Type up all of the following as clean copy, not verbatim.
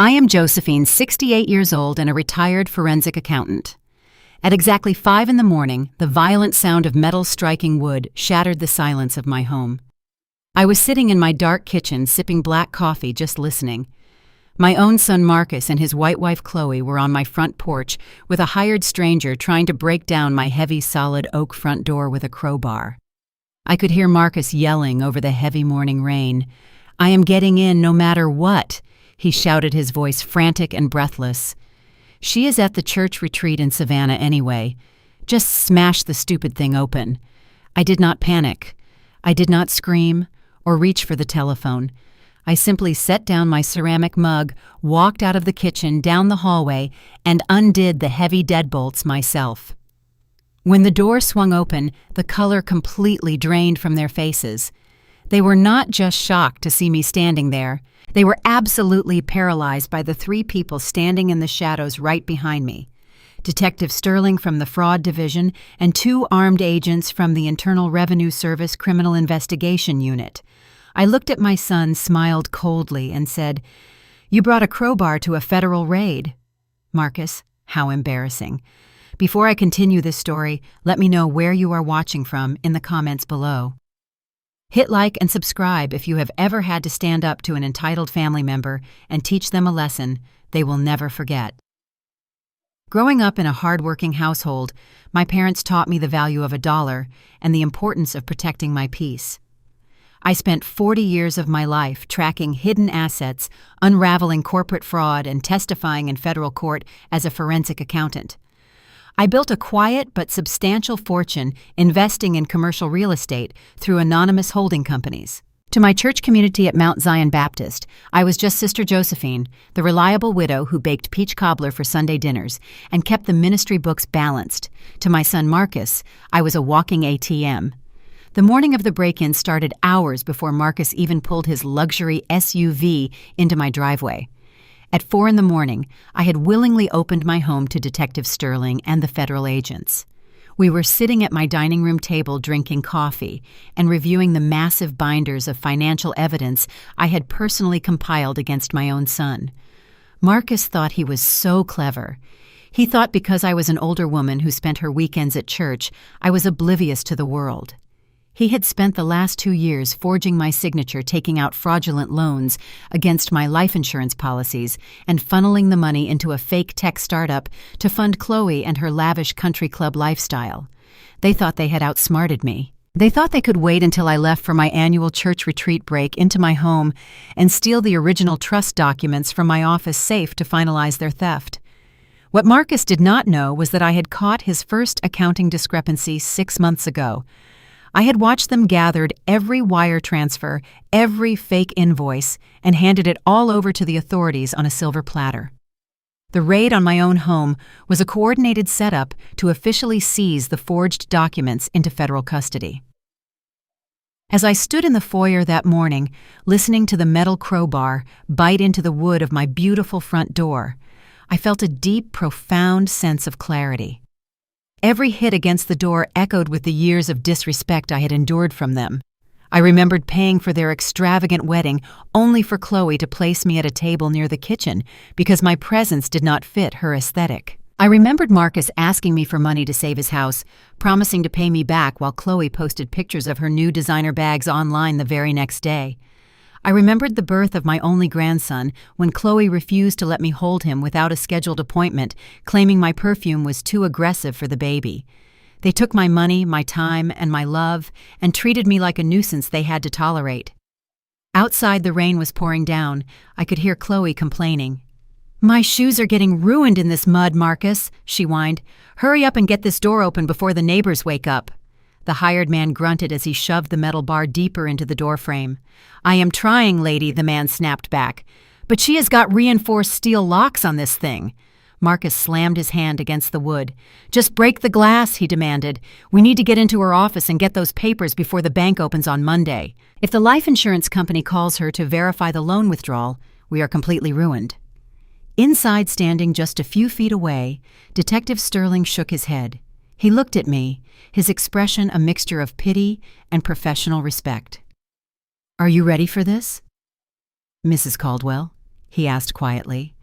I am Josephine, 68 years old and a retired forensic accountant. At exactly 5 in the morning, the violent sound of metal striking wood shattered the silence of my home. I was sitting in my dark kitchen sipping black coffee, just listening. My own son Marcus and his white wife Chloe were on my front porch with a hired stranger trying to break down my heavy solid oak front door with a crowbar. I could hear Marcus yelling over the heavy morning rain. "I am getting in no matter what," he shouted, his voice frantic and breathless. "She is at the church retreat in Savannah anyway. Just smash the stupid thing open." I did not panic. I did not scream or reach for the telephone. I simply set down my ceramic mug, walked out of the kitchen, down the hallway, and undid the heavy deadbolts myself. When the door swung open, the color completely drained from their faces. They were not just shocked to see me standing there. They were absolutely paralyzed by the 3 people standing in the shadows right behind me. Detective Sterling from the Fraud Division and 2 armed agents from the Internal Revenue Service Criminal Investigation Unit. I looked at my son, smiled coldly, and said, "You brought a crowbar to a federal raid." Marcus, how embarrassing. Before I continue this story, let me know where you are watching from in the comments below. Hit like and subscribe if you have ever had to stand up to an entitled family member and teach them a lesson they will never forget. Growing up in a hard-working household, my parents taught me the value of $1 and the importance of protecting my peace. I spent 40 years of my life tracking hidden assets, unraveling corporate fraud, and testifying in federal court as a forensic accountant. I built a quiet but substantial fortune investing in commercial real estate through anonymous holding companies. To my church community at Mount Zion Baptist, I was just Sister Josephine, the reliable widow who baked peach cobbler for Sunday dinners and kept the ministry books balanced. To my son Marcus, I was a walking ATM. The morning of the break-in started hours before Marcus even pulled his luxury SUV into my driveway. At 4 in the morning, I had willingly opened my home to Detective Sterling and the federal agents. We were sitting at my dining room table drinking coffee and reviewing the massive binders of financial evidence I had personally compiled against my own son. Marcus thought he was so clever. He thought because I was an older woman who spent her weekends at church, I was oblivious to the world. He had spent the last 2 years forging my signature, taking out fraudulent loans against my life insurance policies, and funneling the money into a fake tech startup to fund Chloe and her lavish country club lifestyle. They thought they had outsmarted me. They thought they could wait until I left for my annual church retreat break into my home and steal the original trust documents from my office safe to finalize their theft. What Marcus did not know was that I had caught his first accounting discrepancy 6 months ago. I had watched them gathered every wire transfer, every fake invoice, and handed it all over to the authorities on a silver platter. The raid on my own home was a coordinated setup to officially seize the forged documents into federal custody. As I stood in the foyer that morning, listening to the metal crowbar bite into the wood of my beautiful front door, I felt a deep, profound sense of clarity. Every hit against the door echoed with the years of disrespect I had endured from them. I remembered paying for their extravagant wedding only for Chloe to place me at a table near the kitchen because my presence did not fit her aesthetic. I remembered Marcus asking me for money to save his house, promising to pay me back while Chloe posted pictures of her new designer bags online the very next day. I remembered the birth of my only grandson when Chloe refused to let me hold him without a scheduled appointment, claiming my perfume was too aggressive for the baby. They took my money, my time, and my love, and treated me like a nuisance they had to tolerate. Outside, the rain was pouring down. I could hear Chloe complaining. "My shoes are getting ruined in this mud, Marcus," she whined. "Hurry up and get this door open before the neighbors wake up." The hired man grunted as he shoved the metal bar deeper into the doorframe. "I am trying, lady," the man snapped back. "But she has got reinforced steel locks on this thing." Marcus slammed his hand against the wood. "Just break the glass," he demanded. "We need to get into her office and get those papers before the bank opens on Monday. If the life insurance company calls her to verify the loan withdrawal, we are completely ruined." Inside, standing just a few feet away, Detective Sterling shook his head. He looked at me, his expression a mixture of pity and professional respect. "Are you ready for this?" "Mrs. Caldwell?" he asked quietly.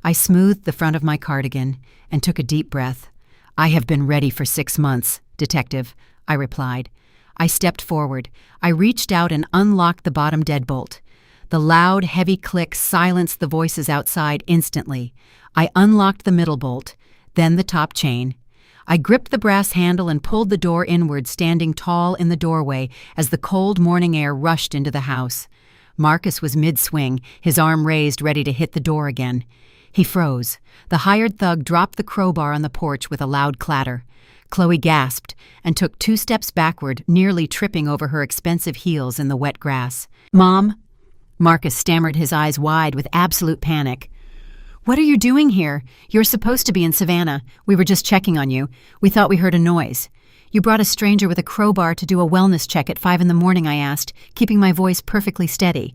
I smoothed the front of my cardigan and took a deep breath. I have been ready for 6 months, Detective, I replied. I stepped forward. I reached out and unlocked the bottom deadbolt. The loud, heavy click silenced the voices outside instantly. I unlocked the middle bolt, then the top chain. I gripped the brass handle and pulled the door inward, standing tall in the doorway as the cold morning air rushed into the house. Marcus was mid-swing, his arm raised, ready to hit the door again. He froze. The hired thug dropped the crowbar on the porch with a loud clatter. Chloe gasped and took 2 steps backward, nearly tripping over her expensive heels in the wet grass. "Mom?" Marcus stammered, his eyes wide with absolute panic. "What are you doing here? You're supposed to be in Savannah. We were just checking on you. We thought we heard a noise. You brought a stranger with a crowbar to do a wellness check at 5 in the morning, I asked, keeping my voice perfectly steady.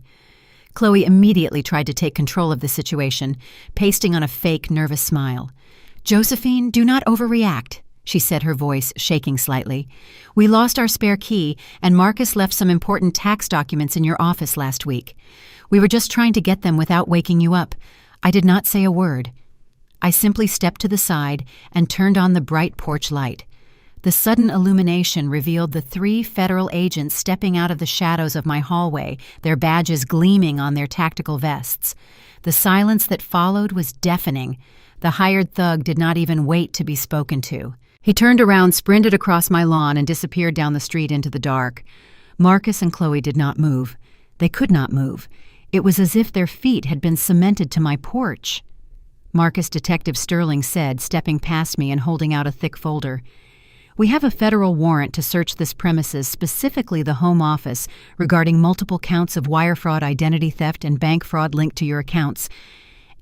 Chloe immediately tried to take control of the situation, pasting on a fake, nervous smile. "Josephine, do not overreact," she said, her voice shaking slightly. "We lost our spare key, and Marcus left some important tax documents in your office last week. We were just trying to get them without waking you up. I did not say a word. I simply stepped to the side and turned on the bright porch light. The sudden illumination revealed the 3 federal agents stepping out of the shadows of my hallway, their badges gleaming on their tactical vests. The silence that followed was deafening. The hired thug did not even wait to be spoken to. He turned around, sprinted across my lawn, and disappeared down the street into the dark. Marcus and Chloe did not move. They could not move. It was as if their feet had been cemented to my porch. Marcus Detective Sterling said, stepping past me and holding out a thick folder. "We have a federal warrant to search this premises, specifically the home office, regarding multiple counts of wire fraud, identity theft, and bank fraud linked to your accounts.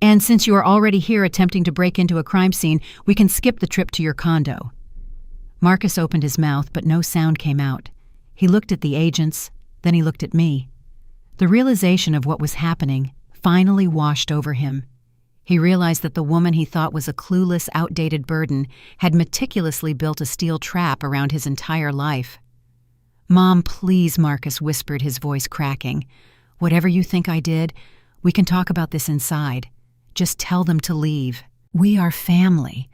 And since you are already here attempting to break into a crime scene, we can skip the trip to your condo." Marcus opened his mouth, but no sound came out. He looked at the agents, then he looked at me. The realization of what was happening finally washed over him. He realized that the woman he thought was a clueless, outdated burden had meticulously built a steel trap around his entire life. "Mom, please," Marcus whispered, his voice cracking. "Whatever you think I did, we can talk about this inside. Just tell them to leave. We are family."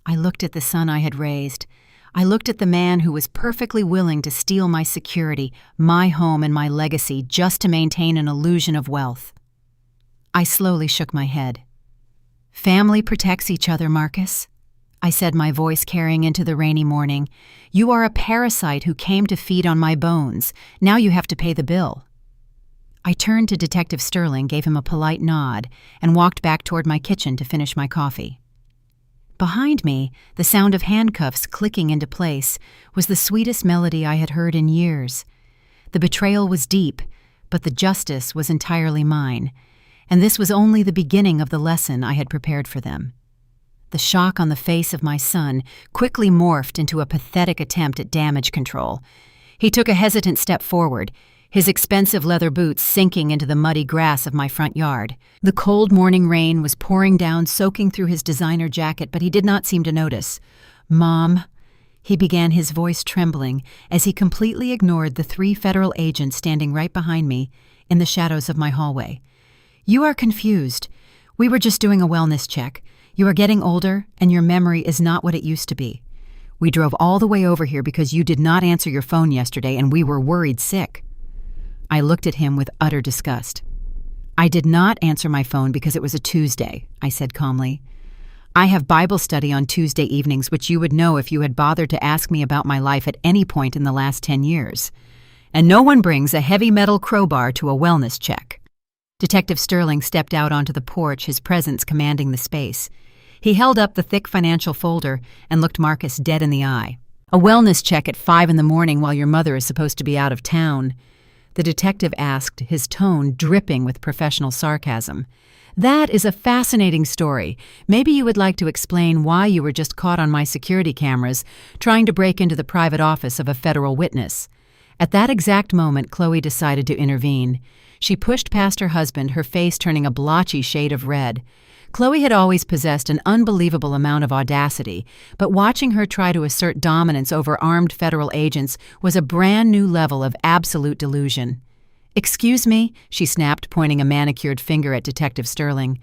I looked at the son I had raised. I looked at the man who was perfectly willing to steal my security, my home, and my legacy just to maintain an illusion of wealth. I slowly shook my head. "Family protects each other, Marcus," I said, my voice carrying into the rainy morning. "You are a parasite who came to feed on my bones. Now you have to pay the bill." I turned to Detective Sterling, gave him a polite nod, and walked back toward my kitchen to finish my coffee. Behind me, the sound of handcuffs clicking into place was the sweetest melody I had heard in years. The betrayal was deep, but the justice was entirely mine, and this was only the beginning of the lesson I had prepared for them. The shock on the face of my son quickly morphed into a pathetic attempt at damage control. He took a hesitant step forward, his expensive leather boots sinking into the muddy grass of my front yard. The cold morning rain was pouring down, soaking through his designer jacket, but he did not seem to notice. "Mom," he began, his voice trembling, as he completely ignored the 3 federal agents standing right behind me in the shadows of my hallway. "You are confused. We were just doing a wellness check. You are getting older, and your memory is not what it used to be. We drove all the way over here because you did not answer your phone yesterday, and we were worried sick." I looked at him with utter disgust. "I did not answer my phone because it was a Tuesday," I said calmly. "I have Bible study on Tuesday evenings, which you would know if you had bothered to ask me about my life at any point in the last 10 years. And no one brings a heavy metal crowbar to a wellness check." Detective Sterling stepped out onto the porch, his presence commanding the space. He held up the thick financial folder and looked Marcus dead in the eye. "A wellness check at 5 in the morning while your mother is supposed to be out of town?" the detective asked, his tone dripping with professional sarcasm. "That is a fascinating story. Maybe you would like to explain why you were just caught on my security cameras trying to break into the private office of a federal witness." At that exact moment, Chloe decided to intervene. She pushed past her husband, her face turning a blotchy shade of red. Chloe had always possessed an unbelievable amount of audacity, but watching her try to assert dominance over armed federal agents was a brand new level of absolute delusion. "Excuse me," she snapped, pointing a manicured finger at Detective Sterling.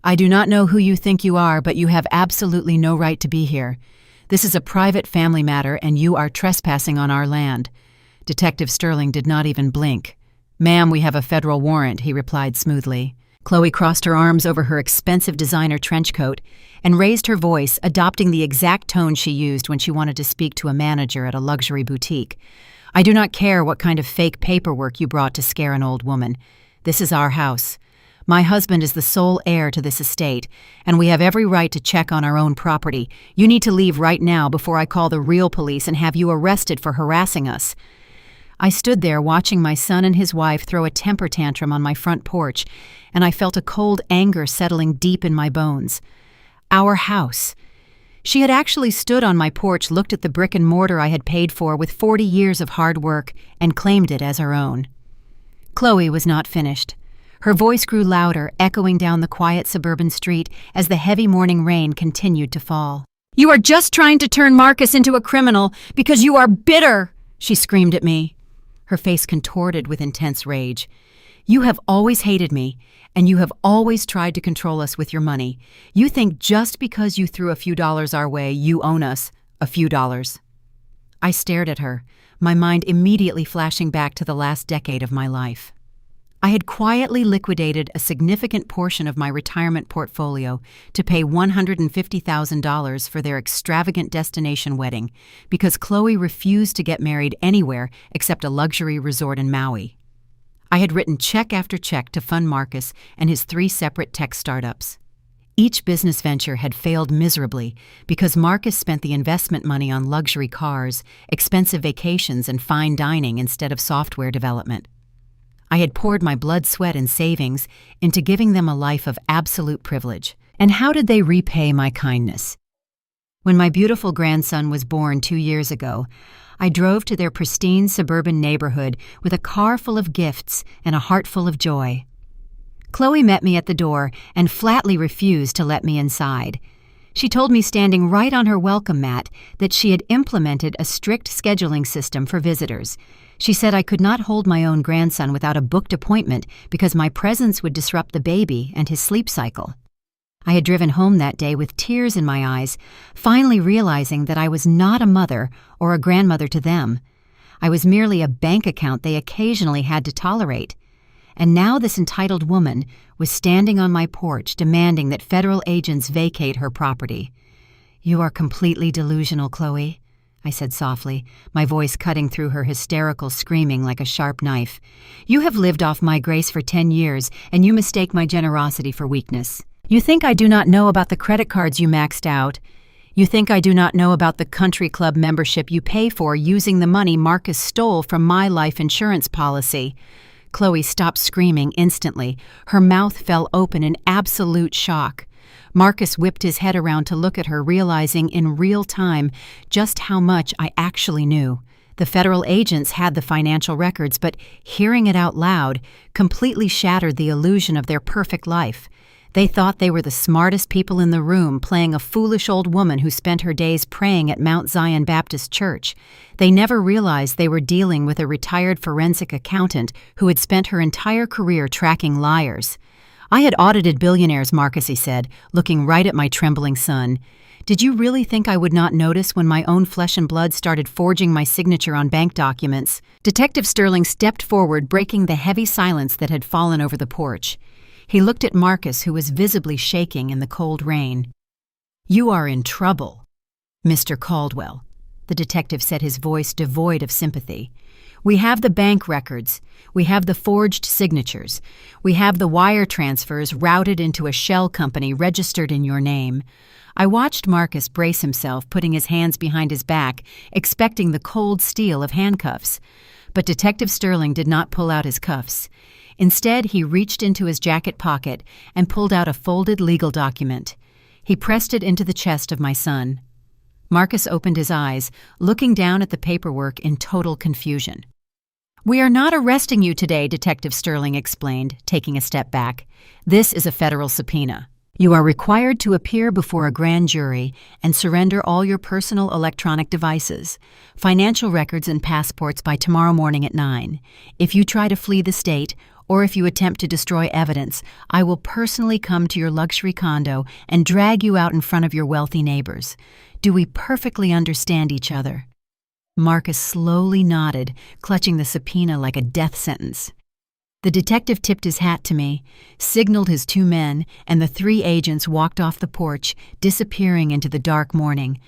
"I do not know who you think you are, but you have absolutely no right to be here. This is a private family matter, and you are trespassing on our land." Detective Sterling did not even blink. "Ma'am, we have a federal warrant," he replied smoothly. Chloe crossed her arms over her expensive designer trench coat and raised her voice, adopting the exact tone she used when she wanted to speak to a manager at a luxury boutique. "I do not care what kind of fake paperwork you brought to scare an old woman. This is our house. My husband is the sole heir to this estate, and we have every right to check on our own property. You need to leave right now before I call the real police and have you arrested for harassing us." I stood there watching my son and his wife throw a temper tantrum on my front porch, and I felt a cold anger settling deep in my bones. Our house. She had actually stood on my porch, looked at the brick and mortar I had paid for with 40 years of hard work, and claimed it as her own. Chloe was not finished. Her voice grew louder, echoing down the quiet suburban street as the heavy morning rain continued to fall. "You are just trying to turn Marcus into a criminal because you are bitter!" she screamed at me. Her face contorted with intense rage. "You have always hated me, and you have always tried to control us with your money. You think just because you threw a few dollars our way, you own us a few dollars." I stared at her, my mind immediately flashing back to the last decade of my life. I had quietly liquidated a significant portion of my retirement portfolio to pay $150,000 for their extravagant destination wedding because Chloe refused to get married anywhere except a luxury resort in Maui. I had written check after check to fund Marcus and his 3 separate tech startups. Each business venture had failed miserably because Marcus spent the investment money on luxury cars, expensive vacations, and fine dining instead of software development. I had poured my blood, sweat, and savings into giving them a life of absolute privilege. And how did they repay my kindness? When my beautiful grandson was born 2 years ago, I drove to their pristine suburban neighborhood with a car full of gifts and a heart full of joy. Chloe met me at the door and flatly refused to let me inside. She told me standing right on her welcome mat that she had implemented a strict scheduling system for visitors. She said I could not hold my own grandson without a booked appointment because my presence would disrupt the baby and his sleep cycle. I had driven home that day with tears in my eyes, finally realizing that I was not a mother or a grandmother to them. I was merely a bank account they occasionally had to tolerate. And now this entitled woman was standing on my porch demanding that federal agents vacate her property. "You are completely delusional, Chloe," I said softly, my voice cutting through her hysterical screaming like a sharp knife. "You have lived off my grace for 10 years, and you mistake my generosity for weakness. You think I do not know about the credit cards you maxed out. You think I do not know about the country club membership you pay for using the money Marcus stole from my life insurance policy." Chloe stopped screaming instantly. Her mouth fell open in absolute shock. Marcus whipped his head around to look at her, realizing in real time just how much I actually knew. The federal agents had the financial records, but hearing it out loud completely shattered the illusion of their perfect life. They thought they were the smartest people in the room, playing a foolish old woman who spent her days praying at Mount Zion Baptist Church. They never realized they were dealing with a retired forensic accountant who had spent her entire career tracking liars. "I had audited billionaires," Marcus, he said, looking right at my trembling son. "Did you really think I would not notice when my own flesh and blood started forging my signature on bank documents?" Detective Sterling stepped forward, breaking the heavy silence that had fallen over the porch. He looked at Marcus, who was visibly shaking in the cold rain. "You are in trouble, Mr. Caldwell," the detective said, his voice devoid of sympathy. "We have the bank records. We have the forged signatures. We have the wire transfers routed into a shell company registered in your name." I watched Marcus brace himself, putting his hands behind his back, expecting the cold steel of handcuffs. But Detective Sterling did not pull out his cuffs. Instead, he reached into his jacket pocket and pulled out a folded legal document. He pressed it into the chest of my son. Marcus opened his eyes, looking down at the paperwork in total confusion. "We are not arresting you today," Detective Sterling explained, taking a step back. "This is a federal subpoena. You are required to appear before a grand jury and surrender all your personal electronic devices, financial records and passports by tomorrow morning at 9. If you try to flee the state, or if you attempt to destroy evidence, I will personally come to your luxury condo and drag you out in front of your wealthy neighbors. Do we perfectly understand each other?" Marcus slowly nodded, clutching the subpoena like a death sentence. The detective tipped his hat to me, signaled his 2 men, and the 3 agents walked off the porch, disappearing into the dark morning.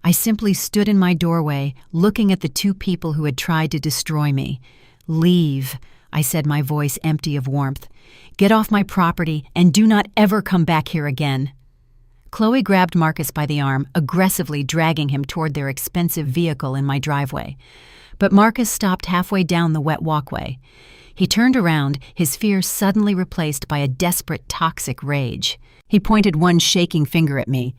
I simply stood in my doorway, looking at the 2 people who had tried to destroy me. "Leave," I said, my voice empty of warmth. "Get off my property and do not ever come back here again." Chloe grabbed Marcus by the arm, aggressively dragging him toward their expensive vehicle in my driveway. But Marcus stopped halfway down the wet walkway. He turned around, his fear suddenly replaced by a desperate, toxic rage. He pointed one shaking finger at me.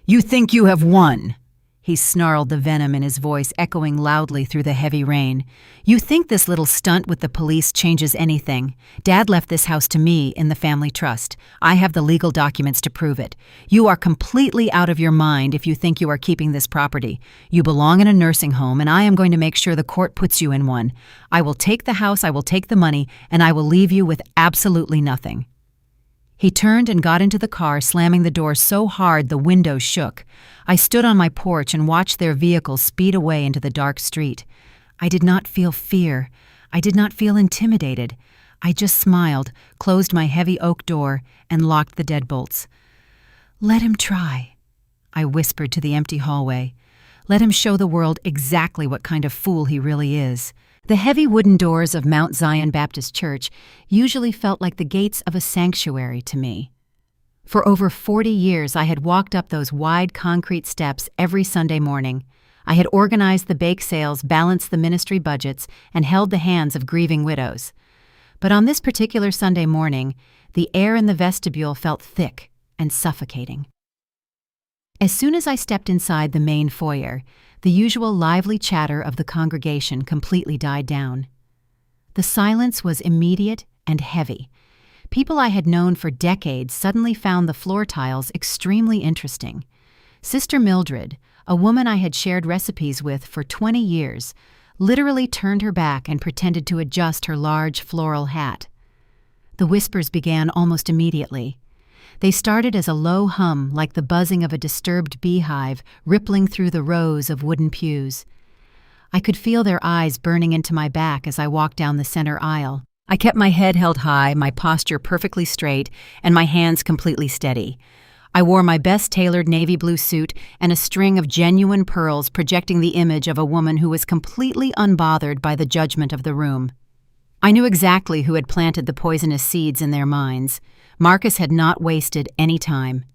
"You think you have won?" He snarled, the venom in his voice echoing loudly through the heavy rain. "You think this little stunt with the police changes anything? Dad left this house to me in the family trust. I have the legal documents to prove it. You are completely out of your mind if you think you are keeping this property. You belong in a nursing home, and I am going to make sure the court puts you in one. I will take the house, I will take the money, and I will leave you with absolutely nothing." He turned and got into the car, slamming the door so hard the windows shook. I stood on my porch and watched their vehicle speed away into the dark street. I did not feel fear. I did not feel intimidated. I just smiled, closed my heavy oak door, and locked the deadbolts. "Let him try," I whispered to the empty hallway. "Let him show the world exactly what kind of fool he really is." The heavy wooden doors of Mount Zion Baptist Church usually felt like the gates of a sanctuary to me. For over 40 years, I had walked up those wide concrete steps every Sunday morning. I had organized the bake sales, balanced the ministry budgets, and held the hands of grieving widows. But on this particular Sunday morning, the air in the vestibule felt thick and suffocating. As soon as I stepped inside the main foyer, the usual lively chatter of the congregation completely died down. The silence was immediate and heavy. People I had known for decades suddenly found the floor tiles extremely interesting. Sister Mildred, a woman I had shared recipes with for 20 years, literally turned her back and pretended to adjust her large floral hat. The whispers began almost immediately. They started as a low hum like the buzzing of a disturbed beehive rippling through the rows of wooden pews. I could feel their eyes burning into my back as I walked down the center aisle. I kept my head held high, my posture perfectly straight, and my hands completely steady. I wore my best tailored navy blue suit and a string of genuine pearls projecting the image of a woman who was completely unbothered by the judgment of the room. I knew exactly who had planted the poisonous seeds in their minds. Marcus had not wasted any time.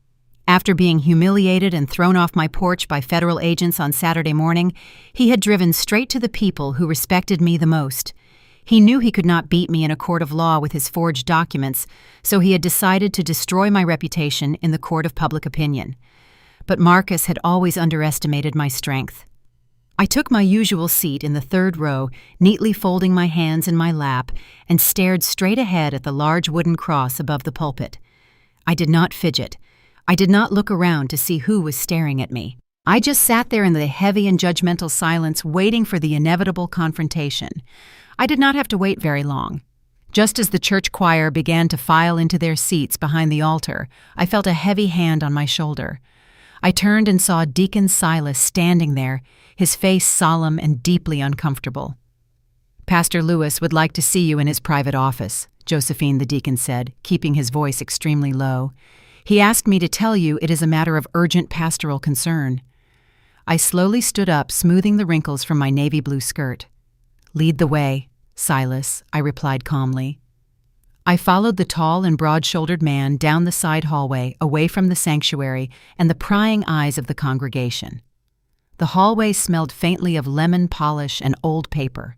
After being humiliated and thrown off my porch by federal agents on Saturday morning, he had driven straight to the people who respected me the most. He knew he could not beat me in a court of law with his forged documents, so he had decided to destroy my reputation in the court of public opinion. But Marcus had always underestimated my strength. I took my usual seat in the third row, neatly folding my hands in my lap, and stared straight ahead at the large wooden cross above the pulpit. I did not fidget. I did not look around to see who was staring at me. I just sat there in the heavy and judgmental silence, waiting for the inevitable confrontation. I did not have to wait very long. Just as the church choir began to file into their seats behind the altar, I felt a heavy hand on my shoulder. I turned and saw Deacon Silas standing there, his face solemn and deeply uncomfortable. "Pastor Lewis would like to see you in his private office," Josephine the deacon said, keeping his voice extremely low. "He asked me to tell you it is a matter of urgent pastoral concern." I slowly stood up, smoothing the wrinkles from my navy blue skirt. "Lead the way, Silas," I replied calmly. I followed the tall and broad-shouldered man down the side hallway, away from the sanctuary and the prying eyes of the congregation. The hallway smelled faintly of lemon polish and old paper.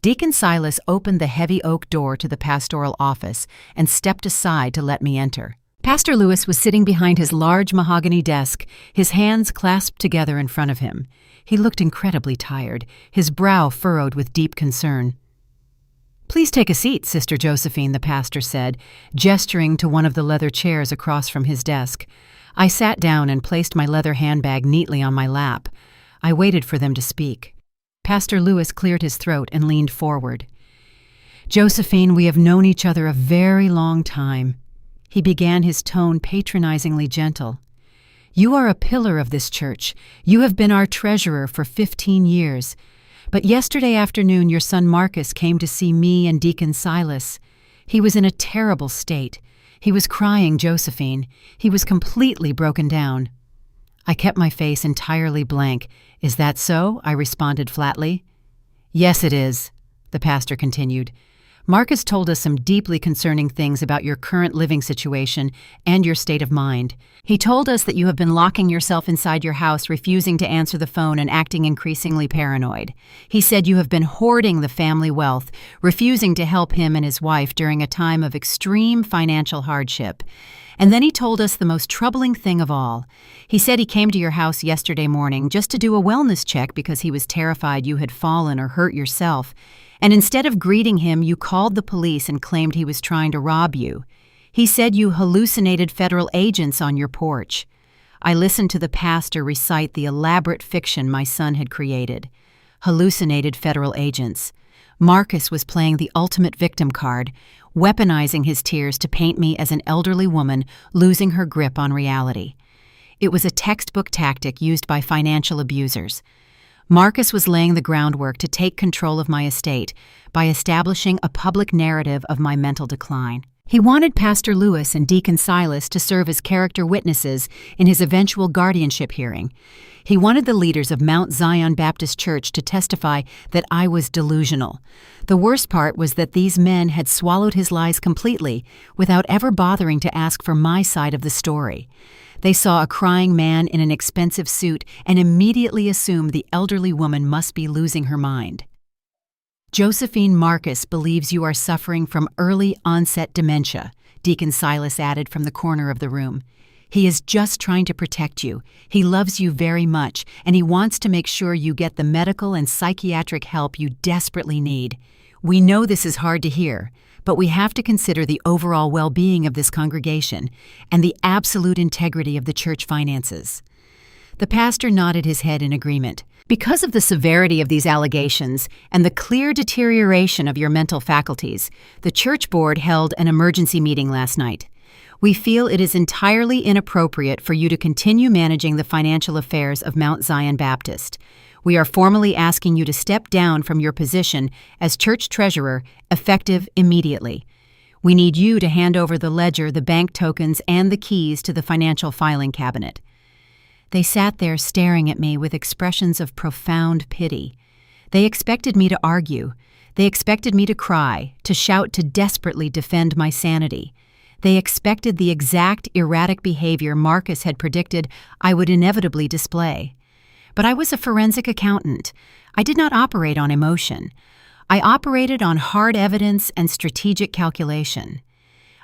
Deacon Silas opened the heavy oak door to the pastoral office and stepped aside to let me enter. Pastor Lewis was sitting behind his large mahogany desk, his hands clasped together in front of him. He looked incredibly tired, his brow furrowed with deep concern. "Please take a seat, Sister Josephine," the pastor said, gesturing to one of the leather chairs across from his desk. I sat down and placed my leather handbag neatly on my lap. I waited for them to speak. Pastor Lewis cleared his throat and leaned forward. "Josephine, we have known each other a very long time." He began, his tone patronizingly gentle. "You are a pillar of this church. You have been our treasurer for 15 years. But yesterday afternoon your son Marcus came to see me and Deacon Silas. He was in a terrible state. He was crying, Josephine. He was completely broken down." I kept my face entirely blank. "Is that so?" I responded flatly. "Yes, it is," the pastor continued. "Marcus told us some deeply concerning things about your current living situation and your state of mind. He told us that you have been locking yourself inside your house, refusing to answer the phone and acting increasingly paranoid. He said you have been hoarding the family wealth, refusing to help him and his wife during a time of extreme financial hardship. And then he told us the most troubling thing of all. He said he came to your house yesterday morning just to do a wellness check because he was terrified you had fallen or hurt yourself. And instead of greeting him, you called the police and claimed he was trying to rob you. He said you hallucinated federal agents on your porch." I listened to the pastor recite the elaborate fiction my son had created. Hallucinated federal agents. Marcus was playing the ultimate victim card, weaponizing his tears to paint me as an elderly woman losing her grip on reality. It was a textbook tactic used by financial abusers. Marcus was laying the groundwork to take control of my estate by establishing a public narrative of my mental decline. He wanted Pastor Lewis and Deacon Silas to serve as character witnesses in his eventual guardianship hearing. He wanted the leaders of Mount Zion Baptist Church to testify that I was delusional. The worst part was that these men had swallowed his lies completely without ever bothering to ask for my side of the story. They saw a crying man in an expensive suit and immediately assumed the elderly woman must be losing her mind. "Josephine, Marcus believes you are suffering from early onset dementia," Deacon Silas added from the corner of the room. "He is just trying to protect you. He loves you very much, and he wants to make sure you get the medical and psychiatric help you desperately need. We know this is hard to hear, but we have to consider the overall well-being of this congregation and the absolute integrity of the church finances." The pastor nodded his head in agreement. "Because of the severity of these allegations and the clear deterioration of your mental faculties, the church board held an emergency meeting last night. We feel it is entirely inappropriate for you to continue managing the financial affairs of Mount Zion Baptist. We are formally asking you to step down from your position as church treasurer, effective immediately. We need you to hand over the ledger, the bank tokens, and the keys to the financial filing cabinet." They sat there staring at me with expressions of profound pity. They expected me to argue. They expected me to cry, to shout, to desperately defend my sanity. They expected the exact erratic behavior Marcus had predicted I would inevitably display. But I was a forensic accountant. I did not operate on emotion. I operated on hard evidence and strategic calculation.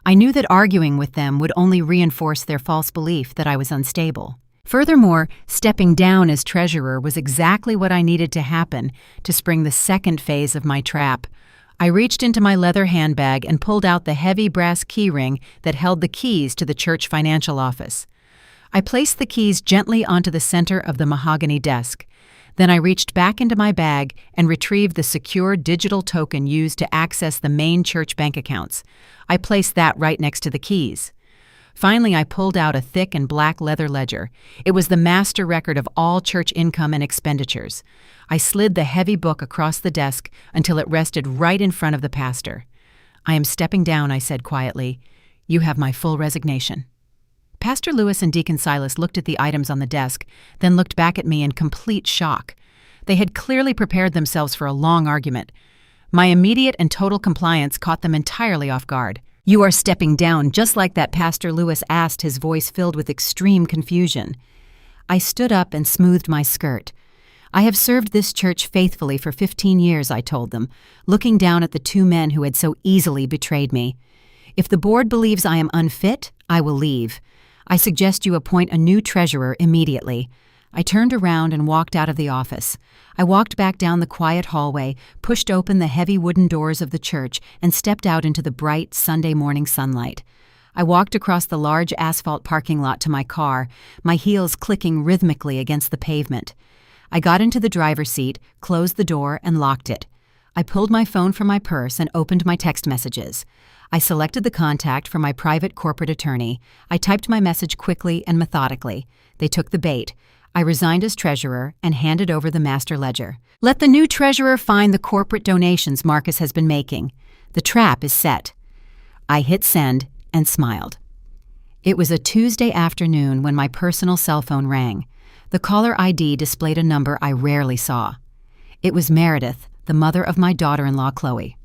I knew that arguing with them would only reinforce their false belief that I was unstable. Furthermore, stepping down as treasurer was exactly what I needed to happen to spring the second phase of my trap. I reached into my leather handbag and pulled out the heavy brass keyring that held the keys to the church financial office. I placed the keys gently onto the center of the mahogany desk. Then I reached back into my bag and retrieved the secure digital token used to access the main church bank accounts. I placed that right next to the keys. Finally, I pulled out a thick and black leather ledger. It was the master record of all church income and expenditures. I slid the heavy book across the desk until it rested right in front of the pastor. "I am stepping down," I said quietly. "You have my full resignation." Pastor Lewis and Deacon Silas looked at the items on the desk, then looked back at me in complete shock. They had clearly prepared themselves for a long argument. My immediate and total compliance caught them entirely off guard. "You are stepping down, just like that," Pastor Lewis asked, his voice filled with extreme confusion. I stood up and smoothed my skirt. "I have served this church faithfully for 15 years, I told them, looking down at the two men who had so easily betrayed me. "If the board believes I am unfit, I will leave. I suggest you appoint a new treasurer immediately. I turned around and walked out of the office. I walked back down the quiet hallway, pushed open the heavy wooden doors of the church, and stepped out into the bright Sunday morning sunlight. I walked across the large asphalt parking lot to my car, my heels clicking rhythmically against the pavement. I got into the driver's seat, closed the door, and locked it. I pulled my phone from my purse and opened my text messages. I selected the contact for my private corporate attorney. I typed my message quickly and methodically. They took the bait. I resigned as treasurer and handed over the master ledger. Let the new treasurer find the corporate donations Marcus has been making. The trap is set. I hit send and smiled. It was a Tuesday afternoon when my personal cell phone rang. The caller ID displayed a number I rarely saw. It was Meredith, the mother of my daughter-in-law, Chloe.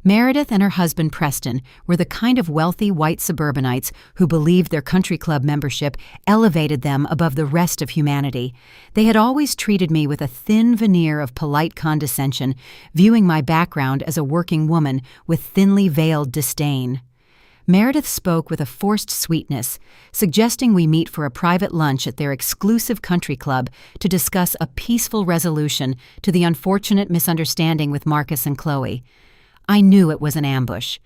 Meredith and her husband, Preston, were the kind of wealthy white suburbanites who believed their country club membership elevated them above the rest of humanity. They had always treated me with a thin veneer of polite condescension, viewing my background as a working woman with thinly veiled disdain. Meredith spoke with a forced sweetness, suggesting we meet for a private lunch at their exclusive country club to discuss a peaceful resolution to the unfortunate misunderstanding with Marcus and Chloe. I knew it was an ambush.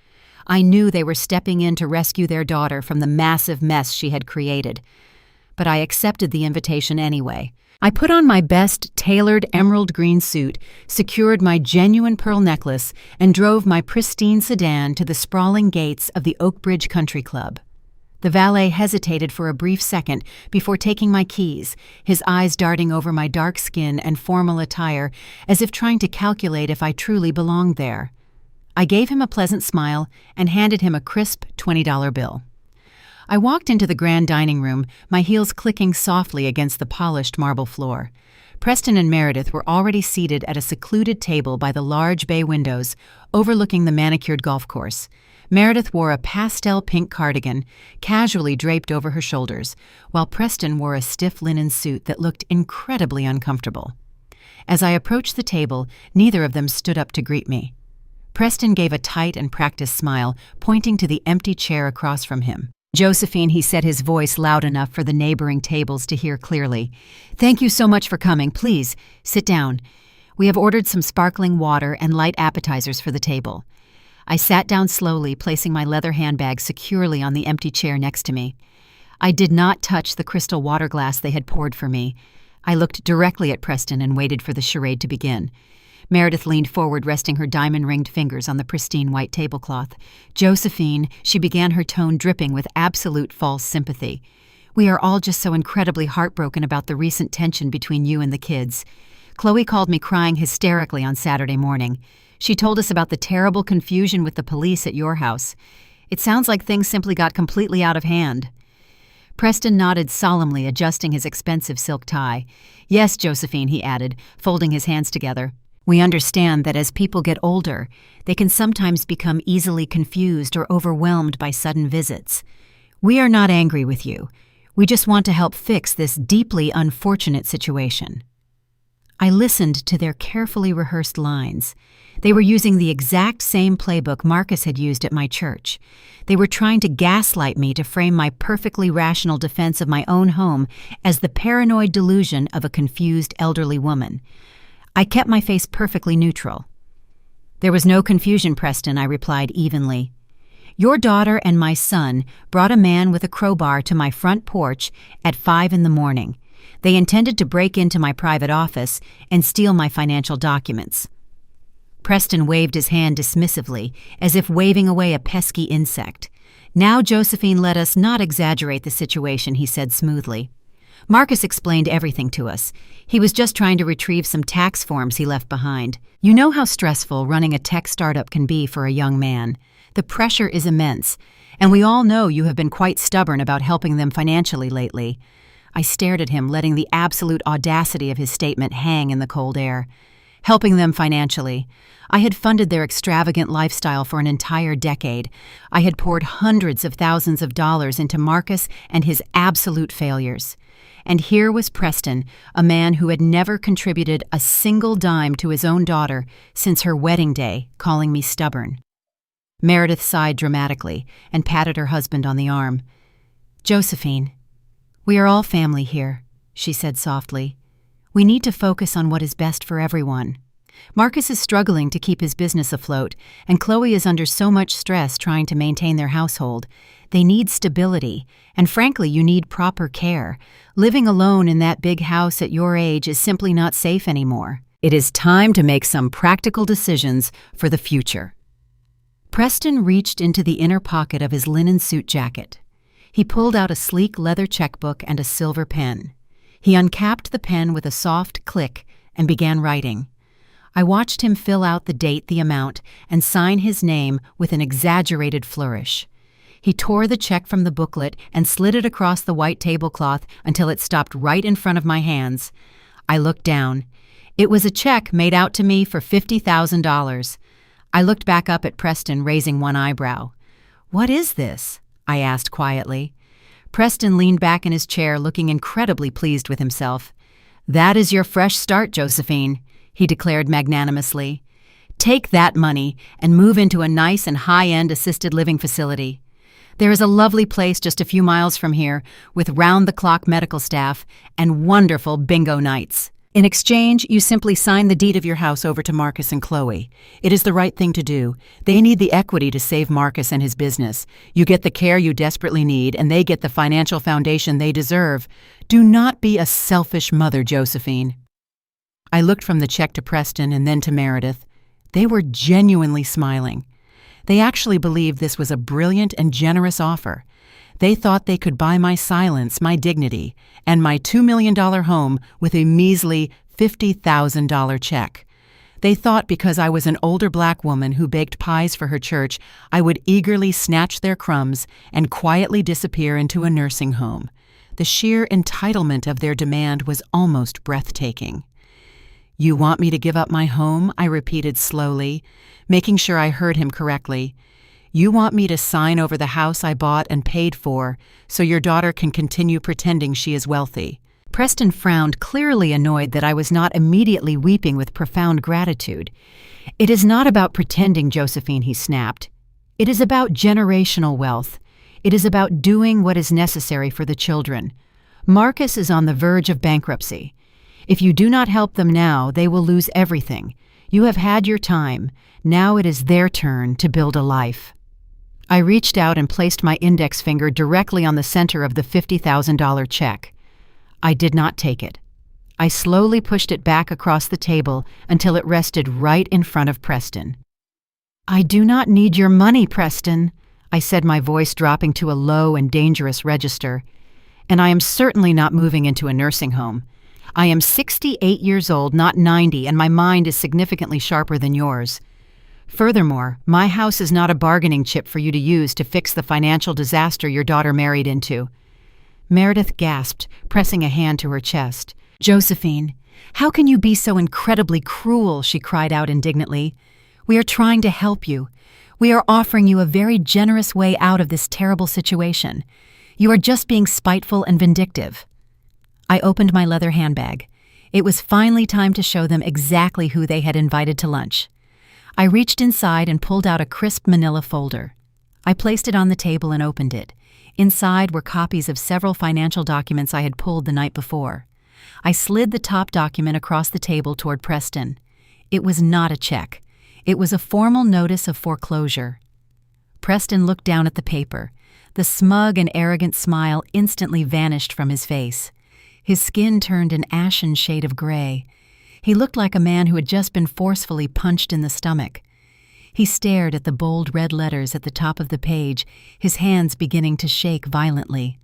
I knew they were stepping in to rescue their daughter from the massive mess she had created. But I accepted the invitation anyway. I put on my best tailored emerald green suit, secured my genuine pearl necklace, and drove my pristine sedan to the sprawling gates of the Oakbridge Country Club. The valet hesitated for a brief second before taking my keys, his eyes darting over my dark skin and formal attire as if trying to calculate if I truly belonged there. I gave him a pleasant smile and handed him a crisp $20 bill. I walked into the grand dining room, my heels clicking softly against the polished marble floor. Preston and Meredith were already seated at a secluded table by the large bay windows overlooking the manicured golf course. Meredith wore a pastel pink cardigan, casually draped over her shoulders, while Preston wore a stiff linen suit that looked incredibly uncomfortable. As I approached the table, neither of them stood up to greet me. Preston gave a tight and practiced smile, pointing to the empty chair across from him. "Josephine," he said, his voice loud enough for the neighboring tables to hear clearly. "Thank you so much for coming. Please, sit down. We have ordered some sparkling water and light appetizers for the table." I sat down slowly, placing my leather handbag securely on the empty chair next to me. I did not touch the crystal water glass they had poured for me. I looked directly at Preston and waited for the charade to begin. Meredith leaned forward, resting her diamond-ringed fingers on the pristine white tablecloth. "Josephine," she began, her tone dripping with absolute false sympathy. "We are all just so incredibly heartbroken about the recent tension between you and the kids. Chloe called me crying hysterically on Saturday morning. She told us about the terrible confusion with the police at your house. It sounds like things simply got completely out of hand." Preston nodded solemnly, adjusting his expensive silk tie. "Yes, Josephine," he added, folding his hands together. "We understand that as people get older, they can sometimes become easily confused or overwhelmed by sudden visits. We are not angry with you. We just want to help fix this deeply unfortunate situation." I listened to their carefully rehearsed lines. They were using the exact same playbook Marcus had used at my church. They were trying to gaslight me to frame my perfectly rational defense of my own home as the paranoid delusion of a confused elderly woman. I kept my face perfectly neutral. "There was no confusion, Preston," I replied evenly. "Your daughter and my son brought a man with a crowbar to my front porch at 5 in the morning. They intended to break into my private office and steal my financial documents." Preston waved his hand dismissively, as if waving away a pesky insect. "Now, Josephine, let us not exaggerate the situation," he said smoothly. "Marcus explained everything to us. He was just trying to retrieve some tax forms he left behind. You know how stressful running a tech startup can be for a young man. The pressure is immense, and we all know you have been quite stubborn about helping them financially lately." I stared at him, letting the absolute audacity of his statement hang in the cold air. Helping them financially. I had funded their extravagant lifestyle for an entire decade. I had poured hundreds of thousands of dollars into Marcus and his absolute failures. And here was Preston, a man who had never contributed a single dime to his own daughter since her wedding day, calling me stubborn. Meredith sighed dramatically and patted her husband on the arm. "Josephine, we are all family here. she said softly. "We need to focus on what is best for everyone. Marcus is struggling to keep his business afloat, and Chloe is under so much stress trying to maintain their household. They need stability, and frankly, you need proper care. Living alone in that big house at your age is simply not safe anymore. It is time to make some practical decisions for the future." Preston reached into the inner pocket of his linen suit jacket. He pulled out a sleek leather checkbook and a silver pen. He uncapped the pen with a soft click and began writing. I watched him fill out the date, the amount, and sign his name with an exaggerated flourish. He tore the check from the booklet and slid it across the white tablecloth until it stopped right in front of my hands. I looked down. It was a check made out to me for $50,000. I looked back up at Preston, raising one eyebrow. "What is this?" I asked quietly. Preston leaned back in his chair, looking incredibly pleased with himself. "That is your fresh start, Josephine," he declared magnanimously. "Take that money and move into a nice and high-end assisted living facility. There is a lovely place just a few miles from here with round-the-clock medical staff and wonderful bingo nights. In exchange, you simply sign the deed of your house over to Marcus and Chloe. It is the right thing to do. They need the equity to save Marcus and his business. You get the care you desperately need, and they get the financial foundation they deserve. Do not be a selfish mother, Josephine." I looked from the check to Preston and then to Meredith. They were genuinely smiling. They actually believed this was a brilliant and generous offer. They thought they could buy my silence, my dignity, and my $2 million home with a measly $50,000 check. They thought because I was an older black woman who baked pies for her church, I would eagerly snatch their crumbs and quietly disappear into a nursing home. The sheer entitlement of their demand was almost breathtaking. "You want me to give up my home?" I repeated slowly, making sure I heard him correctly. "You want me to sign over the house I bought and paid for so your daughter can continue pretending she is wealthy?" Preston frowned, clearly annoyed that I was not immediately weeping with profound gratitude. "It is not about pretending, Josephine," he snapped. "It is about generational wealth. It is about doing what is necessary for the children. Marcus is on the verge of bankruptcy. If you do not help them now, they will lose everything. You have had your time. Now it is their turn to build a life." I reached out and placed my index finger directly on the center of the $50,000 check. I did not take it. I slowly pushed it back across the table until it rested right in front of Preston. "I do not need your money, Preston," I said, my voice dropping to a low and dangerous register. "And I am certainly not moving into a nursing home. I am 68 years old, not 90, and my mind is significantly sharper than yours. Furthermore, my house is not a bargaining chip for you to use to fix the financial disaster your daughter married into." Meredith gasped, pressing a hand to her chest. "Josephine, how can you be so incredibly cruel?" she cried out indignantly. "We are trying to help you. We are offering you a very generous way out of this terrible situation. You are just being spiteful and vindictive." I opened my leather handbag. It was finally time to show them exactly who they had invited to lunch. I reached inside and pulled out a crisp manila folder. I placed it on the table and opened it. Inside were copies of several financial documents I had pulled the night before. I slid the top document across the table toward Preston. It was not a check. It was a formal notice of foreclosure. Preston looked down at the paper. The smug and arrogant smile instantly vanished from his face. His skin turned an ashen shade of gray. He looked like a man who had just been forcefully punched in the stomach. He stared at the bold red letters at the top of the page, his hands beginning to shake violently.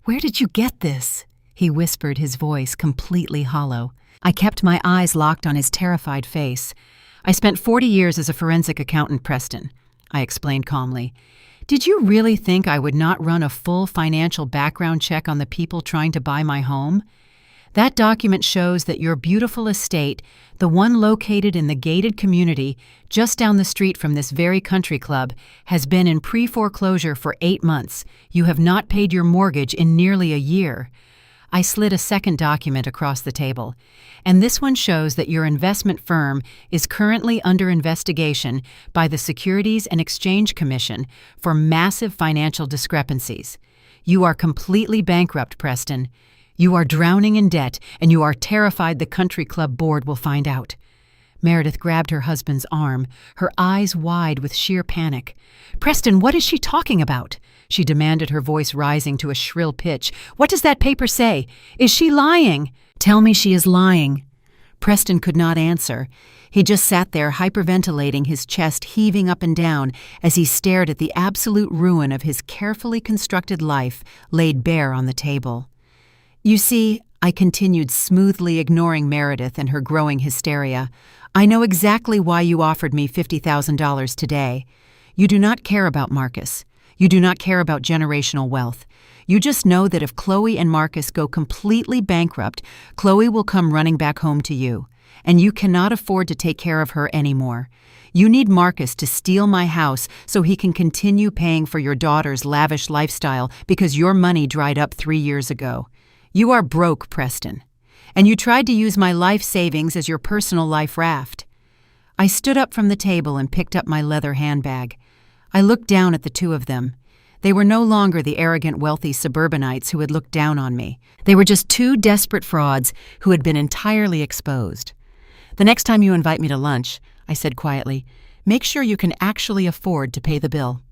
"Where did you get this?" he whispered, his voice completely hollow. I kept my eyes locked on his terrified face. "I spent 40 years as a forensic accountant, Preston," I explained calmly. "Did you really think I would not run a full financial background check on the people trying to buy my home? That document shows that your beautiful estate, the one located in the gated community just down the street from this very country club, has been in pre-foreclosure for 8 months. You have not paid your mortgage in nearly a year." I slid a second document across the table. "And this one shows that your investment firm is currently under investigation by the Securities and Exchange Commission for massive financial discrepancies. You are completely bankrupt, Preston. You are drowning in debt, and you are terrified the country club board will find out." Meredith grabbed her husband's arm, her eyes wide with sheer panic. "Preston, what is she talking about?" she demanded, her voice rising to a shrill pitch. "What does that paper say? Is she lying?" "Tell me she is lying." Preston could not answer. He just sat there hyperventilating, his chest heaving up and down as he stared at the absolute ruin of his carefully constructed life laid bare on the table. "You see," I continued, smoothly ignoring Meredith and her growing hysteria, "I know exactly why you offered me $50,000 today. You do not care about Marcus. You do not care about generational wealth. You just know that if Chloe and Marcus go completely bankrupt, Chloe will come running back home to you, and you cannot afford to take care of her anymore. You need Marcus to steal my house so he can continue paying for your daughter's lavish lifestyle because your money dried up 3 years ago. You are broke, Preston, and you tried to use my life savings as your personal life raft." I stood up from the table and picked up my leather handbag. I looked down at the two of them. They were no longer the arrogant, wealthy suburbanites who had looked down on me. They were just two desperate frauds who had been entirely exposed. "The next time you invite me to lunch," I said quietly, "make sure you can actually afford to pay the bill."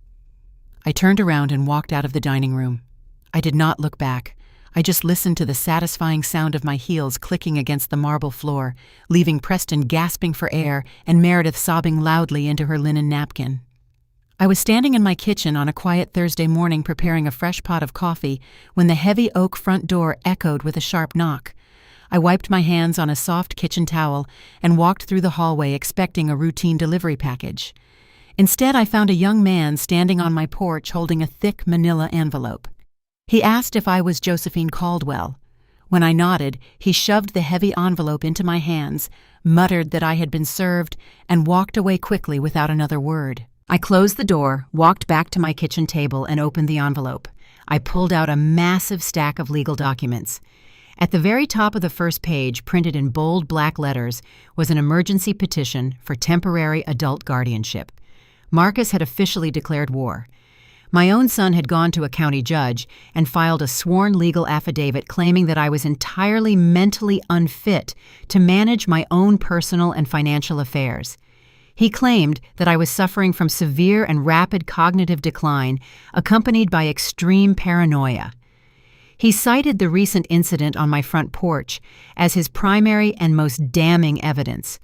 I turned around and walked out of the dining room. I did not look back. I just listened to the satisfying sound of my heels clicking against the marble floor, leaving Preston gasping for air and Meredith sobbing loudly into her linen napkin. I was standing in my kitchen on a quiet Thursday morning preparing a fresh pot of coffee when the heavy oak front door echoed with a sharp knock. I wiped my hands on a soft kitchen towel and walked through the hallway expecting a routine delivery package. Instead, I found a young man standing on my porch holding a thick manila envelope. He asked if I was Josephine Caldwell. When I nodded, he shoved the heavy envelope into my hands, muttered that I had been served, and walked away quickly without another word. I closed the door, walked back to my kitchen table, and opened the envelope. I pulled out a massive stack of legal documents. At the very top of the first page, printed in bold black letters, was an emergency petition for temporary adult guardianship. Marcus had officially declared war. My own son had gone to a county judge and filed a sworn legal affidavit claiming that I was entirely mentally unfit to manage my own personal and financial affairs. He claimed that I was suffering from severe and rapid cognitive decline accompanied by extreme paranoia. He cited the recent incident on my front porch as his primary and most damning evidence.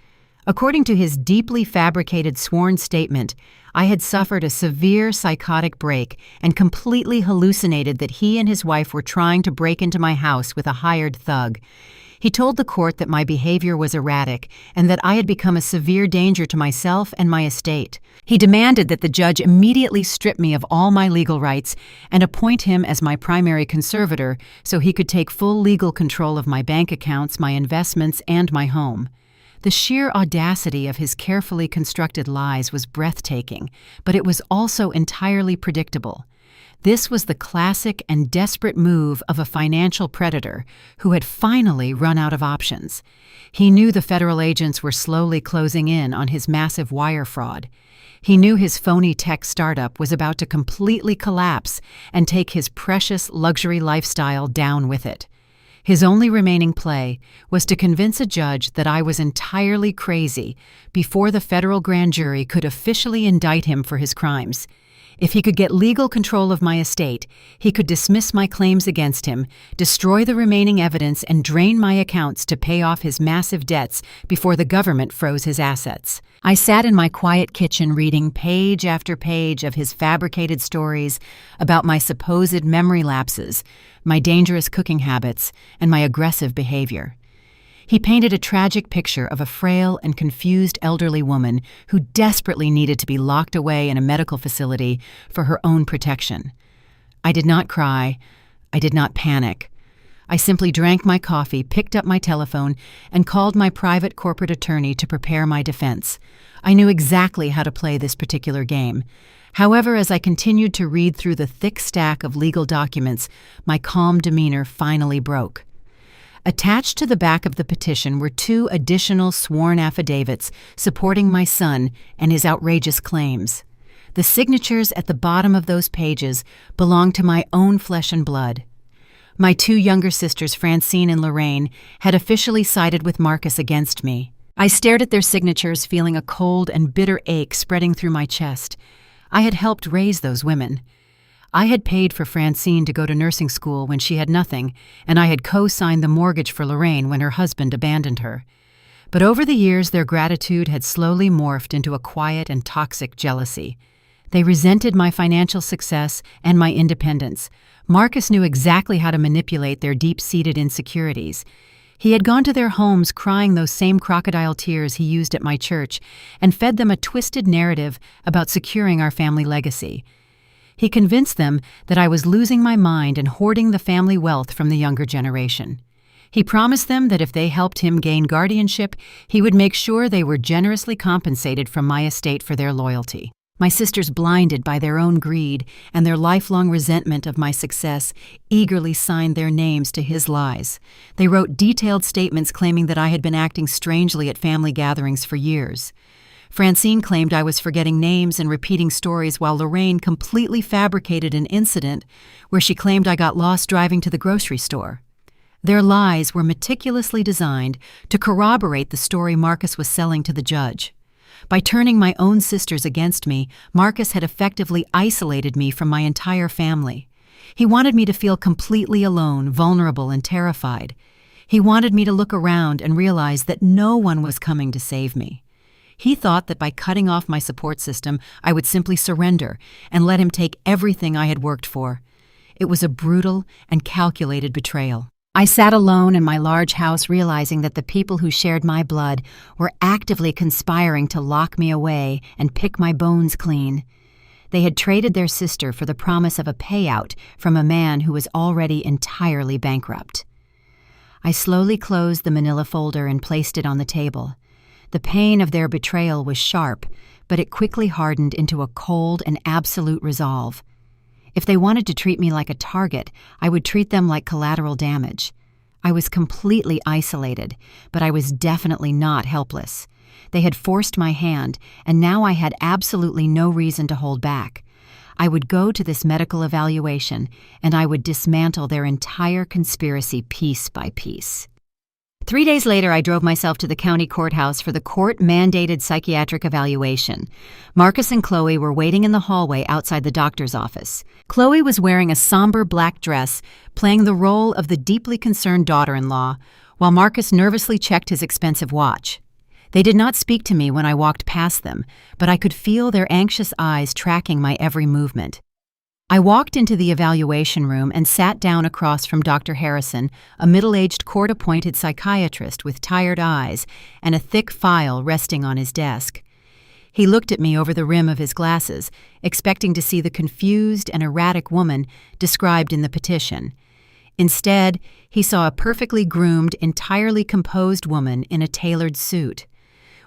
According to his deeply fabricated sworn statement, I had suffered a severe psychotic break and completely hallucinated that he and his wife were trying to break into my house with a hired thug. He told the court that my behavior was erratic and that I had become a severe danger to myself and my estate. He demanded that the judge immediately strip me of all my legal rights and appoint him as my primary conservator so he could take full legal control of my bank accounts, my investments, and my home. The sheer audacity of his carefully constructed lies was breathtaking, but it was also entirely predictable. This was the classic and desperate move of a financial predator who had finally run out of options. He knew the federal agents were slowly closing in on his massive wire fraud. He knew his phony tech startup was about to completely collapse and take his precious luxury lifestyle down with it. His only remaining play was to convince a judge that I was entirely crazy before the federal grand jury could officially indict him for his crimes. If he could get legal control of my estate, he could dismiss my claims against him, destroy the remaining evidence, and drain my accounts to pay off his massive debts before the government froze his assets. I sat in my quiet kitchen reading page after page of his fabricated stories about my supposed memory lapses, my dangerous cooking habits, and my aggressive behavior. He painted a tragic picture of a frail and confused elderly woman who desperately needed to be locked away in a medical facility for her own protection. I did not cry. I did not panic. I simply drank my coffee, picked up my telephone, and called my private corporate attorney to prepare my defense. I knew exactly how to play this particular game. However, as I continued to read through the thick stack of legal documents, my calm demeanor finally broke. Attached to the back of the petition were 2 additional sworn affidavits supporting my son and his outrageous claims. The signatures at the bottom of those pages belonged to my own flesh and blood. My two younger sisters, Francine and Lorraine, had officially sided with Marcus against me. I stared at their signatures, feeling a cold and bitter ache spreading through my chest. I had helped raise those women. I had paid for Francine to go to nursing school when she had nothing, and I had co-signed the mortgage for Lorraine when her husband abandoned her. But over the years, their gratitude had slowly morphed into a quiet and toxic jealousy. They resented my financial success and my independence. Marcus knew exactly how to manipulate their deep-seated insecurities. He had gone to their homes crying those same crocodile tears he used at my church and fed them a twisted narrative about securing our family legacy. He convinced them that I was losing my mind and hoarding the family wealth from the younger generation. He promised them that if they helped him gain guardianship, he would make sure they were generously compensated from my estate for their loyalty. My sisters, blinded by their own greed and their lifelong resentment of my success, eagerly signed their names to his lies. They wrote detailed statements claiming that I had been acting strangely at family gatherings for years. Francine claimed I was forgetting names and repeating stories, while Lorraine completely fabricated an incident where she claimed I got lost driving to the grocery store. Their lies were meticulously designed to corroborate the story Marcus was selling to the judge. By turning my own sisters against me, Marcus had effectively isolated me from my entire family. He wanted me to feel completely alone, vulnerable, and terrified. He wanted me to look around and realize that no one was coming to save me. He thought that by cutting off my support system, I would simply surrender and let him take everything I had worked for. It was a brutal and calculated betrayal. I sat alone in my large house, realizing that the people who shared my blood were actively conspiring to lock me away and pick my bones clean. They had traded their sister for the promise of a payout from a man who was already entirely bankrupt. I slowly closed the manila folder and placed it on the table. The pain of their betrayal was sharp, but it quickly hardened into a cold and absolute resolve. If they wanted to treat me like a target, I would treat them like collateral damage. I was completely isolated, but I was definitely not helpless. They had forced my hand, and now I had absolutely no reason to hold back. I would go to this medical evaluation, and I would dismantle their entire conspiracy piece by piece. 3 days later, I drove myself to the county courthouse for the court-mandated psychiatric evaluation. Marcus and Chloe were waiting in the hallway outside the doctor's office. Chloe was wearing a somber black dress, playing the role of the deeply concerned daughter-in-law, while Marcus nervously checked his expensive watch. They did not speak to me when I walked past them, but I could feel their anxious eyes tracking my every movement. I walked into the evaluation room and sat down across from Dr. Harrison, a middle-aged court-appointed psychiatrist with tired eyes and a thick file resting on his desk. He looked at me over the rim of his glasses, expecting to see the confused and erratic woman described in the petition. Instead, he saw a perfectly groomed, entirely composed woman in a tailored suit.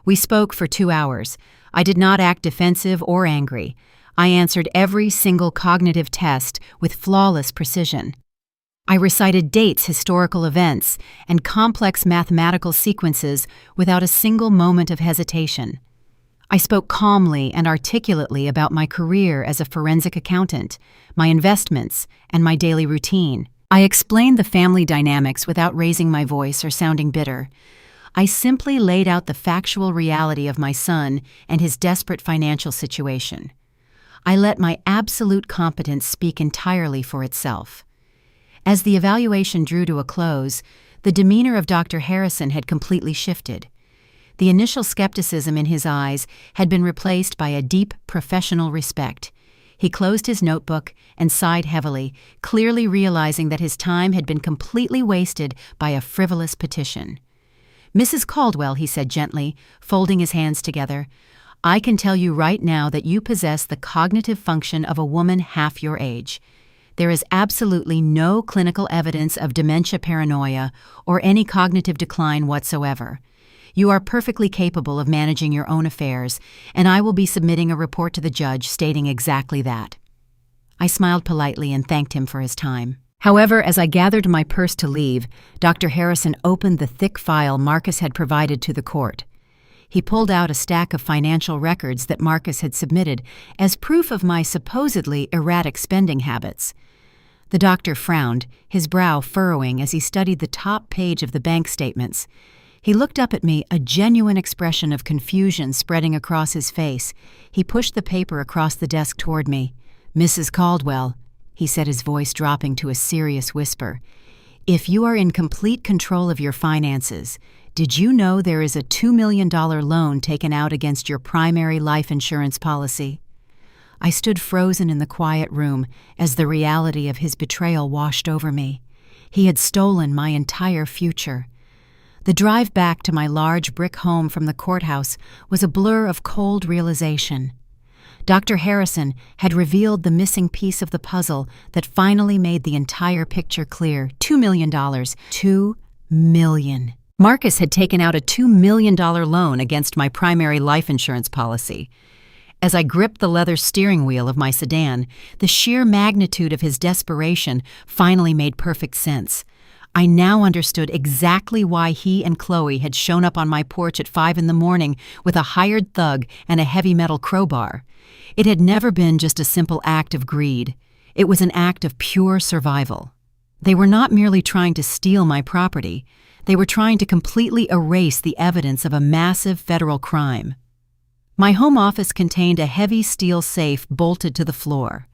We spoke for 2 hours. I did not act defensive or angry. I answered every single cognitive test with flawless precision. I recited dates, historical events, and complex mathematical sequences without a single moment of hesitation. I spoke calmly and articulately about my career as a forensic accountant, my investments, and my daily routine. I explained the family dynamics without raising my voice or sounding bitter. I simply laid out the factual reality of my son and his desperate financial situation. I let my absolute competence speak entirely for itself. As the evaluation drew to a close, the demeanor of Dr. Harrison had completely shifted. The initial skepticism in his eyes had been replaced by a deep professional respect. He closed his notebook and sighed heavily, clearly realizing that his time had been completely wasted by a frivolous petition. "Mrs. Caldwell," he said gently, folding his hands together, "I can tell you right now that you possess the cognitive function of a woman half your age. There is absolutely no clinical evidence of dementia paranoia or any cognitive decline whatsoever. You are perfectly capable of managing your own affairs, and I will be submitting a report to the judge stating exactly that." I smiled politely and thanked him for his time. However, as I gathered my purse to leave, Dr. Harrison opened the thick file Marcus had provided to the court. He pulled out a stack of financial records that Marcus had submitted as proof of my supposedly erratic spending habits. The doctor frowned, his brow furrowing as he studied the top page of the bank statements. He looked up at me, a genuine expression of confusion spreading across his face. He pushed the paper across the desk toward me. "Mrs. Caldwell," he said, his voice dropping to a serious whisper, "if you are in complete control of your finances, did you know there is a $2 million loan taken out against your primary life insurance policy?" I stood frozen in the quiet room as the reality of his betrayal washed over me. He had stolen my entire future. The drive back to my large brick home from the courthouse was a blur of cold realization. Dr. Harrison had revealed the missing piece of the puzzle that finally made the entire picture clear. $2 million. $2 million. Marcus had taken out a $2 million loan against my primary life insurance policy. As I gripped the leather steering wheel of my sedan, the sheer magnitude of his desperation finally made perfect sense. I now understood exactly why he and Chloe had shown up on my porch at 5 a.m. with a hired thug and a heavy metal crowbar. It had never been just a simple act of greed. It was an act of pure survival. They were not merely trying to steal my property. They were trying to completely erase the evidence of a massive federal crime. My home office contained a heavy steel safe bolted to the floor.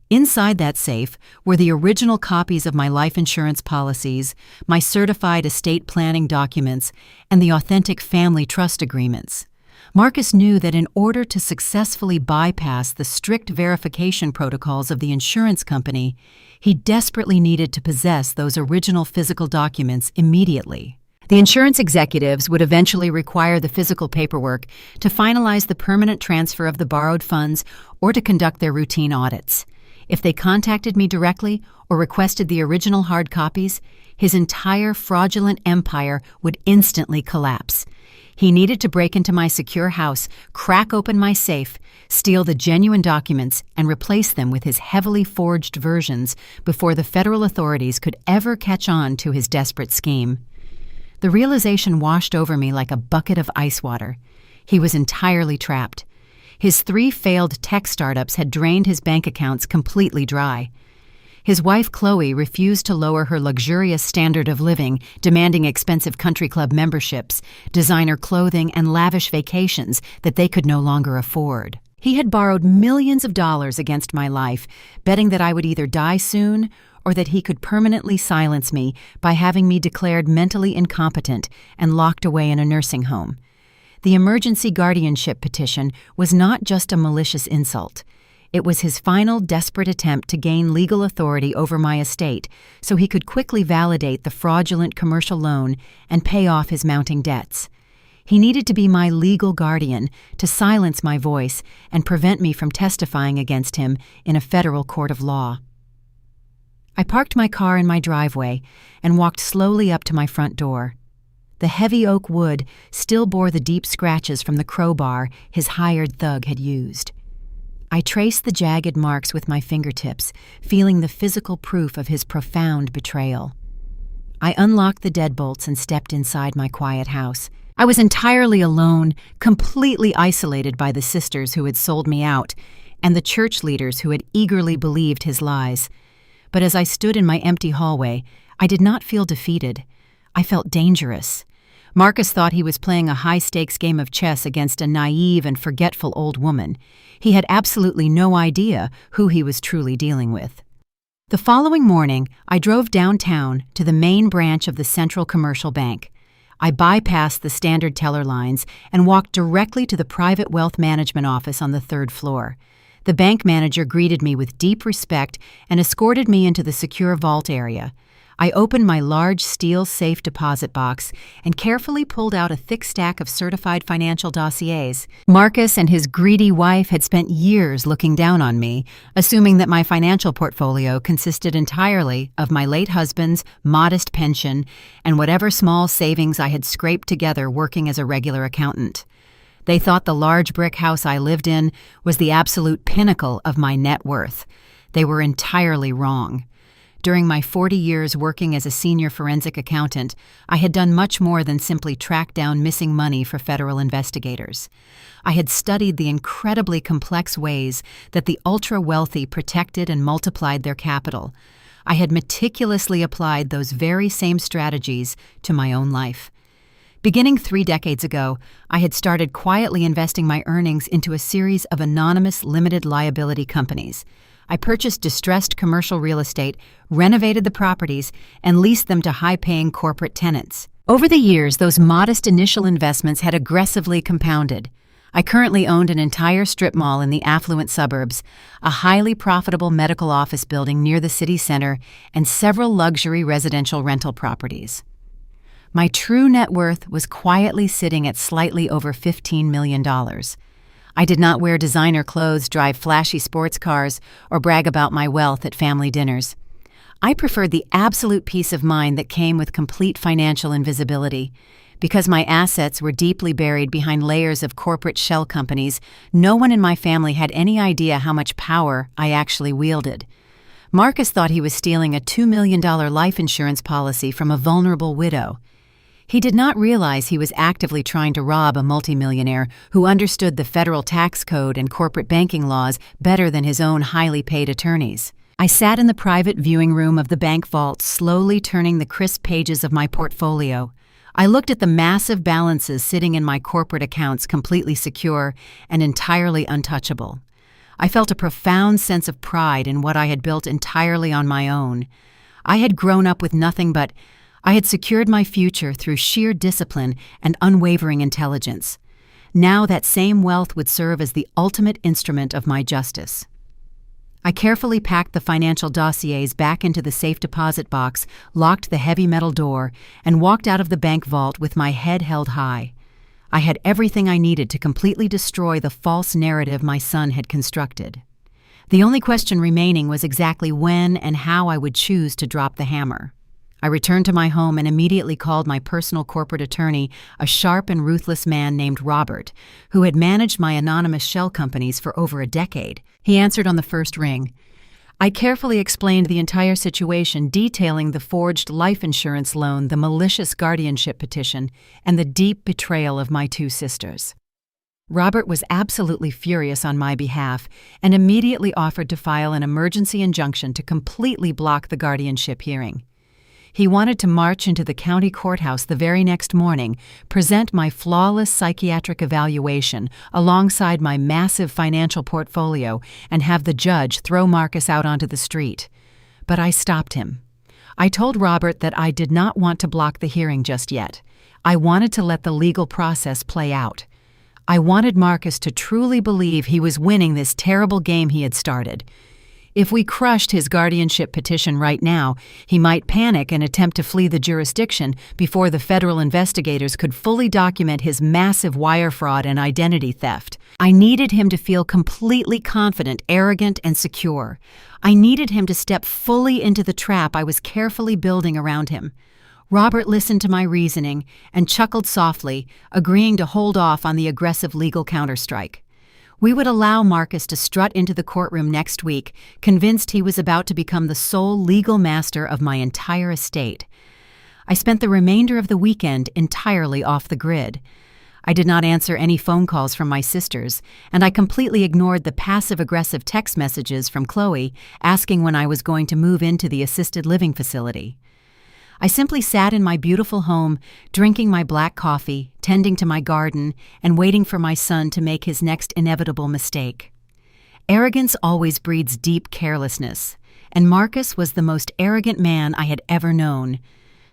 Inside that safe were the original copies of my life insurance policies, my certified estate planning documents, and the authentic family trust agreements. Marcus knew that in order to successfully bypass the strict verification protocols of the insurance company, he desperately needed to possess those original physical documents immediately. The insurance executives would eventually require the physical paperwork to finalize the permanent transfer of the borrowed funds or to conduct their routine audits. If they contacted me directly or requested the original hard copies, his entire fraudulent empire would instantly collapse. He needed to break into my secure house, crack open my safe, steal the genuine documents, and replace them with his heavily forged versions before the federal authorities could ever catch on to his desperate scheme. The realization washed over me like a bucket of ice water. He was entirely trapped. His 3 failed tech startups had drained his bank accounts completely dry. His wife, Chloe, refused to lower her luxurious standard of living, demanding expensive country club memberships, designer clothing, and lavish vacations that they could no longer afford. He had borrowed millions of dollars against my life, betting that I would either die soon or that he could permanently silence me by having me declared mentally incompetent and locked away in a nursing home. The emergency guardianship petition was not just a malicious insult. It was his final desperate attempt to gain legal authority over my estate so he could quickly validate the fraudulent commercial loan and pay off his mounting debts. He needed to be my legal guardian to silence my voice and prevent me from testifying against him in a federal court of law. I parked my car in my driveway and walked slowly up to my front door. The heavy oak wood still bore the deep scratches from the crowbar his hired thug had used. I traced the jagged marks with my fingertips, feeling the physical proof of his profound betrayal. I unlocked the deadbolts and stepped inside my quiet house. I was entirely alone, completely isolated by the sisters who had sold me out and the church leaders who had eagerly believed his lies. But as I stood in my empty hallway, I did not feel defeated. I felt dangerous. Marcus thought he was playing a high-stakes game of chess against a naive and forgetful old woman. He had absolutely no idea who he was truly dealing with. The following morning, I drove downtown to the main branch of the Central Commercial Bank. I bypassed the standard teller lines and walked directly to the private wealth management office on the 3rd floor. The bank manager greeted me with deep respect and escorted me into the secure vault area. I opened my large steel safe deposit box and carefully pulled out a thick stack of certified financial dossiers. Marcus and his greedy wife had spent years looking down on me, assuming that my financial portfolio consisted entirely of my late husband's modest pension and whatever small savings I had scraped together working as a regular accountant. They thought the large brick house I lived in was the absolute pinnacle of my net worth. They were entirely wrong. During my 40 years working as a senior forensic accountant, I had done much more than simply track down missing money for federal investigators. I had studied the incredibly complex ways that the ultra-wealthy protected and multiplied their capital. I had meticulously applied those very same strategies to my own life. Beginning 3 decades ago, I had started quietly investing my earnings into a series of anonymous limited liability companies. I purchased distressed commercial real estate, renovated the properties, and leased them to high-paying corporate tenants. Over the years, those modest initial investments had aggressively compounded. I currently owned an entire strip mall in the affluent suburbs, a highly profitable medical office building near the city center, and several luxury residential rental properties. My true net worth was quietly sitting at slightly over $15 million. I did not wear designer clothes, drive flashy sports cars, or brag about my wealth at family dinners. I preferred the absolute peace of mind that came with complete financial invisibility. Because my assets were deeply buried behind layers of corporate shell companies, no one in my family had any idea how much power I actually wielded. Marcus thought he was stealing a $2 million life insurance policy from a vulnerable widow. He did not realize he was actively trying to rob a multimillionaire who understood the federal tax code and corporate banking laws better than his own highly paid attorneys. I sat in the private viewing room of the bank vault, slowly turning the crisp pages of my portfolio. I looked at the massive balances sitting in my corporate accounts, completely secure and entirely untouchable. I felt a profound sense of pride in what I had built entirely on my own. I had grown up with nothing but I had secured my future through sheer discipline and unwavering intelligence. Now that same wealth would serve as the ultimate instrument of my justice. I carefully packed the financial dossiers back into the safe deposit box, locked the heavy metal door, and walked out of the bank vault with my head held high. I had everything I needed to completely destroy the false narrative my son had constructed. The only question remaining was exactly when and how I would choose to drop the hammer. I returned to my home and immediately called my personal corporate attorney, a sharp and ruthless man named Robert, who had managed my anonymous shell companies for over a decade. He answered on the first ring. I carefully explained the entire situation, detailing the forged life insurance loan, the malicious guardianship petition, and the deep betrayal of my 2 sisters. Robert was absolutely furious on my behalf and immediately offered to file an emergency injunction to completely block the guardianship hearing. He wanted to march into the county courthouse the very next morning, present my flawless psychiatric evaluation alongside my massive financial portfolio, and have the judge throw Marcus out onto the street. But I stopped him. I told Robert that I did not want to block the hearing just yet. I wanted to let the legal process play out. I wanted Marcus to truly believe he was winning this terrible game he had started. If we crushed his guardianship petition right now, he might panic and attempt to flee the jurisdiction before the federal investigators could fully document his massive wire fraud and identity theft. I needed him to feel completely confident, arrogant, and secure. I needed him to step fully into the trap I was carefully building around him. Robert listened to my reasoning and chuckled softly, agreeing to hold off on the aggressive legal counterstrike. We would allow Marcus to strut into the courtroom next week, convinced he was about to become the sole legal master of my entire estate. I spent the remainder of the weekend entirely off the grid. I did not answer any phone calls from my sisters, and I completely ignored the passive-aggressive text messages from Chloe asking when I was going to move into the assisted living facility. I simply sat in my beautiful home, drinking my black coffee, tending to my garden, and waiting for my son to make his next inevitable mistake. Arrogance always breeds deep carelessness, and Marcus was the most arrogant man I had ever known.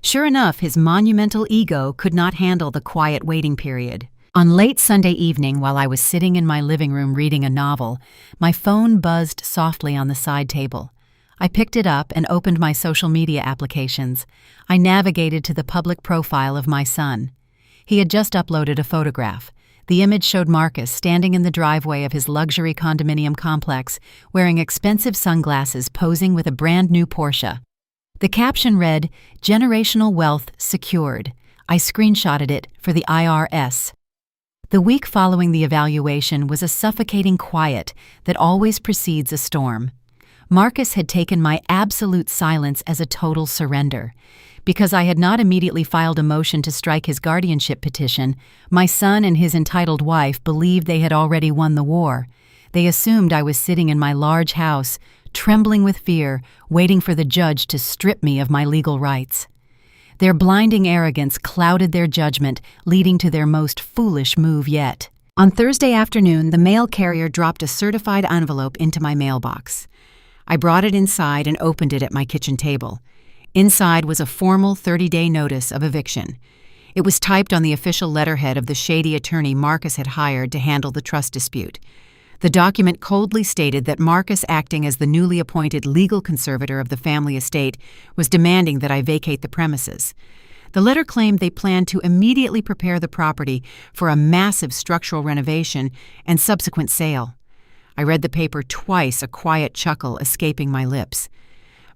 Sure enough, his monumental ego could not handle the quiet waiting period. On late Sunday evening, while I was sitting in my living room reading a novel, my phone buzzed softly on the side table. I picked it up and opened my social media applications. I navigated to the public profile of my son. He had just uploaded a photograph. The image showed Marcus standing in the driveway of his luxury condominium complex, wearing expensive sunglasses, posing with a brand new Porsche. The caption read, "Generational wealth secured." I screenshotted it for the IRS. The week following the evaluation was a suffocating quiet that always precedes a storm. Marcus had taken my absolute silence as a total surrender. Because I had not immediately filed a motion to strike his guardianship petition, my son and his entitled wife believed they had already won the war. They assumed I was sitting in my large house, trembling with fear, waiting for the judge to strip me of my legal rights. Their blinding arrogance clouded their judgment, leading to their most foolish move yet. On Thursday afternoon, the mail carrier dropped a certified envelope into my mailbox. I brought it inside and opened it at my kitchen table. Inside was a formal 30-day notice of eviction. It was typed on the official letterhead of the shady attorney Marcus had hired to handle the trust dispute. The document coldly stated that Marcus, acting as the newly appointed legal conservator of the family estate, was demanding that I vacate the premises. The letter claimed they planned to immediately prepare the property for a massive structural renovation and subsequent sale. I read the paper twice, a quiet chuckle escaping my lips.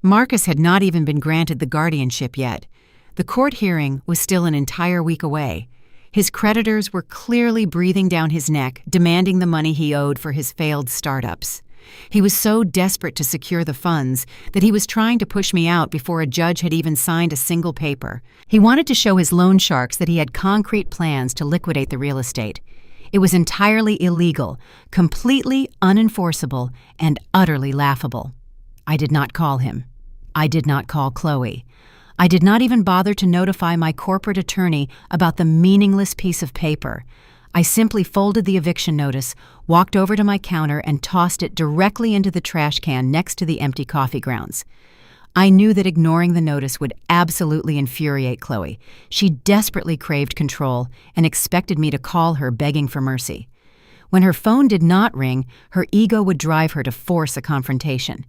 Marcus had not even been granted the guardianship yet. The court hearing was still an entire week away. His creditors were clearly breathing down his neck, demanding the money he owed for his failed startups. He was so desperate to secure the funds that he was trying to push me out before a judge had even signed a single paper. He wanted to show his loan sharks that he had concrete plans to liquidate the real estate. It was entirely illegal, completely unenforceable, and utterly laughable. I did not call him. I did not call Chloe. I did not even bother to notify my corporate attorney about the meaningless piece of paper. I simply folded the eviction notice, walked over to my counter, and tossed it directly into the trash can next to the empty coffee grounds. I knew that ignoring the notice would absolutely infuriate Chloe. She desperately craved control and expected me to call her begging for mercy. When her phone did not ring, her ego would drive her to force a confrontation.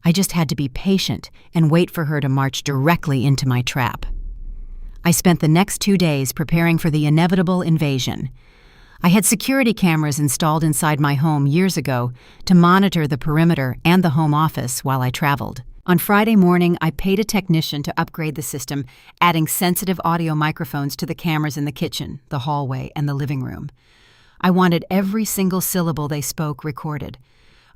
I just had to be patient and wait for her to march directly into my trap. I spent the next 2 days preparing for the inevitable invasion. I had security cameras installed inside my home years ago to monitor the perimeter and the home office while I traveled. On Friday morning, I paid a technician to upgrade the system, adding sensitive audio microphones to the cameras in the kitchen, the hallway, and the living room. I wanted every single syllable they spoke recorded.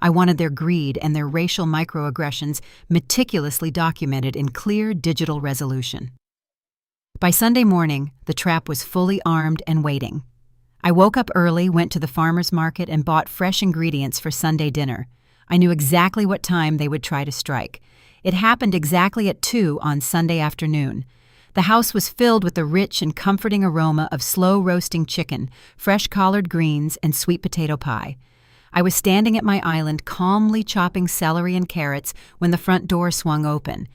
I wanted their greed and their racial microaggressions meticulously documented in clear digital resolution. By Sunday morning, the trap was fully armed and waiting. I woke up early, went to the farmer's market, and bought fresh ingredients for Sunday dinner. I knew exactly what time they would try to strike. It happened exactly at 2 on Sunday afternoon. The house was filled with the rich and comforting aroma of slow-roasting chicken, fresh collard greens, and sweet potato pie. I was standing at my island calmly chopping celery and carrots when the front door swung open.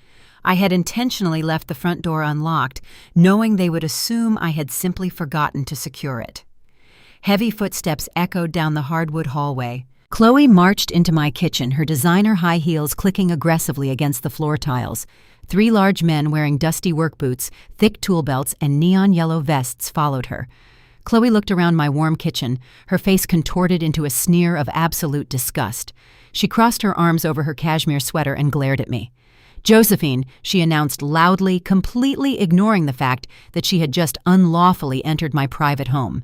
I had intentionally left the front door unlocked, knowing they would assume I had simply forgotten to secure it. Heavy footsteps echoed down the hardwood hallway. Chloe marched into my kitchen, her designer high heels clicking aggressively against the floor tiles. 3 large men wearing dusty work boots, thick tool belts, and neon yellow vests followed her. Chloe looked around my warm kitchen, her face contorted into a sneer of absolute disgust. She crossed her arms over her cashmere sweater and glared at me. "Josephine," she announced loudly, completely ignoring the fact that she had just unlawfully entered my private home.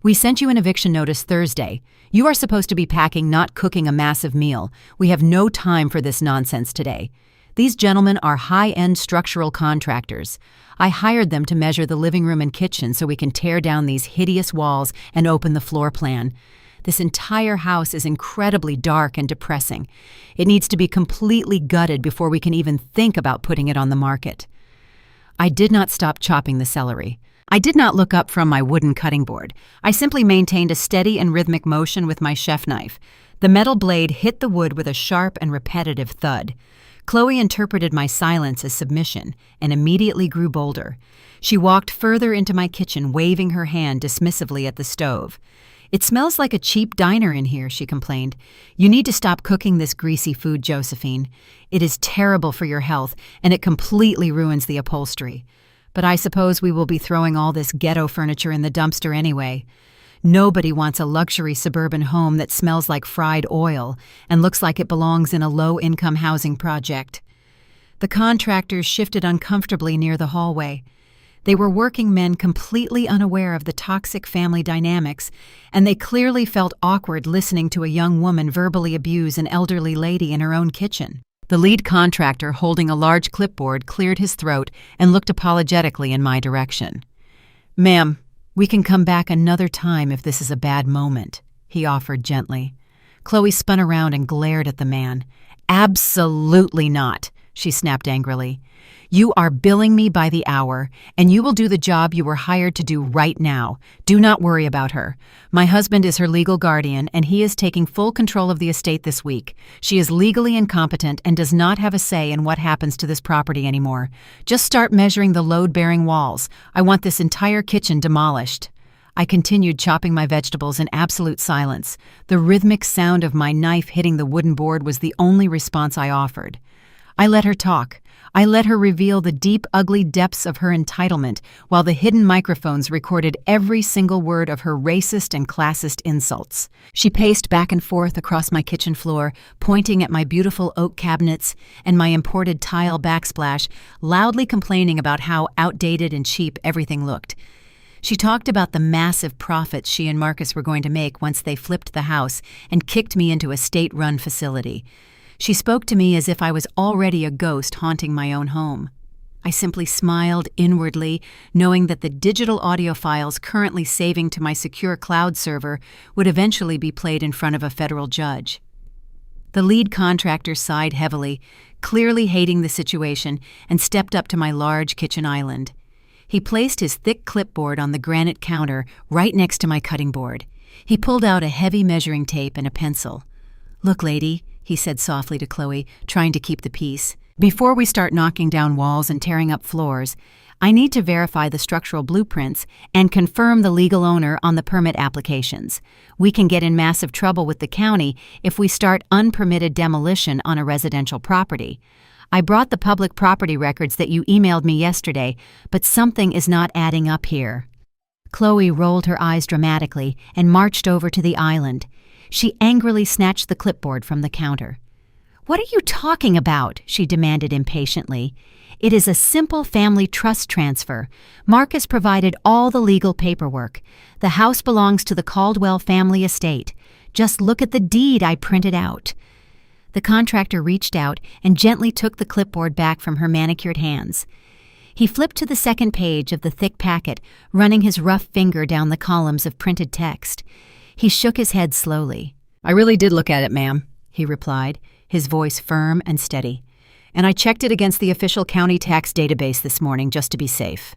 "We sent you an eviction notice Thursday. You are supposed to be packing, not cooking a massive meal. We have no time for this nonsense today. These gentlemen are high-end structural contractors. I hired them to measure the living room and kitchen so we can tear down these hideous walls and open the floor plan. This entire house is incredibly dark and depressing. It needs to be completely gutted before we can even think about putting it on the market." I did not stop chopping the celery. I did not look up from my wooden cutting board. I simply maintained a steady and rhythmic motion with my chef knife. The metal blade hit the wood with a sharp and repetitive thud. Chloe interpreted my silence as submission and immediately grew bolder. She walked further into my kitchen, waving her hand dismissively at the stove. "It smells like a cheap diner in here," she complained. "You need to stop cooking this greasy food, Josephine. It is terrible for your health, and it completely ruins the upholstery. But I suppose we will be throwing all this ghetto furniture in the dumpster anyway. Nobody wants a luxury suburban home that smells like fried oil and looks like it belongs in a low-income housing project." The contractors shifted uncomfortably near the hallway. They were working men completely unaware of the toxic family dynamics, and they clearly felt awkward listening to a young woman verbally abuse an elderly lady in her own kitchen. The lead contractor, holding a large clipboard, cleared his throat and looked apologetically in my direction. "Ma'am, we can come back another time if this is a bad moment," he offered gently. Chloe spun around and glared at the man. Absolutely not, she snapped angrily. You are billing me by the hour, and you will do the job you were hired to do right now. Do not worry about her. My husband is her legal guardian, and he is taking full control of the estate this week. She is legally incompetent and does not have a say in what happens to this property anymore. Just start measuring the load-bearing walls. I want this entire kitchen demolished. I continued chopping my vegetables in absolute silence. The rhythmic sound of my knife hitting the wooden board was the only response I offered. I let her talk. I let her reveal the deep, ugly depths of her entitlement, while the hidden microphones recorded every single word of her racist and classist insults. She paced back and forth across my kitchen floor, pointing at my beautiful oak cabinets and my imported tile backsplash, loudly complaining about how outdated and cheap everything looked. She talked about the massive profits she and Marcus were going to make once they flipped the house and kicked me into a state-run facility. She spoke to me as if I was already a ghost haunting my own home. I simply smiled inwardly, knowing that the digital audio files currently saving to my secure cloud server would eventually be played in front of a federal judge. The lead contractor sighed heavily, clearly hating the situation, and stepped up to my large kitchen island. He placed his thick clipboard on the granite counter right next to my cutting board. He pulled out a heavy measuring tape and a pencil. "Look, lady," he said softly to Chloe, trying to keep the peace. "Before we start knocking down walls and tearing up floors, I need to verify the structural blueprints and confirm the legal owner on the permit applications. We can get in massive trouble with the county if we start unpermitted demolition on a residential property. I brought the public property records that you emailed me yesterday, but something is not adding up here." Chloe rolled her eyes dramatically and marched over to the island. She angrily snatched the clipboard from the counter. "What are you talking about?" she demanded impatiently. "It is a simple family trust transfer. Marcus provided all the legal paperwork. The house belongs to the Caldwell family estate. Just look at the deed I printed out." The contractor reached out and gently took the clipboard back from her manicured hands. He flipped to the second page of the thick packet, running his rough finger down the columns of printed text. He shook his head slowly. "I really did look at it, ma'am," he replied, his voice firm and steady. "And I checked it against the official county tax database this morning just to be safe."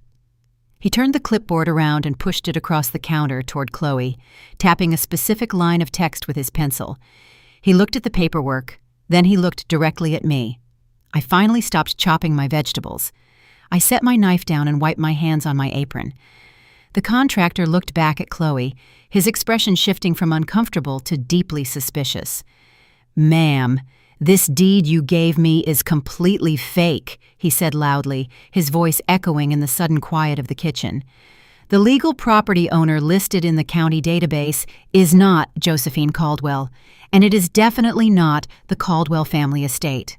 He turned the clipboard around and pushed it across the counter toward Chloe, tapping a specific line of text with his pencil. He looked at the paperwork, then he looked directly at me. I finally stopped chopping my vegetables. I set my knife down and wiped my hands on my apron. The contractor looked back at Chloe, his expression shifting from uncomfortable to deeply suspicious. "Ma'am, this deed you gave me is completely fake," he said loudly, his voice echoing in the sudden quiet of the kitchen. "The legal property owner listed in the county database is not Josephine Caldwell, and it is definitely not the Caldwell family estate.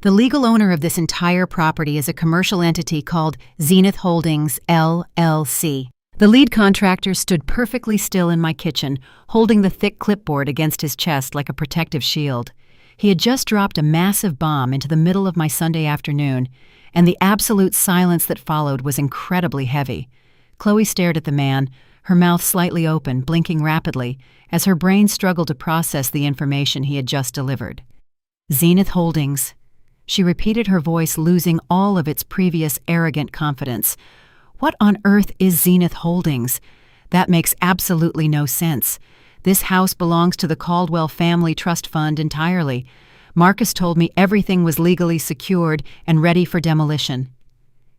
The legal owner of this entire property is a commercial entity called Zenith Holdings, LLC. The lead contractor stood perfectly still in my kitchen, holding the thick clipboard against his chest like a protective shield. He had just dropped a massive bomb into the middle of my Sunday afternoon, and the absolute silence that followed was incredibly heavy. Chloe stared at the man, her mouth slightly open, blinking rapidly, as her brain struggled to process the information he had just delivered. "Zenith Holdings." She repeated, her voice losing all of its previous arrogant confidence. "What on earth is Zenith Holdings? That makes absolutely no sense. This house belongs to the Caldwell Family Trust Fund entirely. Marcus told me everything was legally secured and ready for demolition."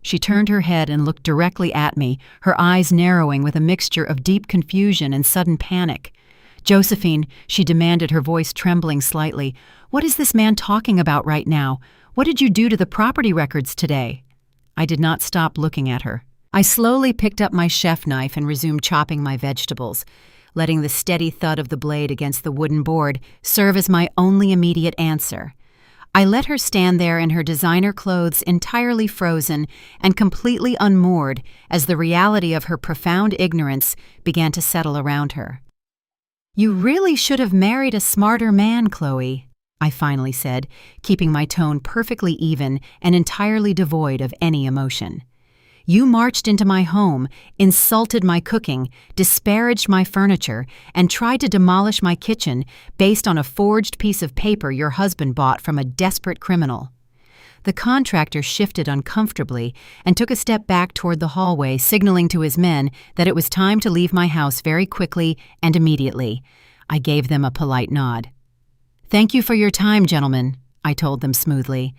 She turned her head and looked directly at me, her eyes narrowing with a mixture of deep confusion and sudden panic. "Josephine," she demanded, her voice trembling slightly, "what is this man talking about right now? What did you do to the property records today?" I did not stop looking at her. I slowly picked up my chef knife and resumed chopping my vegetables, letting the steady thud of the blade against the wooden board serve as my only immediate answer. I let her stand there in her designer clothes, entirely frozen and completely unmoored, as the reality of her profound ignorance began to settle around her. "You really should have married a smarter man, Chloe," I finally said, keeping my tone perfectly even and entirely devoid of any emotion. You marched into my home, insulted my cooking, disparaged my furniture, and tried to demolish my kitchen based on a forged piece of paper your husband bought from a desperate criminal. The contractor shifted uncomfortably and took a step back toward the hallway, signaling to his men that it was time to leave my house very quickly and immediately. I gave them a polite nod. "Thank you for your time, gentlemen," I told them smoothly.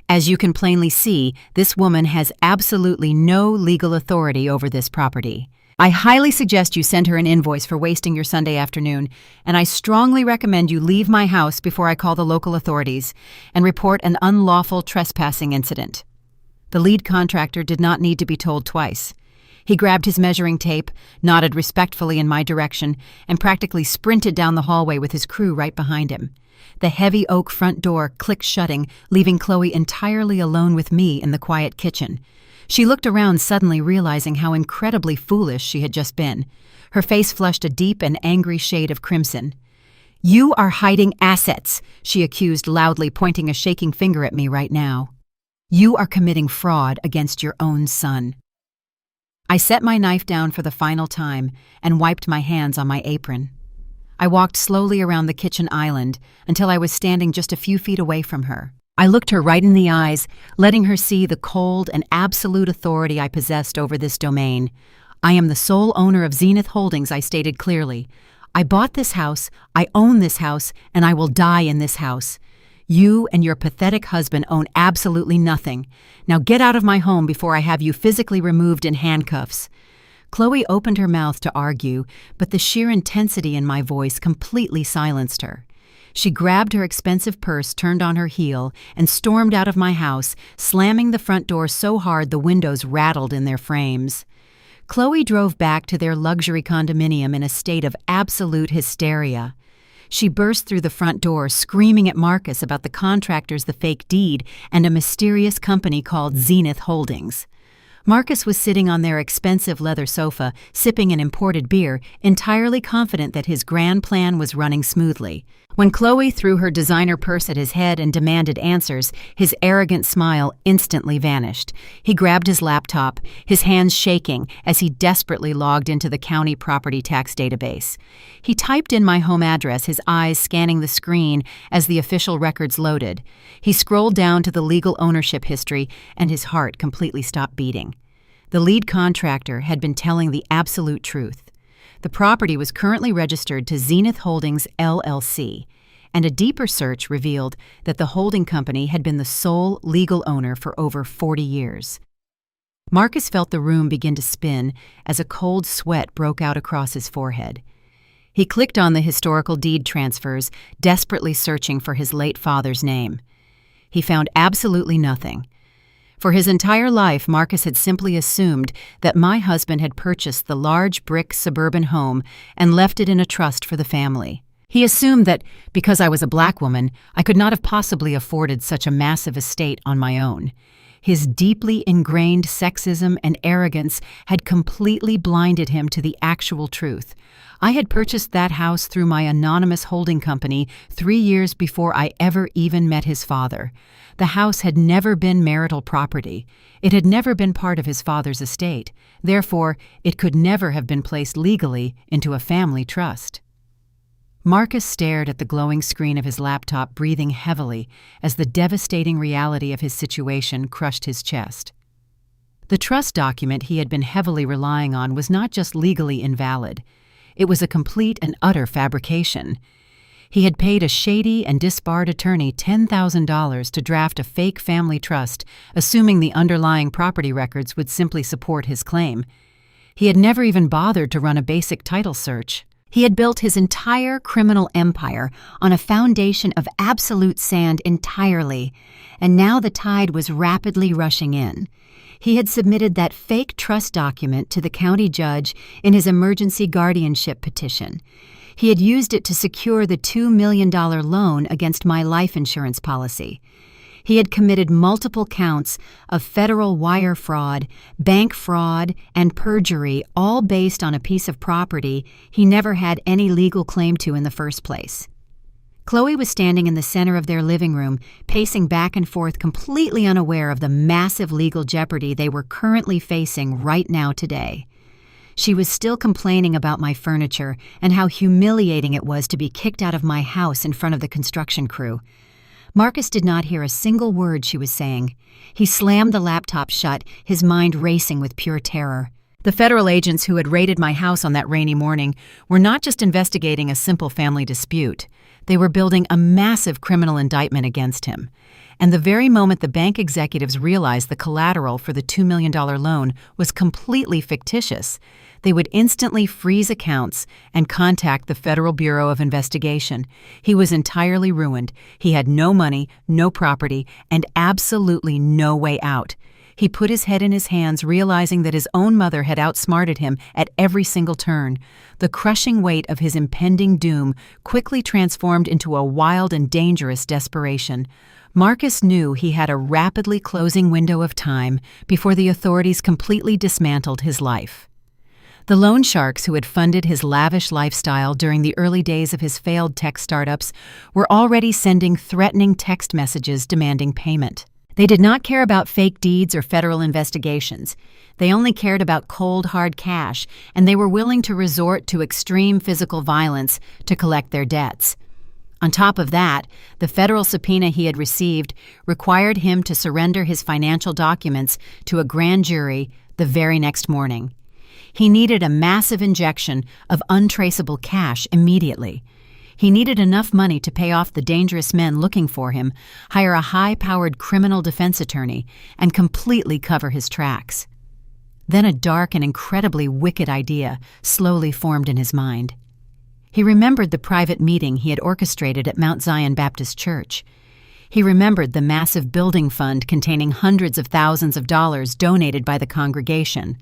"As you can plainly see, this woman has absolutely no legal authority over this property. I highly suggest you send her an invoice for wasting your Sunday afternoon, and I strongly recommend you leave my house before I call the local authorities and report an unlawful trespassing incident." The lead contractor did not need to be told twice. He grabbed his measuring tape, nodded respectfully in my direction, and practically sprinted down the hallway with his crew right behind him. The heavy oak front door clicked shutting, leaving Chloe entirely alone with me in the quiet kitchen. She looked around, suddenly realizing how incredibly foolish she had just been. Her face flushed a deep and angry shade of crimson. "You are hiding assets," she accused loudly, pointing a shaking finger at me right now. "You are committing fraud against your own son." I set my knife down for the final time and wiped my hands on my apron. I walked slowly around the kitchen island until I was standing just a few feet away from her. I looked her right in the eyes, letting her see the cold and absolute authority I possessed over this domain. "I am the sole owner of Zenith Holdings," I stated clearly. "I bought this house, I own this house, and I will die in this house. You and your pathetic husband own absolutely nothing. Now get out of my home before I have you physically removed in handcuffs." Chloe opened her mouth to argue, but the sheer intensity in my voice completely silenced her. She grabbed her expensive purse, turned on her heel, and stormed out of my house, slamming the front door so hard the windows rattled in their frames. Chloe drove back to their luxury condominium in a state of absolute hysteria. She burst through the front door, screaming at Marcus about the contractors, the fake deed, and a mysterious company called Zenith Holdings. Marcus was sitting on their expensive leather sofa, sipping an imported beer, entirely confident that his grand plan was running smoothly. When Chloe threw her designer purse at his head and demanded answers, his arrogant smile instantly vanished. He grabbed his laptop, his hands shaking as he desperately logged into the county property tax database. He typed in my home address, his eyes scanning the screen as the official records loaded. He scrolled down to the legal ownership history, and his heart completely stopped beating. The lead contractor had been telling the absolute truth. The property was currently registered to Zenith Holdings, LLC, and a deeper search revealed that the holding company had been the sole legal owner for over 40 years. Marcus felt the room begin to spin as a cold sweat broke out across his forehead. He clicked on the historical deed transfers, desperately searching for his late father's name. He found absolutely nothing. For his entire life, Marcus had simply assumed that my husband had purchased the large brick suburban home and left it in a trust for the family. He assumed that, because I was a black woman, I could not have possibly afforded such a massive estate on my own. His deeply ingrained sexism and arrogance had completely blinded him to the actual truth. I had purchased that house through my anonymous holding company 3 years before I ever even met his father. The house had never been marital property. It had never been part of his father's estate. Therefore, it could never have been placed legally into a family trust. Marcus stared at the glowing screen of his laptop, breathing heavily as the devastating reality of his situation crushed his chest. The trust document he had been heavily relying on was not just legally invalid. It was a complete and utter fabrication. He had paid a shady and disbarred attorney $10,000 to draft a fake family trust, assuming the underlying property records would simply support his claim. He had never even bothered to run a basic title search. He had built his entire criminal empire on a foundation of absolute sand entirely, and now the tide was rapidly rushing in. He had submitted that fake trust document to the county judge in his emergency guardianship petition. He had used it to secure the $2 million loan against my life insurance policy. He had committed multiple counts of federal wire fraud, bank fraud, and perjury, all based on a piece of property he never had any legal claim to in the first place. Chloe was standing in the center of their living room, pacing back and forth, completely unaware of the massive legal jeopardy they were currently facing right now today. She was still complaining about my furniture and how humiliating it was to be kicked out of my house in front of the construction crew. Marcus did not hear a single word she was saying. He slammed the laptop shut, his mind racing with pure terror. The federal agents who had raided my house on that rainy morning were not just investigating a simple family dispute. They were building a massive criminal indictment against him. And the very moment the bank executives realized the collateral for the $2 million loan was completely fictitious, they would instantly freeze accounts and contact the Federal Bureau of Investigation. He was entirely ruined. He had no money, no property, and absolutely no way out. He put his head in his hands, realizing that his own mother had outsmarted him at every single turn. The crushing weight of his impending doom quickly transformed into a wild and dangerous desperation. Marcus knew he had a rapidly closing window of time before the authorities completely dismantled his life. The loan sharks who had funded his lavish lifestyle during the early days of his failed tech startups were already sending threatening text messages demanding payment. They did not care about fake deeds or federal investigations. They only cared about cold, hard cash, and they were willing to resort to extreme physical violence to collect their debts. On top of that, the federal subpoena he had received required him to surrender his financial documents to a grand jury the very next morning. He needed a massive injection of untraceable cash immediately. He needed enough money to pay off the dangerous men looking for him, hire a high-powered criminal defense attorney, and completely cover his tracks. Then a dark and incredibly wicked idea slowly formed in his mind. He remembered the private meeting he had orchestrated at Mount Zion Baptist Church. He remembered the massive building fund containing hundreds of thousands of dollars donated by the congregation.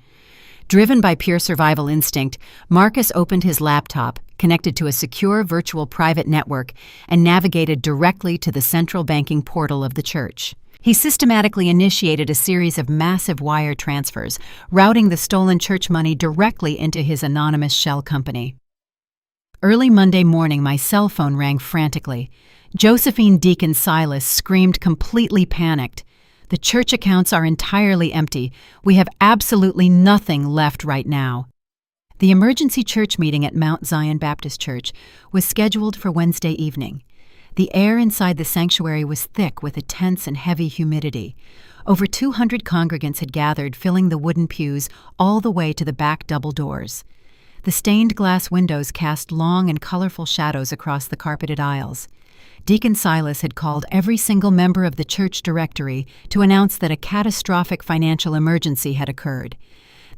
Driven by pure survival instinct, Marcus opened his laptop, connected to a secure virtual private network, and navigated directly to the central banking portal of the church. He systematically initiated a series of massive wire transfers, routing the stolen church money directly into his anonymous shell company. Early Monday morning, my cell phone rang frantically. Josephine Deacon Silas screamed, completely panicked. "The church accounts are entirely empty. We have absolutely nothing left right now." The emergency church meeting at Mount Zion Baptist Church was scheduled for Wednesday evening. The air inside the sanctuary was thick with a tense and heavy humidity. Over 200 congregants had gathered, filling the wooden pews all the way to the back double doors. The stained glass windows cast long and colorful shadows across the carpeted aisles. Deacon Silas had called every single member of the church directory to announce that a catastrophic financial emergency had occurred.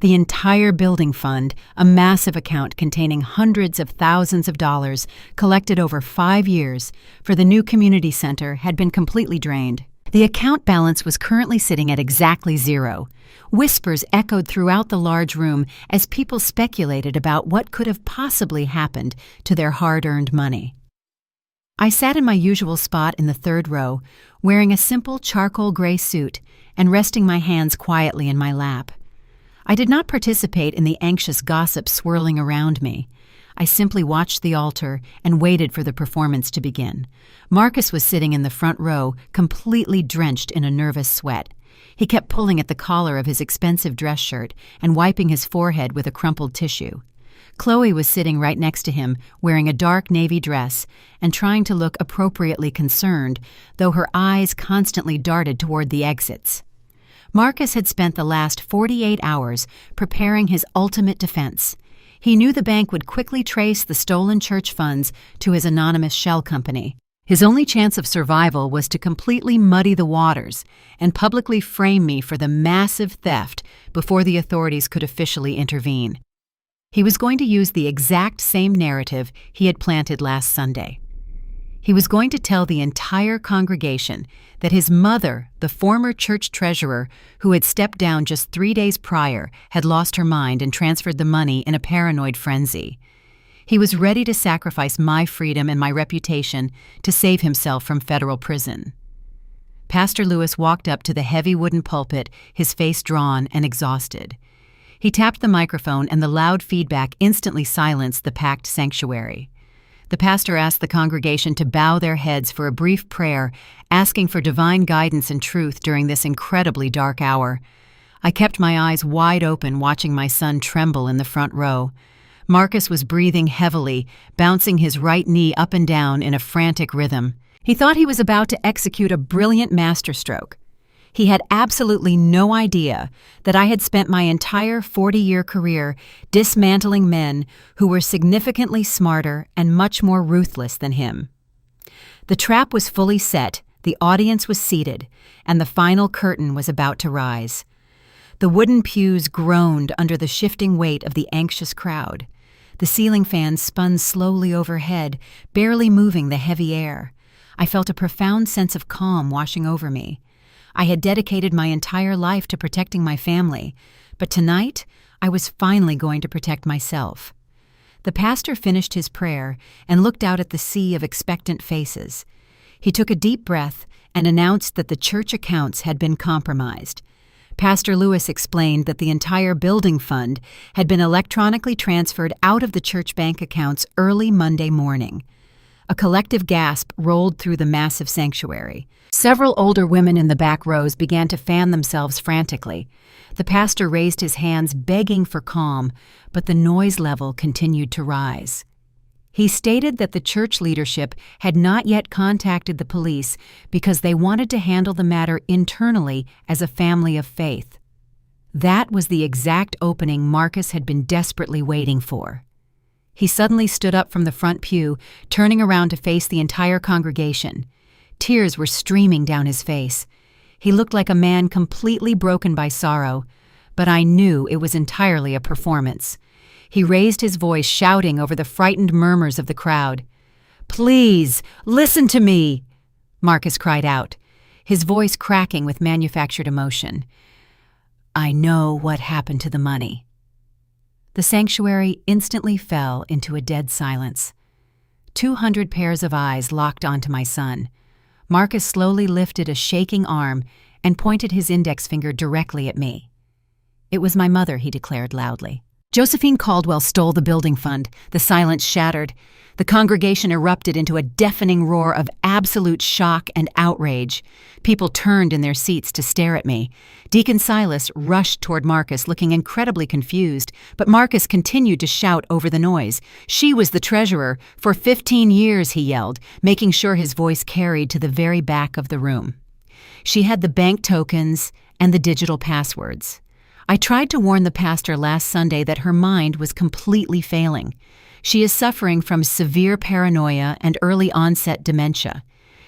The entire building fund, a massive account containing hundreds of thousands of dollars collected over 5 years for the new community center, had been completely drained. The account balance was currently sitting at exactly zero. Whispers echoed throughout the large room as people speculated about what could have possibly happened to their hard-earned money. I sat in my usual spot in the third row, wearing a simple charcoal gray suit and resting my hands quietly in my lap. I did not participate in the anxious gossip swirling around me. I simply watched the altar and waited for the performance to begin. Marcus was sitting in the front row, completely drenched in a nervous sweat. He kept pulling at the collar of his expensive dress shirt and wiping his forehead with a crumpled tissue. Chloe was sitting right next to him, wearing a dark navy dress and trying to look appropriately concerned, though her eyes constantly darted toward the exits. Marcus had spent the last 48 hours preparing his ultimate defense. He knew the bank would quickly trace the stolen church funds to his anonymous shell company. His only chance of survival was to completely muddy the waters and publicly frame me for the massive theft before the authorities could officially intervene. He was going to use the exact same narrative he had planted last Sunday. He was going to tell the entire congregation that his mother, the former church treasurer who had stepped down just 3 days prior, had lost her mind and transferred the money in a paranoid frenzy. He was ready to sacrifice my freedom and my reputation to save himself from federal prison. Pastor Lewis walked up to the heavy wooden pulpit, his face drawn and exhausted. He tapped the microphone and the loud feedback instantly silenced the packed sanctuary. The pastor asked the congregation to bow their heads for a brief prayer, asking for divine guidance and truth during this incredibly dark hour. I kept my eyes wide open, watching my son tremble in the front row. Marcus was breathing heavily, bouncing his right knee up and down in a frantic rhythm. He thought he was about to execute a brilliant masterstroke. He had absolutely no idea that I had spent my entire 40-year career dismantling men who were significantly smarter and much more ruthless than him. The trap was fully set, the audience was seated, and the final curtain was about to rise. The wooden pews groaned under the shifting weight of the anxious crowd. The ceiling fans spun slowly overhead, barely moving the heavy air. I felt a profound sense of calm washing over me. I had dedicated my entire life to protecting my family, but tonight I was finally going to protect myself. The pastor finished his prayer and looked out at the sea of expectant faces. He took a deep breath and announced that the church accounts had been compromised. Pastor Lewis explained that the entire building fund had been electronically transferred out of the church bank accounts early Monday morning. A collective gasp rolled through the massive sanctuary. Several older women in the back rows began to fan themselves frantically. The pastor raised his hands, begging for calm, but the noise level continued to rise. He stated that the church leadership had not yet contacted the police because they wanted to handle the matter internally as a family of faith. That was the exact opening Marcus had been desperately waiting for. He suddenly stood up from the front pew, turning around to face the entire congregation. Tears were streaming down his face. He looked like a man completely broken by sorrow, but I knew it was entirely a performance. He raised his voice, shouting over the frightened murmurs of the crowd. "Please, listen to me!" Marcus cried out, his voice cracking with manufactured emotion. "I know what happened to the money." The sanctuary instantly fell into a dead silence. 200 pairs of eyes locked onto my son. Marcus slowly lifted a shaking arm and pointed his index finger directly at me. "It was my mother," he declared loudly. Josephine Caldwell stole the building fund. The silence shattered. The congregation erupted into a deafening roar of absolute shock and outrage. People turned in their seats to stare at me. Deacon Silas rushed toward Marcus, looking incredibly confused, but Marcus continued to shout over the noise. "She was the treasurer. For 15 years, he yelled, making sure his voice carried to the very back of the room. She had the bank tokens and the digital passwords. I tried to warn the pastor last Sunday that her mind was completely failing. She is suffering from severe paranoia and early-onset dementia.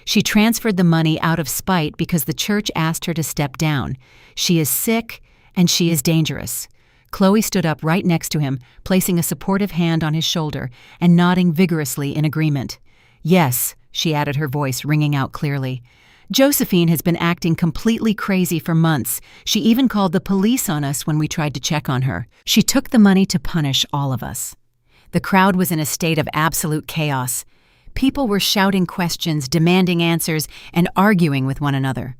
She transferred the money out of spite because the church asked her to step down. She is sick, and she is dangerous." Chloe stood up right next to him, placing a supportive hand on his shoulder and nodding vigorously in agreement. "Yes," she added, her voice ringing out clearly. "Josephine has been acting completely crazy for months. She even called the police on us when we tried to check on her. She took the money to punish all of us." The crowd was in a state of absolute chaos. People were shouting questions, demanding answers, and arguing with one another.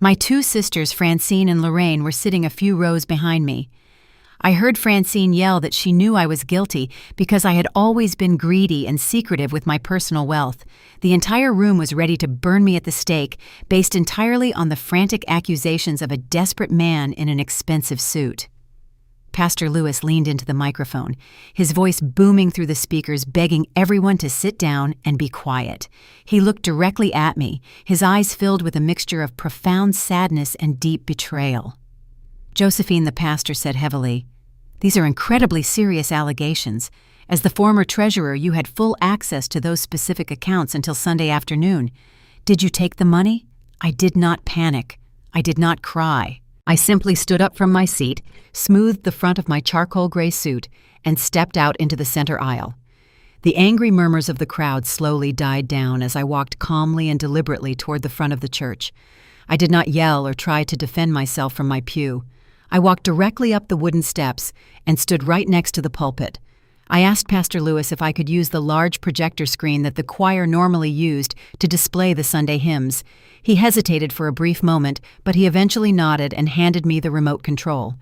My two sisters, Francine and Lorraine, were sitting a few rows behind me. I heard Francine yell that she knew I was guilty because I had always been greedy and secretive with my personal wealth. The entire room was ready to burn me at the stake, based entirely on the frantic accusations of a desperate man in an expensive suit. Pastor Lewis leaned into the microphone, his voice booming through the speakers, begging everyone to sit down and be quiet. He looked directly at me, his eyes filled with a mixture of profound sadness and deep betrayal. Josephine, the pastor, said heavily, "These are incredibly serious allegations. As the former treasurer, you had full access to those specific accounts until Sunday afternoon. Did you take the money?" I did not panic. I did not cry. I simply stood up from my seat, smoothed the front of my charcoal gray suit, and stepped out into the center aisle. The angry murmurs of the crowd slowly died down as I walked calmly and deliberately toward the front of the church. I did not yell or try to defend myself from my pew. I walked directly up the wooden steps and stood right next to the pulpit. I asked Pastor Lewis if I could use the large projector screen that the choir normally used to display the Sunday hymns. He hesitated for a brief moment, but he eventually nodded and handed me the remote control.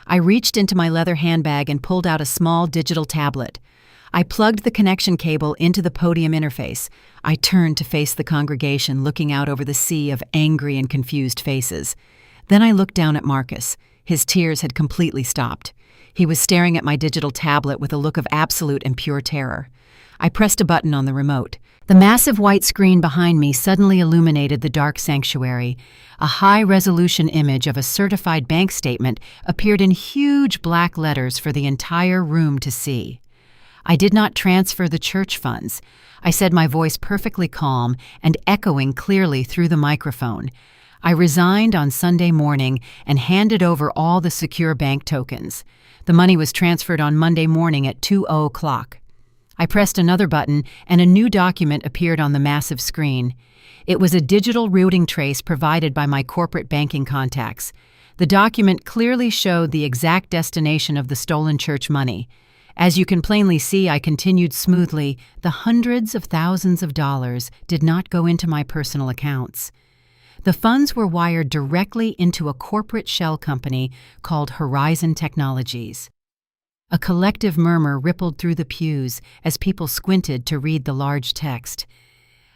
I reached into my leather handbag and pulled out a small digital tablet. I plugged the connection cable into the podium interface. I turned to face the congregation, looking out over the sea of angry and confused faces. Then I looked down at Marcus. His tears had completely stopped. He was staring at my digital tablet with a look of absolute and pure terror. I pressed a button on the remote. The massive white screen behind me suddenly illuminated the dark sanctuary. A high-resolution image of a certified bank statement appeared in huge black letters for the entire room to see. I did not transfer the church funds. I said, my voice perfectly calm and echoing clearly through the microphone. I resigned on Sunday morning and handed over all the secure bank tokens. The money was transferred on Monday morning at 2:00. I pressed another button, and a new document appeared on the massive screen. It was a digital routing trace provided by my corporate banking contacts. The document clearly showed the exact destination of the stolen church money. As you can plainly see, I continued smoothly. The hundreds of thousands of dollars did not go into my personal accounts. The funds were wired directly into a corporate shell company called Horizon Technologies. A collective murmur rippled through the pews as people squinted to read the large text.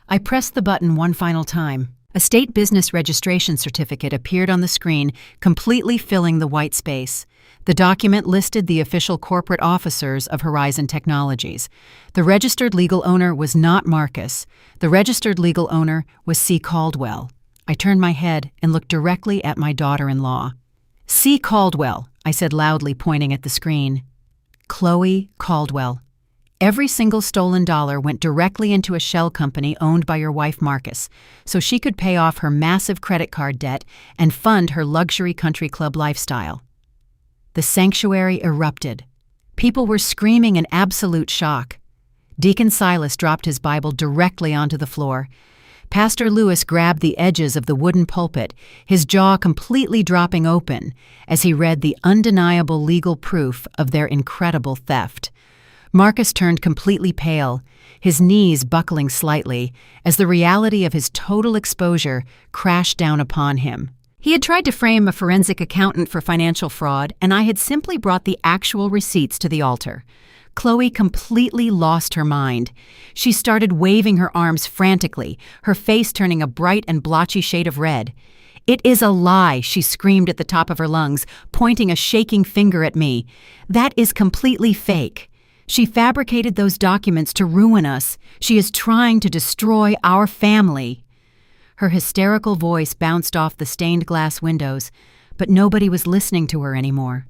I pressed the button one final time. A state business registration certificate appeared on the screen, completely filling the white space. The document listed the official corporate officers of Horizon Technologies. The registered legal owner was not Marcus. The registered legal owner was C. Caldwell. I turned my head and looked directly at my daughter-in-law. C. Caldwell, I said loudly, pointing at the screen. Chloe Caldwell. Every single stolen dollar went directly into a shell company owned by your wife Marcus, so she could pay off her massive credit card debt and fund her luxury country club lifestyle. The sanctuary erupted. People were screaming in absolute shock. Deacon Silas dropped his Bible directly onto the floor. Pastor Lewis grabbed the edges of the wooden pulpit, his jaw completely dropping open as he read the undeniable legal proof of their incredible theft. Marcus turned completely pale, his knees buckling slightly as the reality of his total exposure crashed down upon him. He had tried to frame a forensic accountant for financial fraud, and I had simply brought the actual receipts to the altar. Chloe completely lost her mind. She started waving her arms frantically, her face turning a bright and blotchy shade of red. "It is a lie," she screamed at the top of her lungs, pointing a shaking finger at me. "That is completely fake. She fabricated those documents to ruin us. She is trying to destroy our family." Her hysterical voice bounced off the stained glass windows, but nobody was listening to her anymore.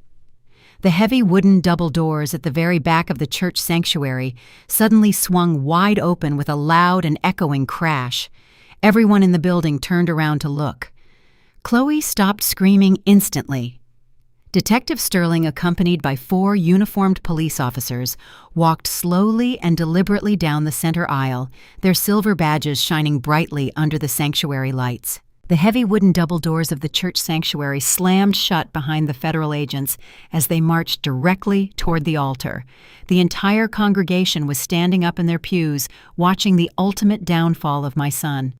The heavy wooden double doors at the very back of the church sanctuary suddenly swung wide open with a loud and echoing crash. Everyone in the building turned around to look. Chloe stopped screaming instantly. Detective Sterling, accompanied by 4 uniformed police officers, walked slowly and deliberately down the center aisle, their silver badges shining brightly under the sanctuary lights. The heavy wooden double doors of the church sanctuary slammed shut behind the federal agents as they marched directly toward the altar. The entire congregation was standing up in their pews, watching the ultimate downfall of my son.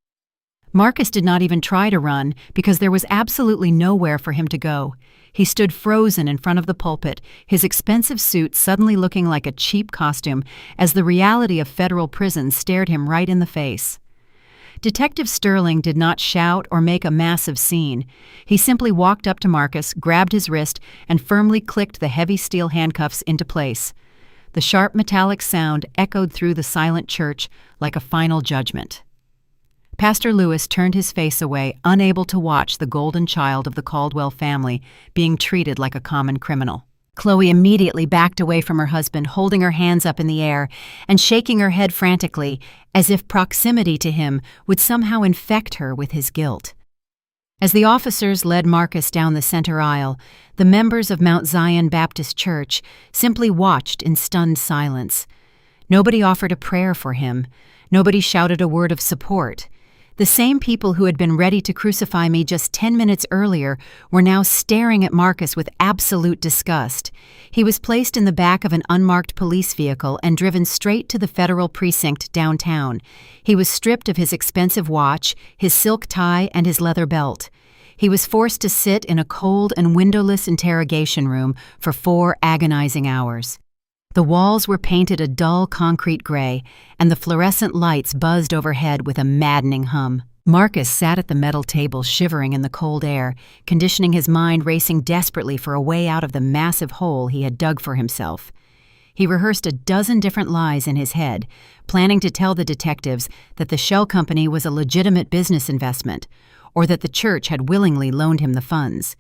Marcus did not even try to run because there was absolutely nowhere for him to go. He stood frozen in front of the pulpit, his expensive suit suddenly looking like a cheap costume as the reality of federal prison stared him right in the face. Detective Sterling did not shout or make a massive scene. He simply walked up to Marcus, grabbed his wrist, and firmly clicked the heavy steel handcuffs into place. The sharp metallic sound echoed through the silent church like a final judgment. Pastor Lewis turned his face away, unable to watch the golden child of the Caldwell family being treated like a common criminal. Chloe immediately backed away from her husband, holding her hands up in the air and shaking her head frantically, as if proximity to him would somehow infect her with his guilt. As the officers led Marcus down the center aisle, the members of Mount Zion Baptist Church simply watched in stunned silence. Nobody offered a prayer for him. Nobody shouted a word of support. The same people who had been ready to crucify me just 10 minutes earlier were now staring at Marcus with absolute disgust. He was placed in the back of an unmarked police vehicle and driven straight to the federal precinct downtown. He was stripped of his expensive watch, his silk tie, and his leather belt. He was forced to sit in a cold and windowless interrogation room for 4 agonizing hours. The walls were painted a dull concrete gray, and the fluorescent lights buzzed overhead with a maddening hum. Marcus sat at the metal table shivering in the cold air, conditioning his mind racing desperately for a way out of the massive hole he had dug for himself. He rehearsed a dozen different lies in his head, planning to tell the detectives that the shell company was a legitimate business investment, or that the church had willingly loaned him the funds.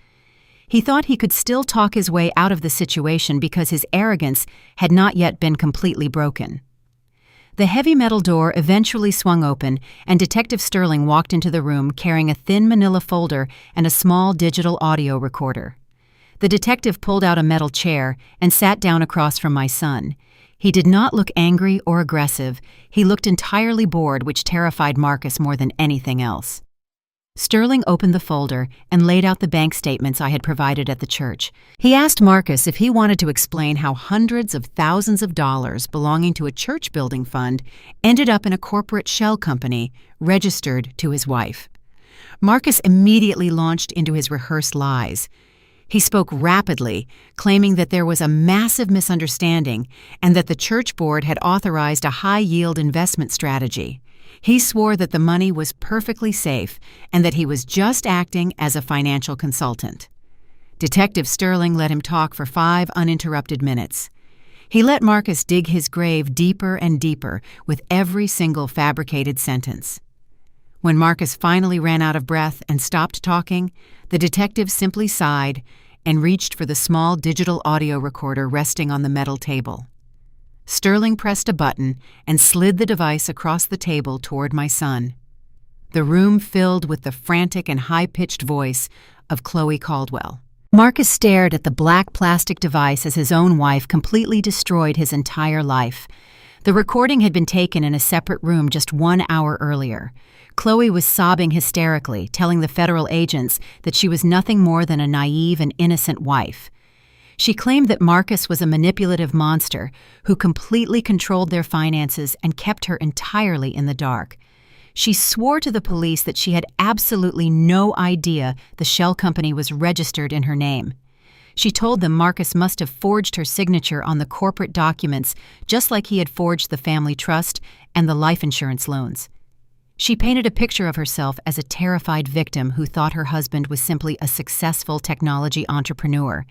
He thought he could still talk his way out of the situation because his arrogance had not yet been completely broken. The heavy metal door eventually swung open, and Detective Sterling walked into the room carrying a thin manila folder and a small digital audio recorder. The detective pulled out a metal chair and sat down across from my son. He did not look angry or aggressive. He looked entirely bored, which terrified Marcus more than anything else. Sterling opened the folder and laid out the bank statements I had provided at the church. He asked Marcus if he wanted to explain how hundreds of thousands of dollars belonging to a church building fund ended up in a corporate shell company registered to his wife. Marcus immediately launched into his rehearsed lies. He spoke rapidly, claiming that there was a massive misunderstanding and that the church board had authorized a high-yield investment strategy. He swore that the money was perfectly safe and that he was just acting as a financial consultant. Detective Sterling let him talk for 5 uninterrupted minutes. He let Marcus dig his grave deeper and deeper with every single fabricated sentence. When Marcus finally ran out of breath and stopped talking, the detective simply sighed and reached for the small digital audio recorder resting on the metal table. Sterling pressed a button and slid the device across the table toward my son. The room filled with the frantic and high-pitched voice of Chloe Caldwell. Marcus stared at the black plastic device as his own wife completely destroyed his entire life. The recording had been taken in a separate room just 1 hour earlier. Chloe was sobbing hysterically, telling the federal agents that she was nothing more than a naive and innocent wife. She claimed that Marcus was a manipulative monster who completely controlled their finances and kept her entirely in the dark. She swore to the police that she had absolutely no idea the shell company was registered in her name. She told them Marcus must have forged her signature on the corporate documents just like he had forged the family trust and the life insurance loans. She painted a picture of herself as a terrified victim who thought her husband was simply a successful technology entrepreneur.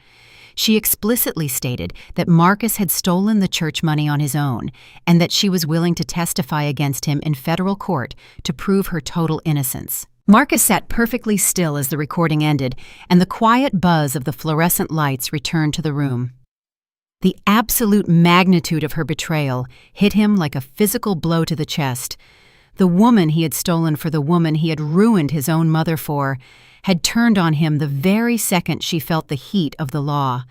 She explicitly stated that Marcus had stolen the church money on his own and that she was willing to testify against him in federal court to prove her total innocence. Marcus sat perfectly still as the recording ended, and the quiet buzz of the fluorescent lights returned to the room. The absolute magnitude of her betrayal hit him like a physical blow to the chest. The woman he had stolen for the woman he had ruined his own mother for had turned on him the very second she felt the heat of the law.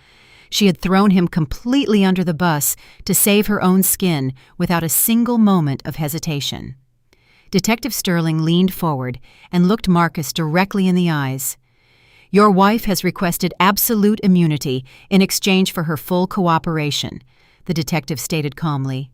She had thrown him completely under the bus to save her own skin without a single moment of hesitation. Detective Sterling leaned forward and looked Marcus directly in the eyes. "Your wife has requested absolute immunity in exchange for her full cooperation," the detective stated calmly.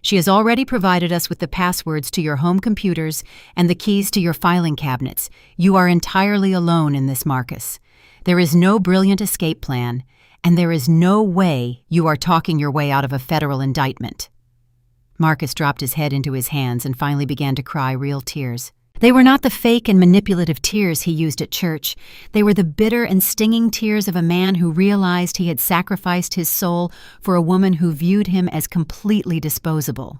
"She has already provided us with the passwords to your home computers and the keys to your filing cabinets. You are entirely alone in this, Marcus. There is no brilliant escape plan, and there is no way you are talking your way out of a federal indictment." Marcus dropped his head into his hands and finally began to cry real tears. They were not the fake and manipulative tears he used at church. They were the bitter and stinging tears of a man who realized he had sacrificed his soul for a woman who viewed him as completely disposable.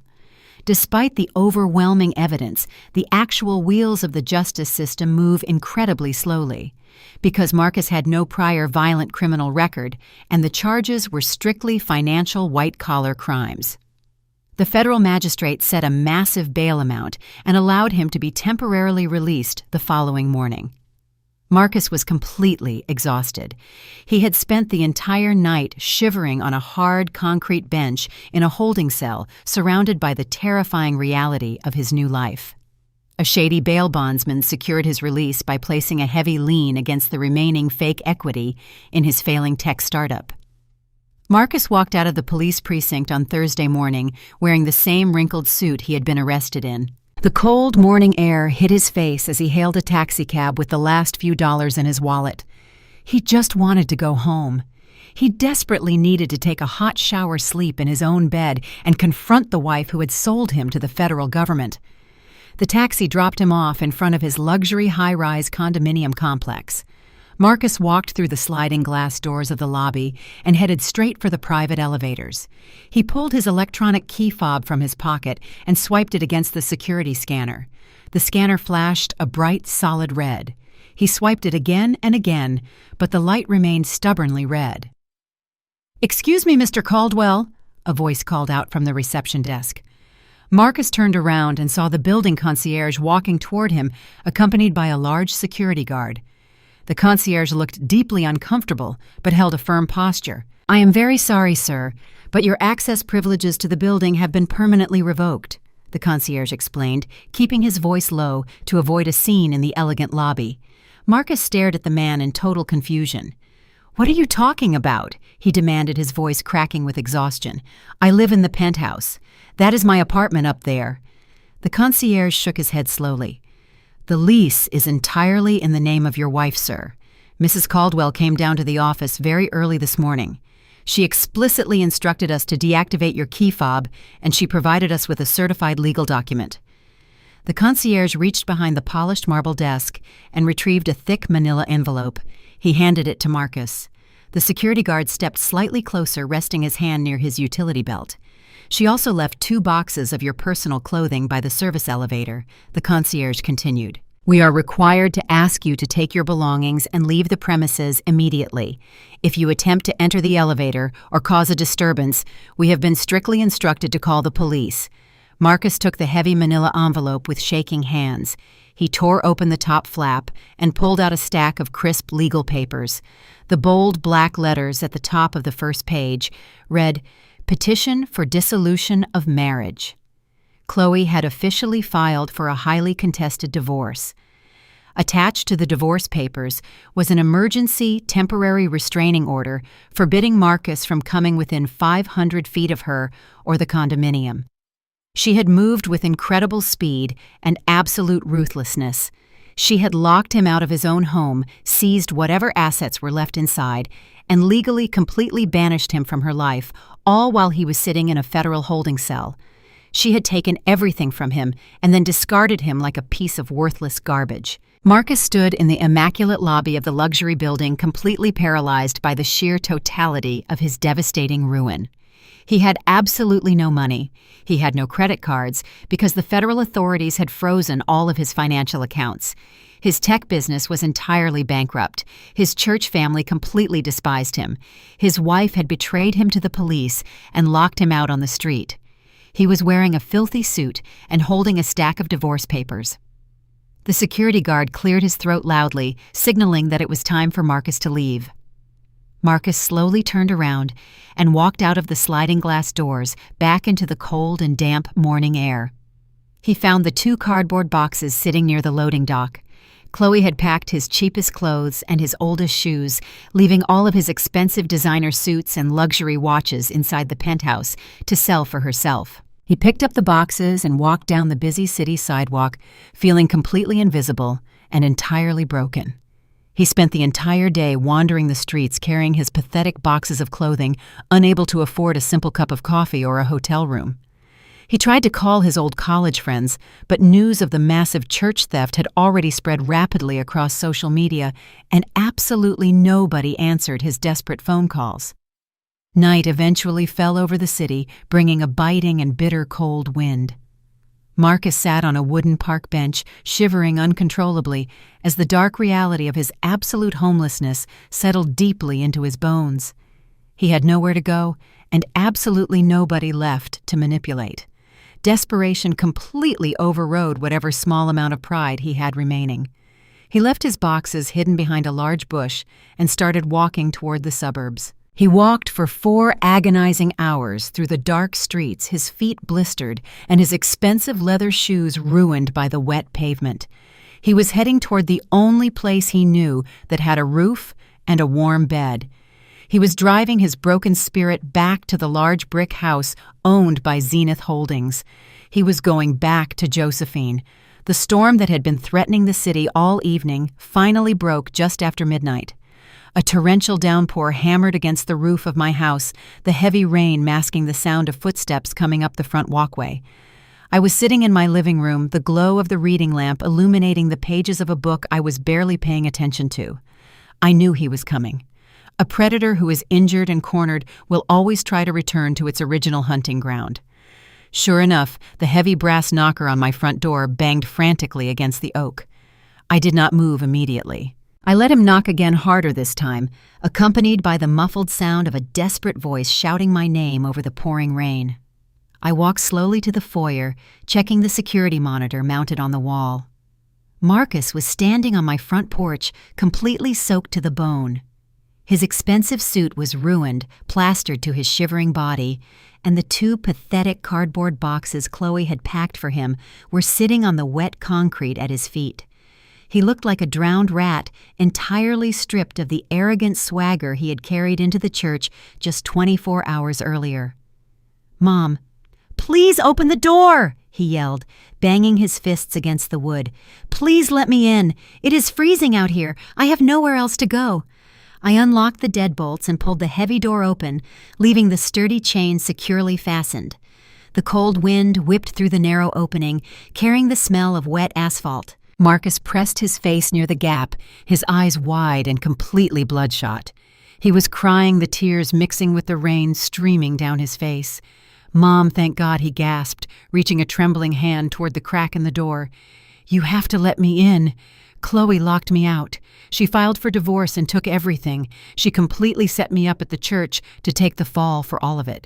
Despite the overwhelming evidence, the actual wheels of the justice system move incredibly slowly. Because Marcus had no prior violent criminal record, and the charges were strictly financial white-collar crimes. The federal magistrate set a massive bail amount and allowed him to be temporarily released the following morning. Marcus was completely exhausted. He had spent the entire night shivering on a hard concrete bench in a holding cell surrounded by the terrifying reality of his new life. A shady bail bondsman secured his release by placing a heavy lien against the remaining fake equity in his failing tech startup. Marcus walked out of the police precinct on Thursday morning wearing the same wrinkled suit he had been arrested in. The cold morning air hit his face as he hailed a taxicab with the last few dollars in his wallet. He just wanted to go home. He desperately needed to take a hot shower sleep in his own bed and confront the wife who had sold him to the federal government. The taxi dropped him off in front of his luxury high-rise condominium complex. Marcus walked through the sliding glass doors of the lobby and headed straight for the private elevators. He pulled his electronic key fob from his pocket and swiped it against the security scanner. The scanner flashed a bright, solid red. He swiped it again and again, but the light remained stubbornly red. "Excuse me, Mr. Caldwell," a voice called out from the reception desk. Marcus turned around and saw the building concierge walking toward him, accompanied by a large security guard. The concierge looked deeply uncomfortable, but held a firm posture. "I am very sorry, sir, but your access privileges to the building have been permanently revoked," the concierge explained, keeping his voice low to avoid a scene in the elegant lobby. Marcus stared at the man in total confusion. "What are you talking about?" he demanded, his voice cracking with exhaustion. "I live in the penthouse. That is my apartment up there." The concierge shook his head slowly. "The lease is entirely in the name of your wife, sir. Mrs. Caldwell came down to the office very early this morning. She explicitly instructed us to deactivate your key fob, and she provided us with a certified legal document." The concierge reached behind the polished marble desk and retrieved a thick manila envelope. He handed it to Marcus. The security guard stepped slightly closer, resting his hand near his utility belt. "She also left 2 boxes of your personal clothing by the service elevator," the concierge continued. "We are required to ask you to take your belongings and leave the premises immediately. If you attempt to enter the elevator or cause a disturbance, we have been strictly instructed to call the police." Marcus took the heavy manila envelope with shaking hands. He tore open the top flap and pulled out a stack of crisp legal papers. The bold black letters at the top of the first page read, "Petition for Dissolution of Marriage." Chloe had officially filed for a highly contested divorce. Attached to the divorce papers was an emergency temporary restraining order forbidding Marcus from coming within 500 feet of her or the condominium. She had moved with incredible speed and absolute ruthlessness. She had locked him out of his own home, seized whatever assets were left inside, and legally completely banished him from her life, all while he was sitting in a federal holding cell. She had taken everything from him and then discarded him like a piece of worthless garbage. Marcus stood in the immaculate lobby of the luxury building, completely paralyzed by the sheer totality of his devastating ruin. He had absolutely no money. He had no credit cards because the federal authorities had frozen all of his financial accounts. His tech business was entirely bankrupt. His church family completely despised him. His wife had betrayed him to the police and locked him out on the street. He was wearing a filthy suit and holding a stack of divorce papers. The security guard cleared his throat loudly, signaling that it was time for Marcus to leave. Marcus slowly turned around and walked out of the sliding glass doors back into the cold and damp morning air. He found the 2 cardboard boxes sitting near the loading dock. Chloe had packed his cheapest clothes and his oldest shoes, leaving all of his expensive designer suits and luxury watches inside the penthouse to sell for herself. He picked up the boxes and walked down the busy city sidewalk, feeling completely invisible and entirely broken. He spent the entire day wandering the streets carrying his pathetic boxes of clothing, unable to afford a simple cup of coffee or a hotel room. He tried to call his old college friends, but news of the massive church theft had already spread rapidly across social media, and absolutely nobody answered his desperate phone calls. Night eventually fell over the city, bringing a biting and bitter cold wind. Marcus sat on a wooden park bench, shivering uncontrollably, as the dark reality of his absolute homelessness settled deeply into his bones. He had nowhere to go, and absolutely nobody left to manipulate. Desperation completely overrode whatever small amount of pride he had remaining. He left his boxes hidden behind a large bush and started walking toward the suburbs. He walked for 4 agonizing hours through the dark streets, his feet blistered and his expensive leather shoes ruined by the wet pavement. He was heading toward the only place he knew that had a roof and a warm bed. He was driving his broken spirit back to the large brick house owned by Zenith Holdings. He was going back to Josephine. The storm that had been threatening the city all evening finally broke just after midnight. A torrential downpour hammered against the roof of my house, the heavy rain masking the sound of footsteps coming up the front walkway. I was sitting in my living room, the glow of the reading lamp illuminating the pages of a book I was barely paying attention to. I knew he was coming. A predator who is injured and cornered will always try to return to its original hunting ground. Sure enough, the heavy brass knocker on my front door banged frantically against the oak. I did not move immediately. I let him knock again harder this time, accompanied by the muffled sound of a desperate voice shouting my name over the pouring rain. I walked slowly to the foyer, checking the security monitor mounted on the wall. Marcus was standing on my front porch, completely soaked to the bone. His expensive suit was ruined, plastered to his shivering body, and the two pathetic cardboard boxes Chloe had packed for him were sitting on the wet concrete at his feet. He looked like a drowned rat, entirely stripped of the arrogant swagger he had carried into the church just 24 hours earlier. "Mom, please open the door!" he yelled, banging his fists against the wood. "Please let me in. It is freezing out here. I have nowhere else to go." I unlocked the deadbolts and pulled the heavy door open, leaving the sturdy chain securely fastened. The cold wind whipped through the narrow opening, carrying the smell of wet asphalt. Marcus pressed his face near the gap, his eyes wide and completely bloodshot. He was crying, the tears mixing with the rain streaming down his face. "Mom, thank God," he gasped, reaching a trembling hand toward the crack in the door. "You have to let me in. Chloe locked me out. She filed for divorce and took everything. She completely set me up at the church to take the fall for all of it.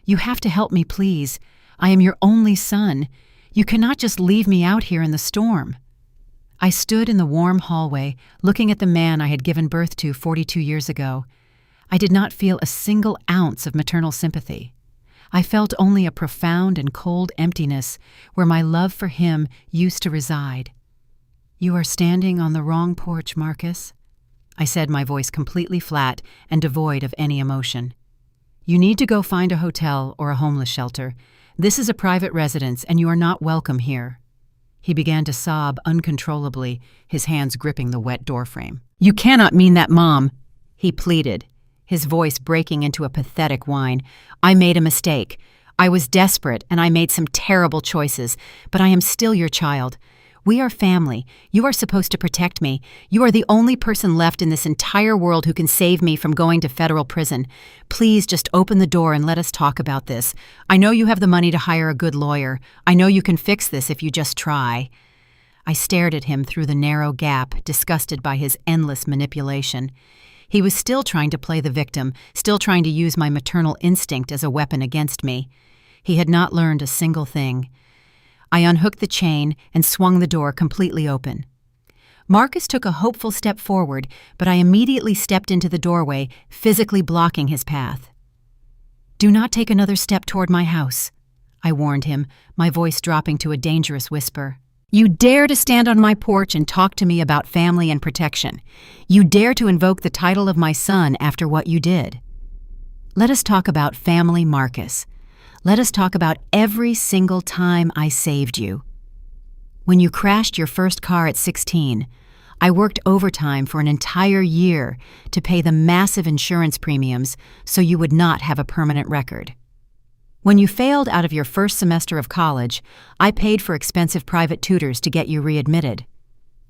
You have to help me, please. I am your only son. You cannot just leave me out here in the storm." I stood in the warm hallway, looking at the man I had given birth to 42 years ago. I did not feel a single ounce of maternal sympathy. I felt only a profound and cold emptiness where my love for him used to reside. "You are standing on the wrong porch, Marcus," I said, my voice completely flat and devoid of any emotion. "You need to go find a hotel or a homeless shelter. This is a private residence, and you are not welcome here." He began to sob uncontrollably, his hands gripping the wet doorframe. "You cannot mean that, Mom," he pleaded, his voice breaking into a pathetic whine. "I made a mistake. I was desperate, and I made some terrible choices, but I am still your child. We are family. You are supposed to protect me. You are the only person left in this entire world who can save me from going to federal prison. Please just open the door and let us talk about this. I know you have the money to hire a good lawyer. I know you can fix this if you just try." I stared at him through the narrow gap, disgusted by his endless manipulation. He was still trying to play the victim, still trying to use my maternal instinct as a weapon against me. He had not learned a single thing. I unhooked the chain and swung the door completely open. Marcus took a hopeful step forward, but I immediately stepped into the doorway, physically blocking his path. "Do not take another step toward my house," I warned him, my voice dropping to a dangerous whisper. "You dare to stand on my porch and talk to me about family and protection. You dare to invoke the title of my son after what you did. Let us talk about family, Marcus. Let us talk about every single time I saved you. When you crashed your first car at 16, I worked overtime for an entire year to pay the massive insurance premiums so you would not have a permanent record. When you failed out of your first semester of college, I paid for expensive private tutors to get you readmitted.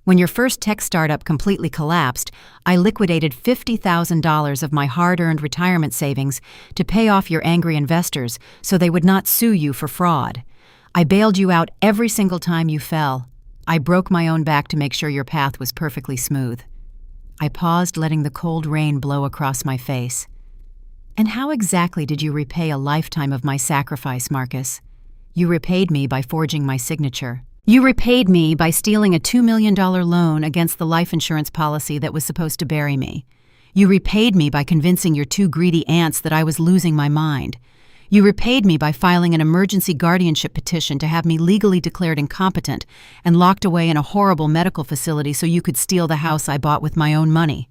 When your first tech startup completely collapsed, I liquidated $50,000 of my hard-earned retirement savings to pay off your angry investors so they would not sue you for fraud. I bailed you out every single time you fell. I broke my own back to make sure your path was perfectly smooth." I paused, letting the cold rain blow across my face. "And how exactly did you repay a lifetime of my sacrifice, Marcus? You repaid me by forging my signature. You repaid me by stealing a $2 million loan against the life insurance policy that was supposed to bury me. You repaid me by convincing your two greedy aunts that I was losing my mind. You repaid me by filing an emergency guardianship petition to have me legally declared incompetent and locked away in a horrible medical facility so you could steal the house I bought with my own money."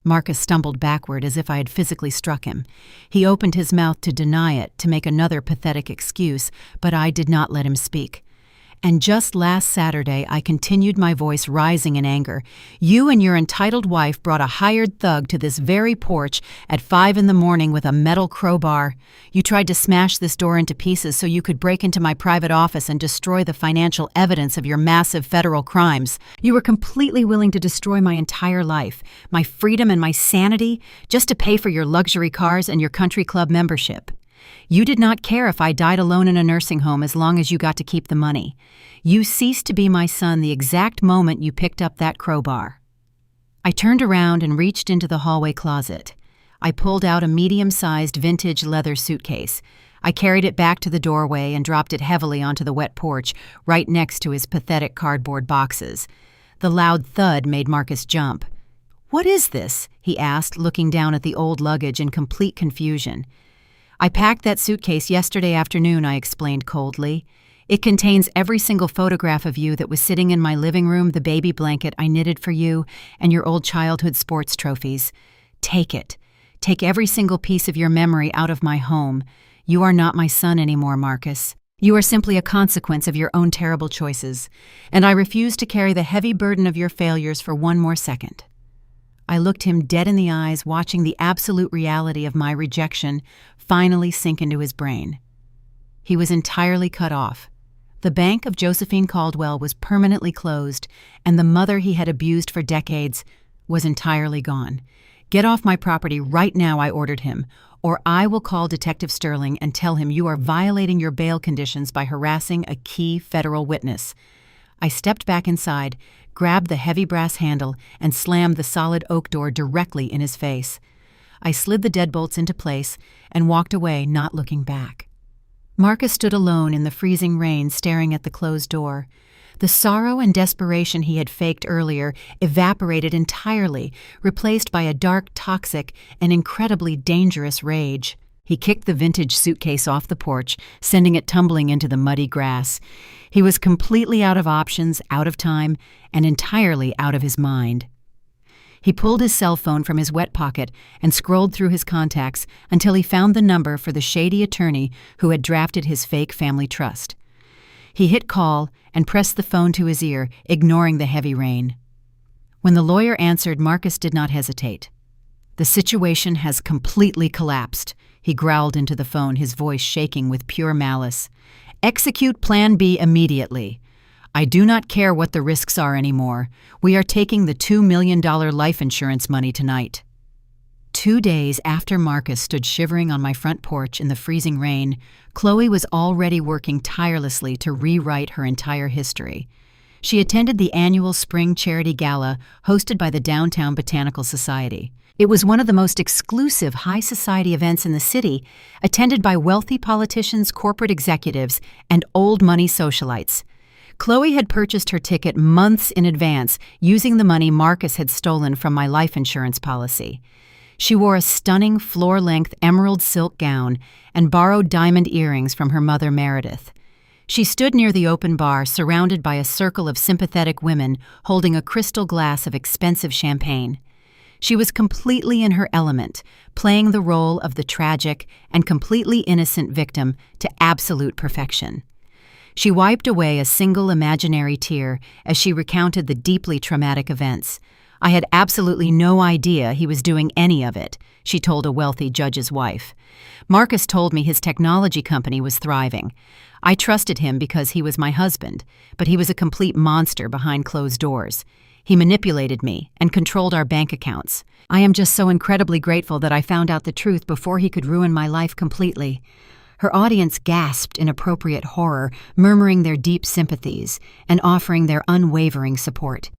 Marcus stumbled backward as if I had physically struck him. He opened his mouth to deny it, to make another pathetic excuse, but I did not let him speak. And just last Saturday, I continued my voice rising in anger. You and your entitled wife brought a hired thug to this very porch at 5 in the morning with a metal crowbar. You tried to smash this door into pieces so you could break into my private office and destroy the financial evidence of your massive federal crimes. You were completely willing to destroy my entire life, my freedom and my sanity, just to pay for your luxury cars and your country club membership. You did not care if I died alone in a nursing home as long as you got to keep the money. You ceased to be my son the exact moment you picked up that crowbar. I turned around and reached into the hallway closet. I pulled out a medium-sized vintage leather suitcase. I carried it back to the doorway and dropped it heavily onto the wet porch, right next to his pathetic cardboard boxes. The loud thud made Marcus jump. "What is this?" he asked, looking down at the old luggage in complete confusion. "I packed that suitcase yesterday afternoon," I explained coldly. "It contains every single photograph of you that was sitting in my living room, the baby blanket I knitted for you, and your old childhood sports trophies. Take it. Take every single piece of your memory out of my home. You are not my son anymore, Marcus. You are simply a consequence of your own terrible choices, and I refuse to carry the heavy burden of your failures for one more second." I looked him dead in the eyes, watching the absolute reality of my rejection finally sink into his brain. He was entirely cut off. The bank of Josephine Caldwell was permanently closed, and the mother he had abused for decades was entirely gone. "Get off my property right now," I ordered him, "or I will call Detective Sterling and tell him you are violating your bail conditions by harassing a key federal witness." I stepped back inside, grabbed the heavy brass handle, and slammed the solid oak door directly in his face. I slid the deadbolts into place and walked away, not looking back. Marcus stood alone in the freezing rain, staring at the closed door. The sorrow and desperation he had faked earlier evaporated entirely, replaced by a dark, toxic, and incredibly dangerous rage. He kicked the vintage suitcase off the porch, sending it tumbling into the muddy grass. He was completely out of options, out of time, and entirely out of his mind. He pulled his cell phone from his wet pocket and scrolled through his contacts until he found the number for the shady attorney who had drafted his fake family trust. He hit call and pressed the phone to his ear, ignoring the heavy rain. When the lawyer answered, Marcus did not hesitate. "The situation has completely collapsed," he growled into the phone, his voice shaking with pure malice. "Execute Plan B immediately. I do not care what the risks are anymore. We are taking the $2 million life insurance money tonight." 2 days after Marcus stood shivering on my front porch in the freezing rain, Chloe was already working tirelessly to rewrite her entire history. She attended the annual spring charity gala hosted by the Downtown Botanical Society. It was one of the most exclusive high society events in the city, attended by wealthy politicians, corporate executives, and old money socialites. Chloe had purchased her ticket months in advance, using the money Marcus had stolen from my life insurance policy. She wore a stunning floor-length emerald silk gown and borrowed diamond earrings from her mother Meredith. She stood near the open bar, surrounded by a circle of sympathetic women holding a crystal glass of expensive champagne. She was completely in her element, playing the role of the tragic and completely innocent victim to absolute perfection. She wiped away a single imaginary tear as she recounted the deeply traumatic events. "I had absolutely no idea he was doing any of it," she told a wealthy judge's wife. "Marcus told me his technology company was thriving. I trusted him because he was my husband, but he was a complete monster behind closed doors. He manipulated me and controlled our bank accounts. I am just so incredibly grateful that I found out the truth before he could ruin my life completely." Her audience gasped in appropriate horror, murmuring their deep sympathies and offering their unwavering support.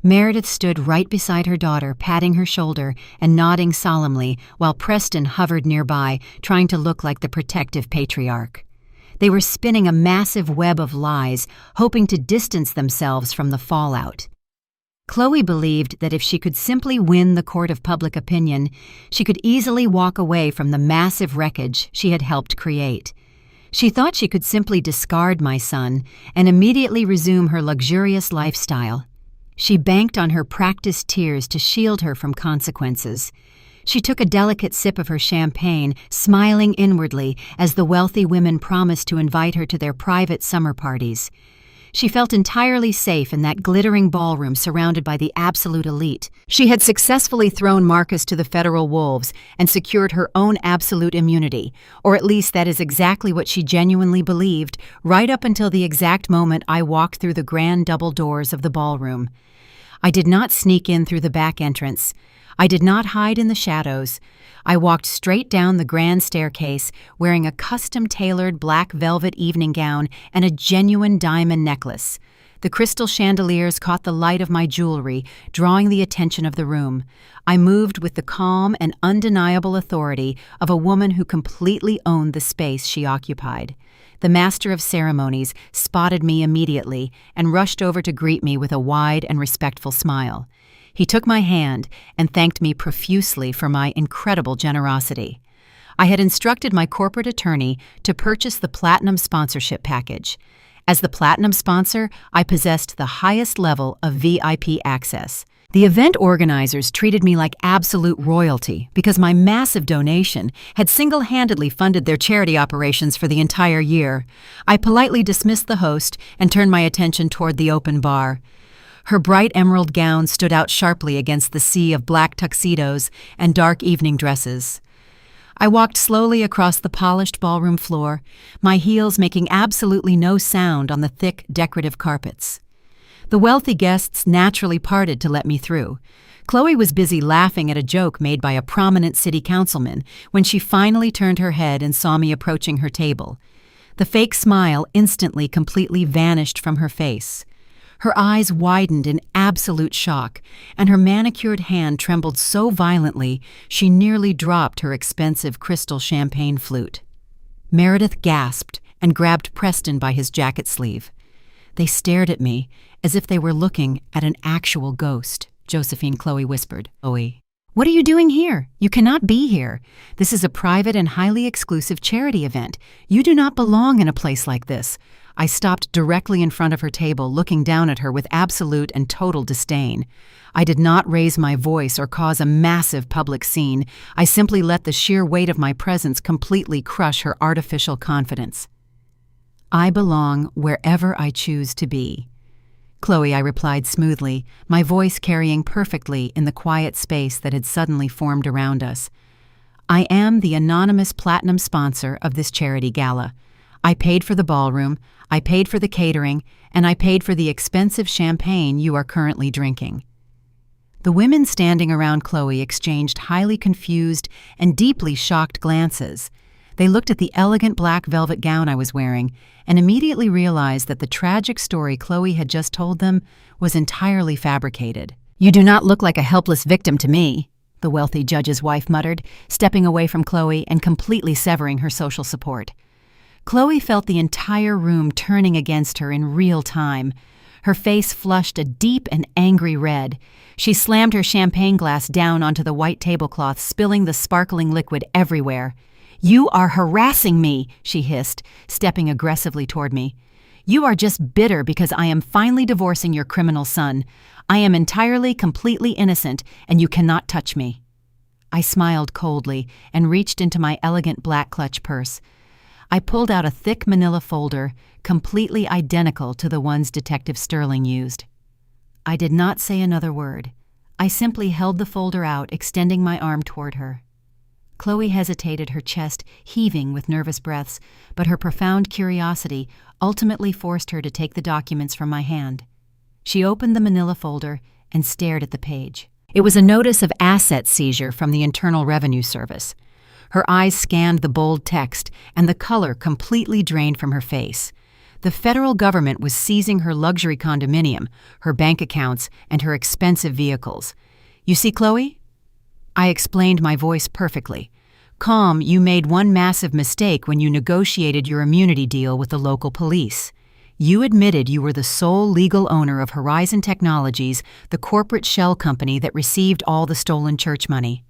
Meredith stood right beside her daughter, patting her shoulder and nodding solemnly, while Preston hovered nearby, trying to look like the protective patriarch. They were spinning a massive web of lies, hoping to distance themselves from the fallout. Chloe believed that if she could simply win the court of public opinion, she could easily walk away from the massive wreckage she had helped create. She thought she could simply discard my son and immediately resume her luxurious lifestyle. She banked on her practiced tears to shield her from consequences. She took a delicate sip of her champagne, smiling inwardly as the wealthy women promised to invite her to their private summer parties. She felt entirely safe in that glittering ballroom surrounded by the absolute elite. She had successfully thrown Marcus to the federal wolves and secured her own absolute immunity, or at least that is exactly what she genuinely believed, right up until the exact moment I walked through the grand double doors of the ballroom. I did not sneak in through the back entrance. I did not hide in the shadows. I walked straight down the grand staircase, wearing a custom-tailored black velvet evening gown and a genuine diamond necklace. The crystal chandeliers caught the light of my jewelry, drawing the attention of the room. I moved with the calm and undeniable authority of a woman who completely owned the space she occupied. The master of ceremonies spotted me immediately and rushed over to greet me with a wide and respectful smile. He took my hand and thanked me profusely for my incredible generosity. I had instructed my corporate attorney to purchase the Platinum Sponsorship Package. As the Platinum sponsor, I possessed the highest level of VIP access. The event organizers treated me like absolute royalty because my massive donation had single-handedly funded their charity operations for the entire year. I politely dismissed the host and turned my attention toward the open bar. Her bright emerald gown stood out sharply against the sea of black tuxedos and dark evening dresses. I walked slowly across the polished ballroom floor, my heels making absolutely no sound on the thick, decorative carpets. The wealthy guests naturally parted to let me through. Chloe was busy laughing at a joke made by a prominent city councilman when she finally turned her head and saw me approaching her table. The fake smile instantly completely vanished from her face. Her eyes widened in absolute shock, and her manicured hand trembled so violently she nearly dropped her expensive crystal champagne flute. Meredith gasped and grabbed Preston by his jacket sleeve. They stared at me as if they were looking at an actual ghost. Josephine, Chloe whispered. "Chloe, what are you doing here? You cannot be here. This is a private and highly exclusive charity event. You do not belong in a place like this." I stopped directly in front of her table, looking down at her with absolute and total disdain. I did not raise my voice or cause a massive public scene. I simply let the sheer weight of my presence completely crush her artificial confidence. "I belong wherever I choose to be." "Chloe," I replied smoothly, my voice carrying perfectly in the quiet space that had suddenly formed around us. "I am the anonymous platinum sponsor of this charity gala. I paid for the ballroom, I paid for the catering, and I paid for the expensive champagne you are currently drinking." The women standing around Chloe exchanged highly confused and deeply shocked glances. They looked at the elegant black velvet gown I was wearing and immediately realized that the tragic story Chloe had just told them was entirely fabricated. "You do not look like a helpless victim to me," the wealthy judge's wife muttered, stepping away from Chloe and completely severing her social support. Chloe felt the entire room turning against her in real time. Her face flushed a deep and angry red. She slammed her champagne glass down onto the white tablecloth, spilling the sparkling liquid everywhere. "You are harassing me," she hissed, stepping aggressively toward me. "You are just bitter because I am finally divorcing your criminal son. I am entirely, completely innocent, and you cannot touch me." I smiled coldly and reached into my elegant black clutch purse. I pulled out a thick manila folder, completely identical to the ones Detective Sterling used. I did not say another word. I simply held the folder out, extending my arm toward her. Chloe hesitated, her chest heaving with nervous breaths, but her profound curiosity ultimately forced her to take the documents from my hand. She opened the manila folder and stared at the page. It was a notice of asset seizure from the Internal Revenue Service. Her eyes scanned the bold text, and the color completely drained from her face. The federal government was seizing her luxury condominium, her bank accounts, and her expensive vehicles. "You see, Chloe?" I explained, my voice perfectly. "Calm, you made one massive mistake when you negotiated your immunity deal with the local police. You admitted you were the sole legal owner of Horizon Technologies, the corporate shell company that received all the stolen church money.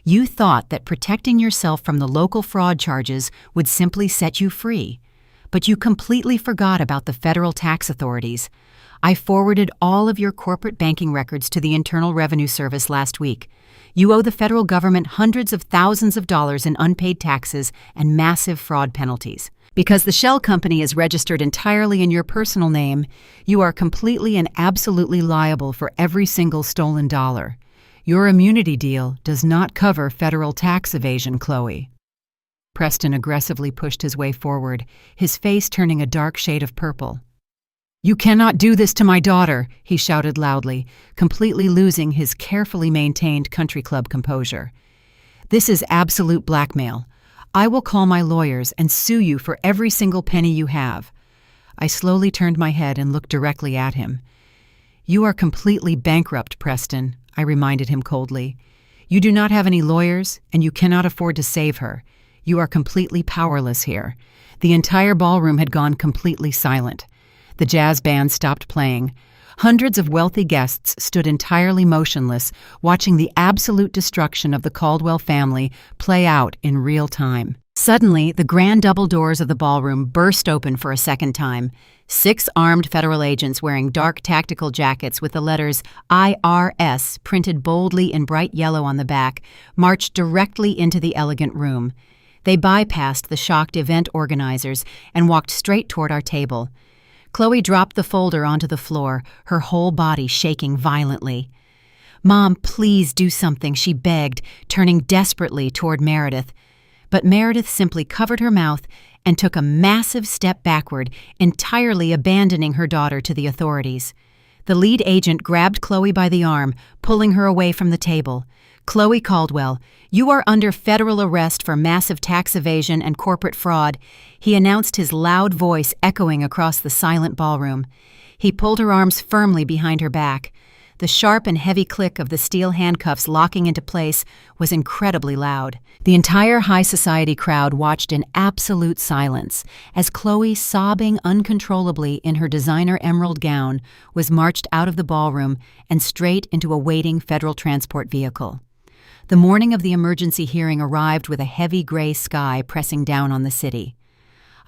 You thought that protecting yourself from the local fraud charges would simply set you free, but you completely forgot about the federal tax authorities. I forwarded all of your corporate banking records to the Internal Revenue Service last week. You owe the federal government hundreds of thousands of dollars in unpaid taxes and massive fraud penalties. Because the shell company is registered entirely in your personal name, you are completely and absolutely liable for every single stolen dollar. Your immunity deal does not cover federal tax evasion, Chloe." Preston aggressively pushed his way forward, his face turning a dark shade of purple. "You cannot do this to my daughter," he shouted loudly, completely losing his carefully maintained country club composure. "This is absolute blackmail. I will call my lawyers and sue you for every single penny you have." I slowly turned my head and looked directly at him. "You are completely bankrupt, Preston," I reminded him coldly. "You do not have any lawyers, and you cannot afford to save her. You are completely powerless here." The entire ballroom had gone completely silent. The jazz band stopped playing. Hundreds of wealthy guests stood entirely motionless, watching the absolute destruction of the Caldwell family play out in real time. Suddenly, the grand double doors of the ballroom burst open for a second time. 6 armed federal agents wearing dark tactical jackets with the letters IRS printed boldly in bright yellow on the back marched directly into the elegant room. They bypassed the shocked event organizers and walked straight toward our table. Chloe dropped the folder onto the floor, her whole body shaking violently. "Mom, please do something," she begged, turning desperately toward Meredith. But Meredith simply covered her mouth and took a massive step backward, entirely abandoning her daughter to the authorities. The lead agent grabbed Chloe by the arm, pulling her away from the table. "Chloe Caldwell, you are under federal arrest for massive tax evasion and corporate fraud," he announced, his loud voice echoing across the silent ballroom. He pulled her arms firmly behind her back. The sharp and heavy click of the steel handcuffs locking into place was incredibly loud. The entire high society crowd watched in absolute silence as Chloe, sobbing uncontrollably in her designer emerald gown, was marched out of the ballroom and straight into a waiting federal transport vehicle. The morning of the emergency hearing arrived with a heavy gray sky pressing down on the city.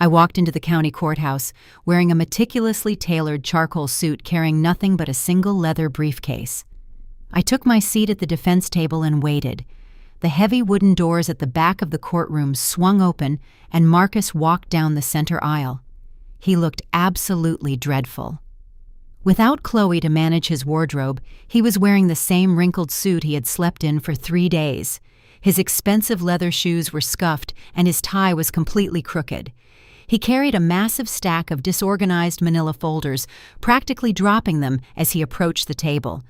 I walked into the county courthouse, wearing a meticulously tailored charcoal suit carrying nothing but a single leather briefcase. I took my seat at the defense table and waited. The heavy wooden doors at the back of the courtroom swung open, and Marcus walked down the center aisle. He looked absolutely dreadful. Without Chloe to manage his wardrobe, he was wearing the same wrinkled suit he had slept in for 3 days. His expensive leather shoes were scuffed, and his tie was completely crooked. He carried a massive stack of disorganized manila folders, practically dropping them as he approached the table.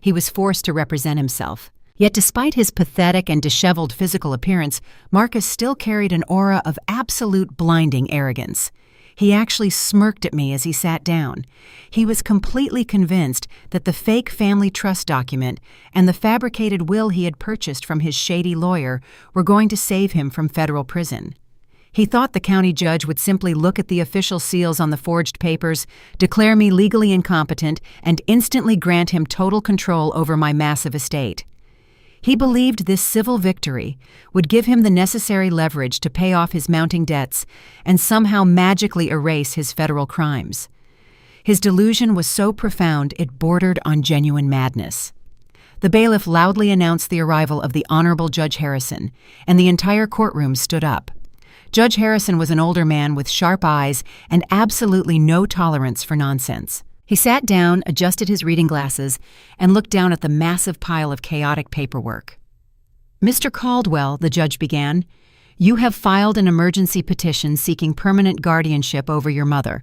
He was forced to represent himself. Yet despite his pathetic and disheveled physical appearance, Marcus still carried an aura of absolute blinding arrogance. He actually smirked at me as he sat down. He was completely convinced that the fake family trust document and the fabricated will he had purchased from his shady lawyer were going to save him from federal prison. He thought the county judge would simply look at the official seals on the forged papers, declare me legally incompetent, and instantly grant him total control over my massive estate. He believed this civil victory would give him the necessary leverage to pay off his mounting debts and somehow magically erase his federal crimes. His delusion was so profound it bordered on genuine madness. The bailiff loudly announced the arrival of the Honorable Judge Harrison, and the entire courtroom stood up. Judge Harrison was an older man with sharp eyes and absolutely no tolerance for nonsense. He sat down, adjusted his reading glasses, and looked down at the massive pile of chaotic paperwork. "Mr. Caldwell," the judge began, "you have filed an emergency petition seeking permanent guardianship over your mother.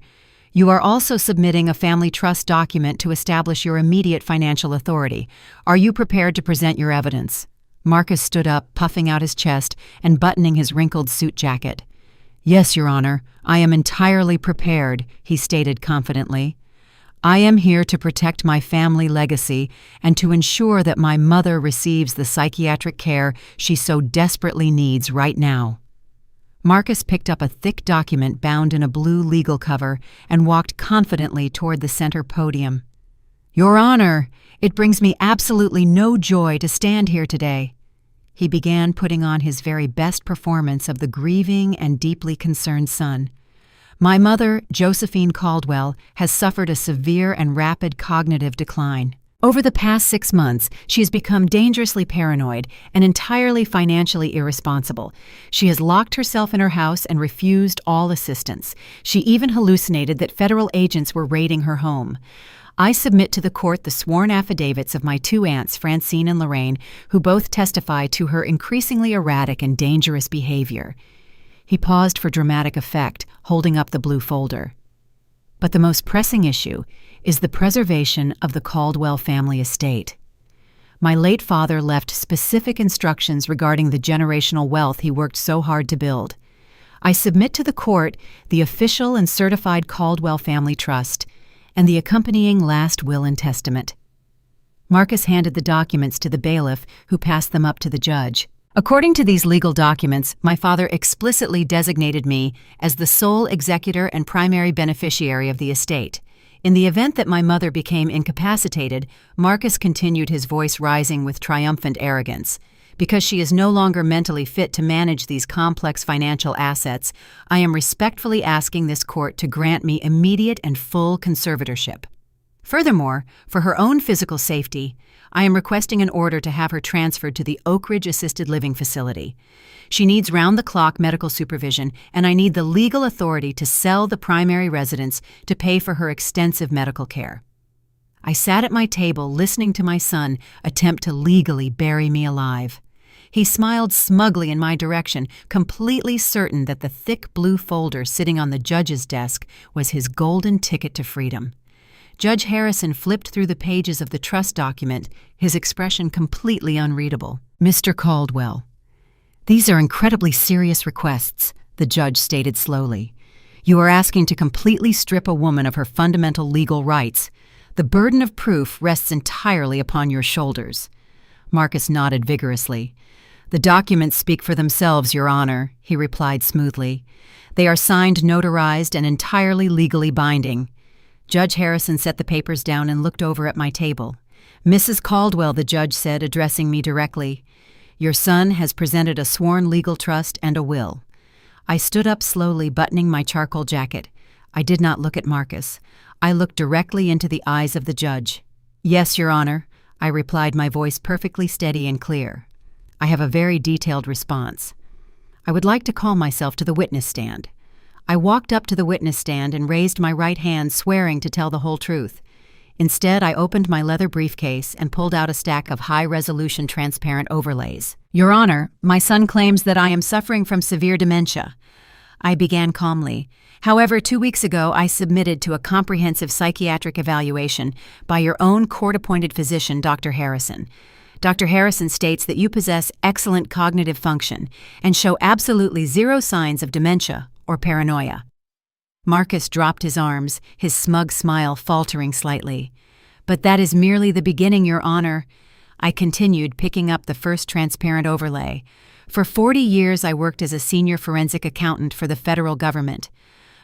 You are also submitting a family trust document to establish your immediate financial authority. Are you prepared to present your evidence?" Marcus stood up, puffing out his chest and buttoning his wrinkled suit jacket. "Yes, Your Honor, I am entirely prepared," he stated confidently. "I am here to protect my family legacy and to ensure that my mother receives the psychiatric care she so desperately needs right now." Marcus picked up a thick document bound in a blue legal cover and walked confidently toward the center podium. "Your Honor, it brings me absolutely no joy to stand here today." He began putting on his very best performance of the grieving and deeply concerned son. "My mother, Josephine Caldwell, has suffered a severe and rapid cognitive decline. Over the past 6 months, she has become dangerously paranoid and entirely financially irresponsible. She has locked herself in her house and refused all assistance. She even hallucinated that federal agents were raiding her home. I submit to the court the sworn affidavits of my 2 aunts, Francine and Lorraine, who both testify to her increasingly erratic and dangerous behavior. He paused for dramatic effect, holding up the blue folder. But the most pressing issue is the preservation of the Caldwell family estate. My late father left specific instructions regarding the generational wealth he worked so hard to build. I submit to the court the official and certified Caldwell Family Trust and the accompanying last will and testament. Marcus handed the documents to the bailiff, who passed them up to the judge. According to these legal documents, my father explicitly designated me as the sole executor and primary beneficiary of the estate. In the event that my mother became incapacitated, Marcus continued, his voice rising with triumphant arrogance. Because she is no longer mentally fit to manage these complex financial assets, I am respectfully asking this court to grant me immediate and full conservatorship. Furthermore, for her own physical safety, I am requesting an order to have her transferred to the Oak Ridge Assisted Living Facility. She needs round-the-clock medical supervision, and I need the legal authority to sell the primary residence to pay for her extensive medical care. I sat at my table listening to my son attempt to legally bury me alive. He smiled smugly in my direction, completely certain that the thick blue folder sitting on the judge's desk was his golden ticket to freedom. Judge Harrison flipped through the pages of the trust document, his expression completely unreadable. "Mr. Caldwell, these are incredibly serious requests," the judge stated slowly. "You are asking to completely strip a woman of her fundamental legal rights. The burden of proof rests entirely upon your shoulders." Marcus nodded vigorously. "The documents speak for themselves, Your Honor," he replied smoothly. "They are signed, notarized, and entirely legally binding." Judge Harrison set the papers down and looked over at my table. "Mrs. Caldwell," the judge said, addressing me directly, "your son has presented a sworn legal trust and a will." I stood up slowly, buttoning my charcoal jacket. I did not look at Marcus. I looked directly into the eyes of the judge. "Yes, Your Honor," I replied, my voice perfectly steady and clear. I have a very detailed response. I would like to call myself to the witness stand. I walked up to the witness stand and raised my right hand, swearing to tell the whole truth. Instead, I opened my leather briefcase and pulled out a stack of high-resolution transparent overlays. "Your Honor, my son claims that I am suffering from severe dementia." I began calmly. "However, 2 weeks ago, I submitted to a comprehensive psychiatric evaluation by your own court-appointed physician, Dr. Harrison. Dr. Harrison states that you possess excellent cognitive function and show absolutely zero signs of dementia or paranoia." Marcus dropped his arms, his smug smile faltering slightly. "But that is merely the beginning, Your Honor." I continued, picking up the first transparent overlay. "For 40 years, I worked as a senior forensic accountant for the federal government.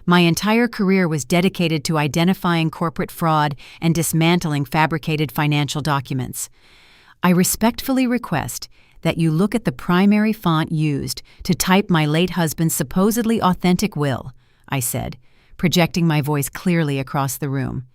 My entire career was dedicated to identifying corporate fraud and dismantling fabricated financial documents. I respectfully request that you look at the primary font used to type my late husband's supposedly authentic will," I said, projecting my voice clearly across the room.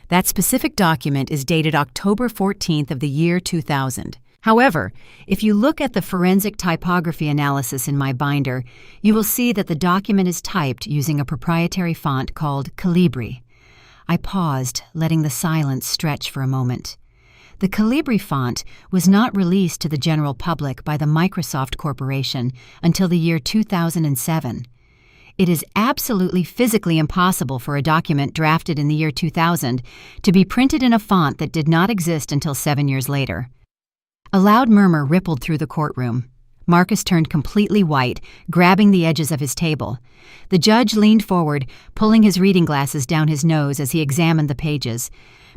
"That specific document is dated October 14th of the year 2000. However, if you look at the forensic typography analysis in my binder, you will see that the document is typed using a proprietary font called Calibri." I paused, letting the silence stretch for a moment. The Calibri font was not released to the general public by the Microsoft Corporation until the year 2007. It is absolutely physically impossible for a document drafted in the year 2000 to be printed in a font that did not exist until 7 years later. A loud murmur rippled through the courtroom. Marcus turned completely white, grabbing the edges of his table. The judge leaned forward, pulling his reading glasses down his nose as he examined the pages.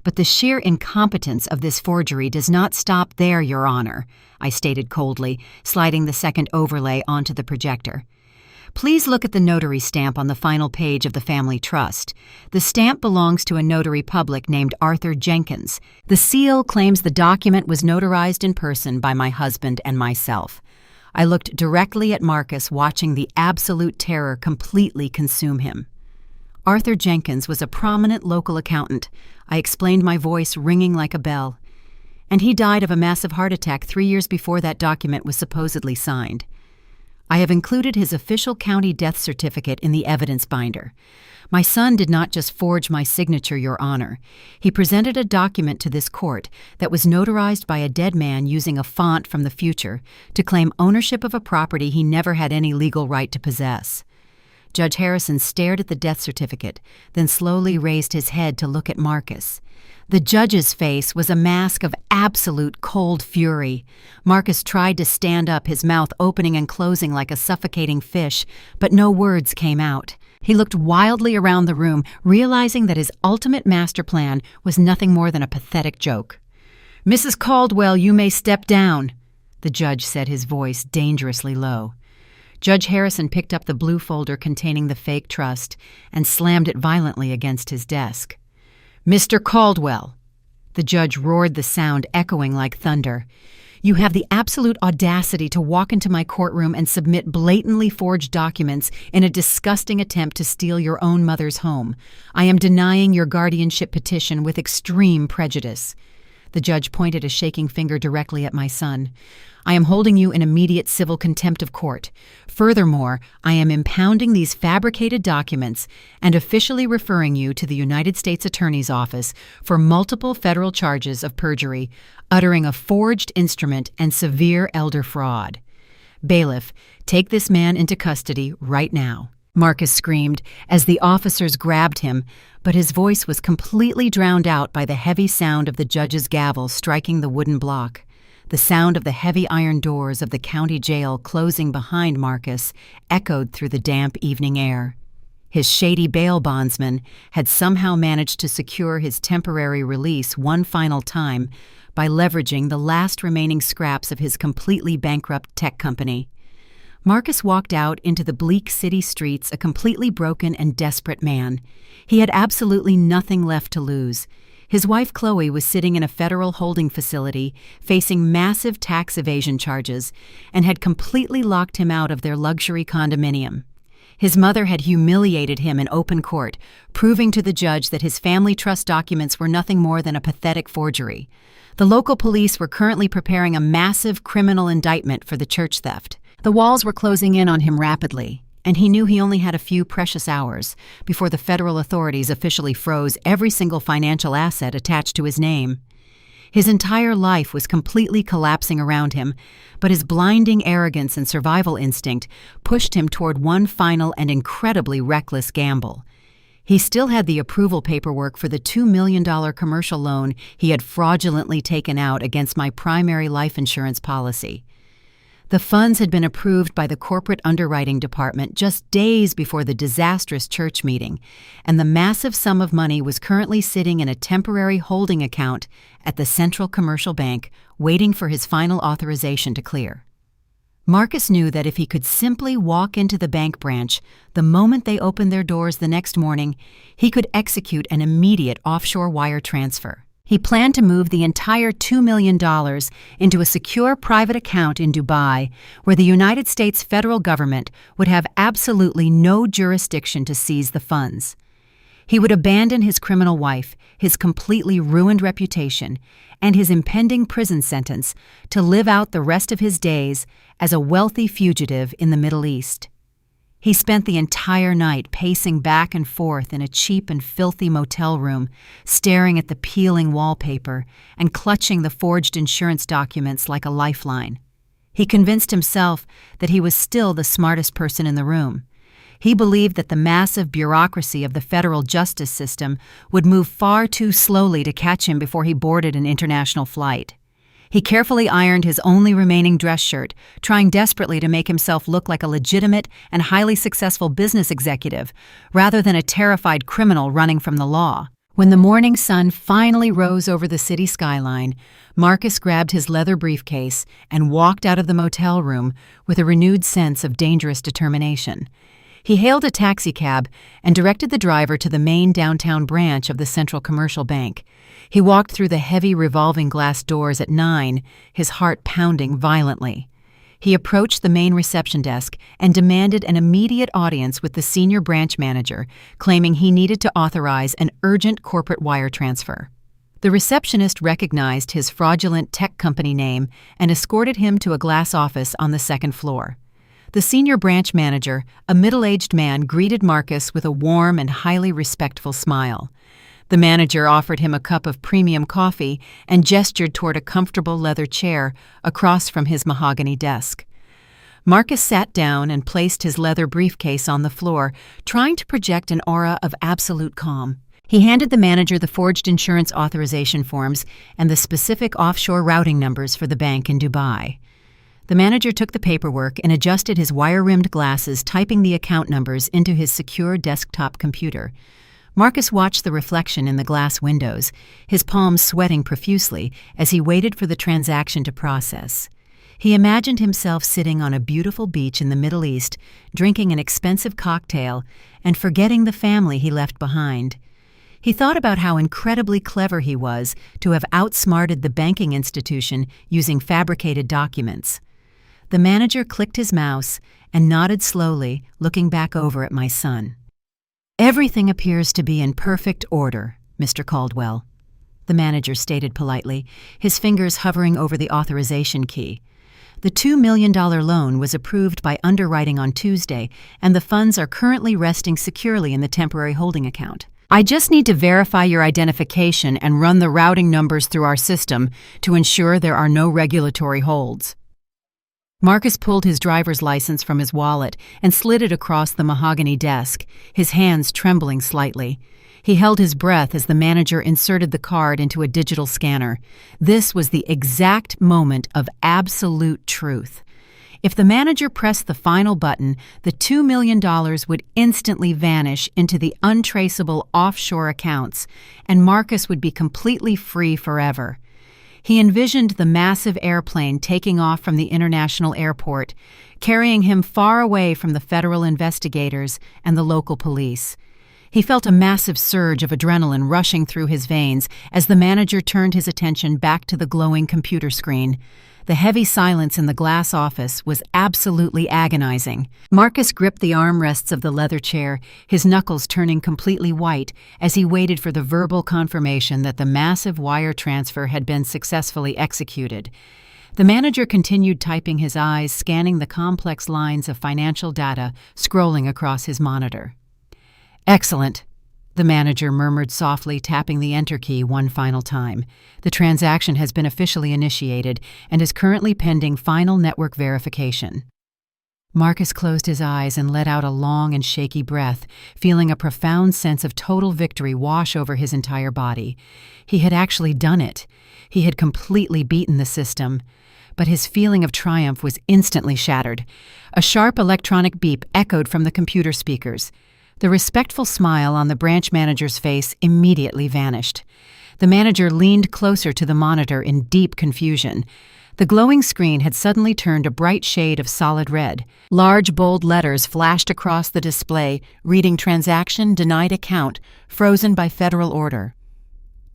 "But the sheer incompetence of this forgery does not stop there, Your Honor," I stated coldly, sliding the second overlay onto the projector. "Please look at the notary stamp on the final page of the family trust. The stamp belongs to a notary public named Arthur Jenkins. The seal claims the document was notarized in person by my husband and myself." I looked directly at Marcus, watching the absolute terror completely consume him. "Arthur Jenkins was a prominent local accountant," I explained, my voice ringing like a bell. and he died of a massive heart attack 3 years before that document was supposedly signed. I have included his official county death certificate in the evidence binder. My son did not just forge my signature, Your Honor. He presented a document to this court that was notarized by a dead man using a font from the future to claim ownership of a property he never had any legal right to possess. Judge Harrison stared at the death certificate, then slowly raised his head to look at Marcus. The judge's face was a mask of absolute cold fury. Marcus tried to stand up, his mouth opening and closing like a suffocating fish, but no words came out. He looked wildly around the room, realizing that his ultimate master plan was nothing more than a pathetic joke. "Mrs. Caldwell, you may step down," the judge said, his voice dangerously low. Judge Harrison picked up the blue folder containing the fake trust and slammed it violently against his desk. "Mr. Caldwell," the judge roared, the sound echoing like thunder, "you have the absolute audacity to walk into my courtroom and submit blatantly forged documents in a disgusting attempt to steal your own mother's home. I am denying your guardianship petition with extreme prejudice." The judge pointed a shaking finger directly at my son. "I am holding you in immediate civil contempt of court. Furthermore, I am impounding these fabricated documents and officially referring you to the United States Attorney's Office for multiple federal charges of perjury, uttering a forged instrument, and severe elder fraud. Bailiff, take this man into custody right now," Marcus screamed as the officers grabbed him, but his voice was completely drowned out by the heavy sound of the judge's gavel striking the wooden block. The sound of the heavy iron doors of the county jail closing behind Marcus echoed through the damp evening air. His shady bail bondsman had somehow managed to secure his temporary release one final time by leveraging the last remaining scraps of his completely bankrupt tech company. Marcus walked out into the bleak city streets a completely broken and desperate man. He had absolutely nothing left to lose. His wife Chloe was sitting in a federal holding facility facing massive tax evasion charges and had completely locked him out of their luxury condominium. His mother had humiliated him in open court, proving to the judge that his family trust documents were nothing more than a pathetic forgery. The local police were currently preparing a massive criminal indictment for the church theft. The walls were closing in on him rapidly, and he knew he only had a few precious hours before the federal authorities officially froze every single financial asset attached to his name. His entire life was completely collapsing around him, but his blinding arrogance and survival instinct pushed him toward one final and incredibly reckless gamble. He still had the approval paperwork for the $2 million commercial loan he had fraudulently taken out against my primary life insurance policy. The funds had been approved by the corporate underwriting department just days before the disastrous church meeting, and the massive sum of money was currently sitting in a temporary holding account at the Central Commercial Bank, waiting for his final authorization to clear. Marcus knew that if he could simply walk into the bank branch the moment they opened their doors the next morning, he could execute an immediate offshore wire transfer. He planned to move the entire $2 million into a secure private account in Dubai, where the United States federal government would have absolutely no jurisdiction to seize the funds. He would abandon his criminal wife, his completely ruined reputation, and his impending prison sentence to live out the rest of his days as a wealthy fugitive in the Middle East. He spent the entire night pacing back and forth in a cheap and filthy motel room, staring at the peeling wallpaper and clutching the forged insurance documents like a lifeline. He convinced himself that he was still the smartest person in the room. He believed that the massive bureaucracy of the federal justice system would move far too slowly to catch him before he boarded an international flight. He carefully ironed his only remaining dress shirt, trying desperately to make himself look like a legitimate and highly successful business executive, rather than a terrified criminal running from the law. When the morning sun finally rose over the city skyline, Marcus grabbed his leather briefcase and walked out of the motel room with a renewed sense of dangerous determination. He hailed a taxicab and directed the driver to the main downtown branch of the Central Commercial Bank. He walked through the heavy revolving glass doors at 9, his heart pounding violently. He approached the main reception desk and demanded an immediate audience with the senior branch manager, claiming he needed to authorize an urgent corporate wire transfer. The receptionist recognized his fraudulent tech company name and escorted him to a glass office on the second floor. The senior branch manager, a middle-aged man, greeted Marcus with a warm and highly respectful smile. The manager offered him a cup of premium coffee and gestured toward a comfortable leather chair across from his mahogany desk. Marcus sat down and placed his leather briefcase on the floor, trying to project an aura of absolute calm. He handed the manager the forged insurance authorization forms and the specific offshore routing numbers for the bank in Dubai. The manager took the paperwork and adjusted his wire-rimmed glasses, typing the account numbers into his secure desktop computer. Marcus watched the reflection in the glass windows, his palms sweating profusely as he waited for the transaction to process. He imagined himself sitting on a beautiful beach in the Middle East, drinking an expensive cocktail and forgetting the family he left behind. He thought about how incredibly clever he was to have outsmarted the banking institution using fabricated documents. The manager clicked his mouse and nodded slowly, looking back over at my son. "Everything appears to be in perfect order, Mr. Caldwell," the manager stated politely, his fingers hovering over the authorization key. "The $2 million loan was approved by underwriting on Tuesday, and the funds are currently resting securely in the temporary holding account. I just need to verify your identification and run the routing numbers through our system to ensure there are no regulatory holds." Marcus pulled his driver's license from his wallet and slid it across the mahogany desk, his hands trembling slightly. He held his breath as the manager inserted the card into a digital scanner. This was the exact moment of absolute truth. If the manager pressed the final button, the $2 million would instantly vanish into the untraceable offshore accounts, and Marcus would be completely free forever. He envisioned the massive airplane taking off from the international airport, carrying him far away from the federal investigators and the local police. He felt a massive surge of adrenaline rushing through his veins as the manager turned his attention back to the glowing computer screen. The heavy silence in the glass office was absolutely agonizing. Marcus gripped the armrests of the leather chair, his knuckles turning completely white as he waited for the verbal confirmation that the massive wire transfer had been successfully executed. The manager continued typing, his eyes scanning the complex lines of financial data scrolling across his monitor. "Excellent," the manager murmured softly, tapping the enter key one final time. "The transaction has been officially initiated and is currently pending final network verification." Marcus closed his eyes and let out a long and shaky breath, feeling a profound sense of total victory wash over his entire body. He had actually done it. He had completely beaten the system. But his feeling of triumph was instantly shattered. A sharp electronic beep echoed from the computer speakers. The respectful smile on the branch manager's face immediately vanished. The manager leaned closer to the monitor in deep confusion. The glowing screen had suddenly turned a bright shade of solid red. Large, bold letters flashed across the display, reading "Transaction denied account, frozen by federal order."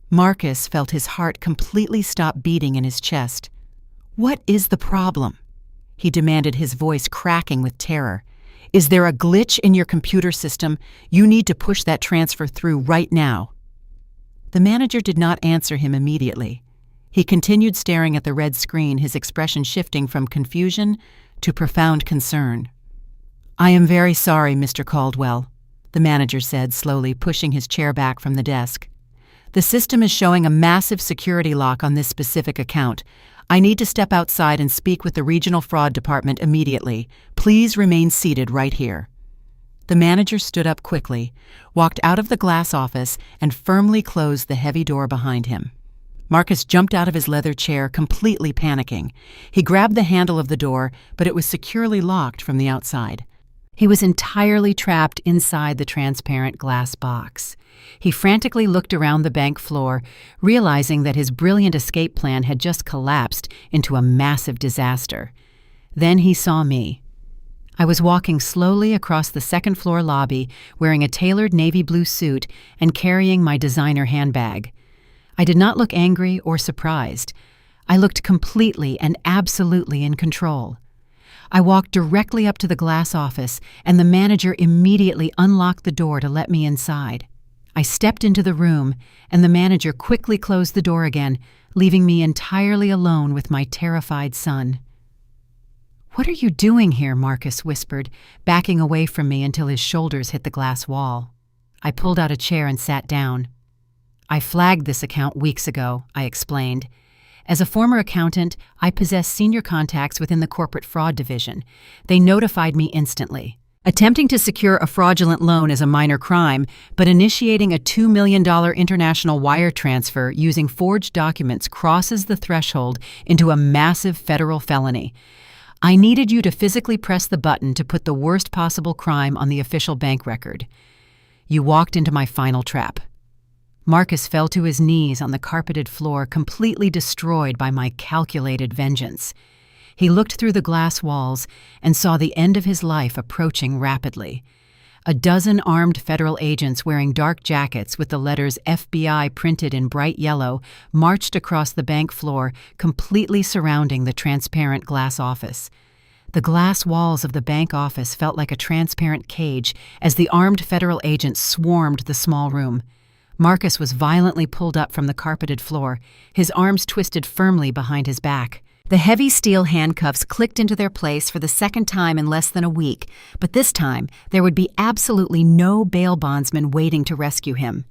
Marcus felt his heart completely stop beating in his chest. "What is the problem?" he demanded, his voice cracking with terror. "Is there a glitch in your computer system? You need to push that transfer through right now." The manager did not answer him immediately. He continued staring at the red screen, his expression shifting from confusion to profound concern. "I am very sorry, Mr. Caldwell," the manager said, slowly pushing his chair back from the desk. "The system is showing a massive security lock on this specific account. I need to step outside and speak with the regional fraud department immediately. Please remain seated right here." The manager stood up quickly, walked out of the glass office, and firmly closed the heavy door behind him. Marcus jumped out of his leather chair, completely panicking. He grabbed the handle of the door, but it was securely locked from the outside. He was entirely trapped inside the transparent glass box. He frantically looked around the bank floor, realizing that his brilliant escape plan had just collapsed into a massive disaster. Then he saw me. I was walking slowly across the second-floor lobby, wearing a tailored navy blue suit and carrying my designer handbag. I did not look angry or surprised. I looked completely and absolutely in control. I walked directly up to the glass office, and the manager immediately unlocked the door to let me inside. I stepped into the room, and the manager quickly closed the door again, leaving me entirely alone with my terrified son. "What are you doing here?" Marcus whispered, backing away from me until his shoulders hit the glass wall. I pulled out a chair and sat down. "I flagged this account weeks ago," I explained. "As a former accountant, I possess senior contacts within the corporate fraud division. They notified me instantly. Attempting to secure a fraudulent loan is a minor crime, but initiating a $2 million international wire transfer using forged documents crosses the threshold into a massive federal felony. I needed you to physically press the button to put the worst possible crime on the official bank record. You walked into my final trap." Marcus fell to his knees on the carpeted floor, completely destroyed by my calculated vengeance. He looked through the glass walls and saw the end of his life approaching rapidly. A dozen armed federal agents wearing dark jackets with the letters FBI printed in bright yellow marched across the bank floor, completely surrounding the transparent glass office. The glass walls of the bank office felt like a transparent cage as the armed federal agents swarmed the small room. Marcus was violently pulled up from the carpeted floor, his arms twisted firmly behind his back. The heavy steel handcuffs clicked into their place for the second time in less than a week, but this time there would be absolutely no bail bondsman waiting to rescue him.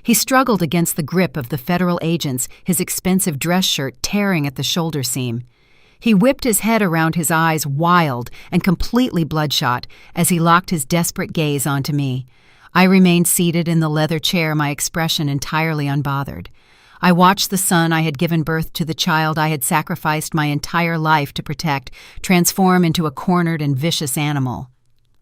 He struggled against the grip of the federal agents, his expensive dress shirt tearing at the shoulder seam. He whipped his head around, his eyes wild and completely bloodshot, as he locked his desperate gaze onto me. I remained seated in the leather chair, my expression entirely unbothered. I watched the son I had given birth to, the child I had sacrificed my entire life to protect, transform into a cornered and vicious animal.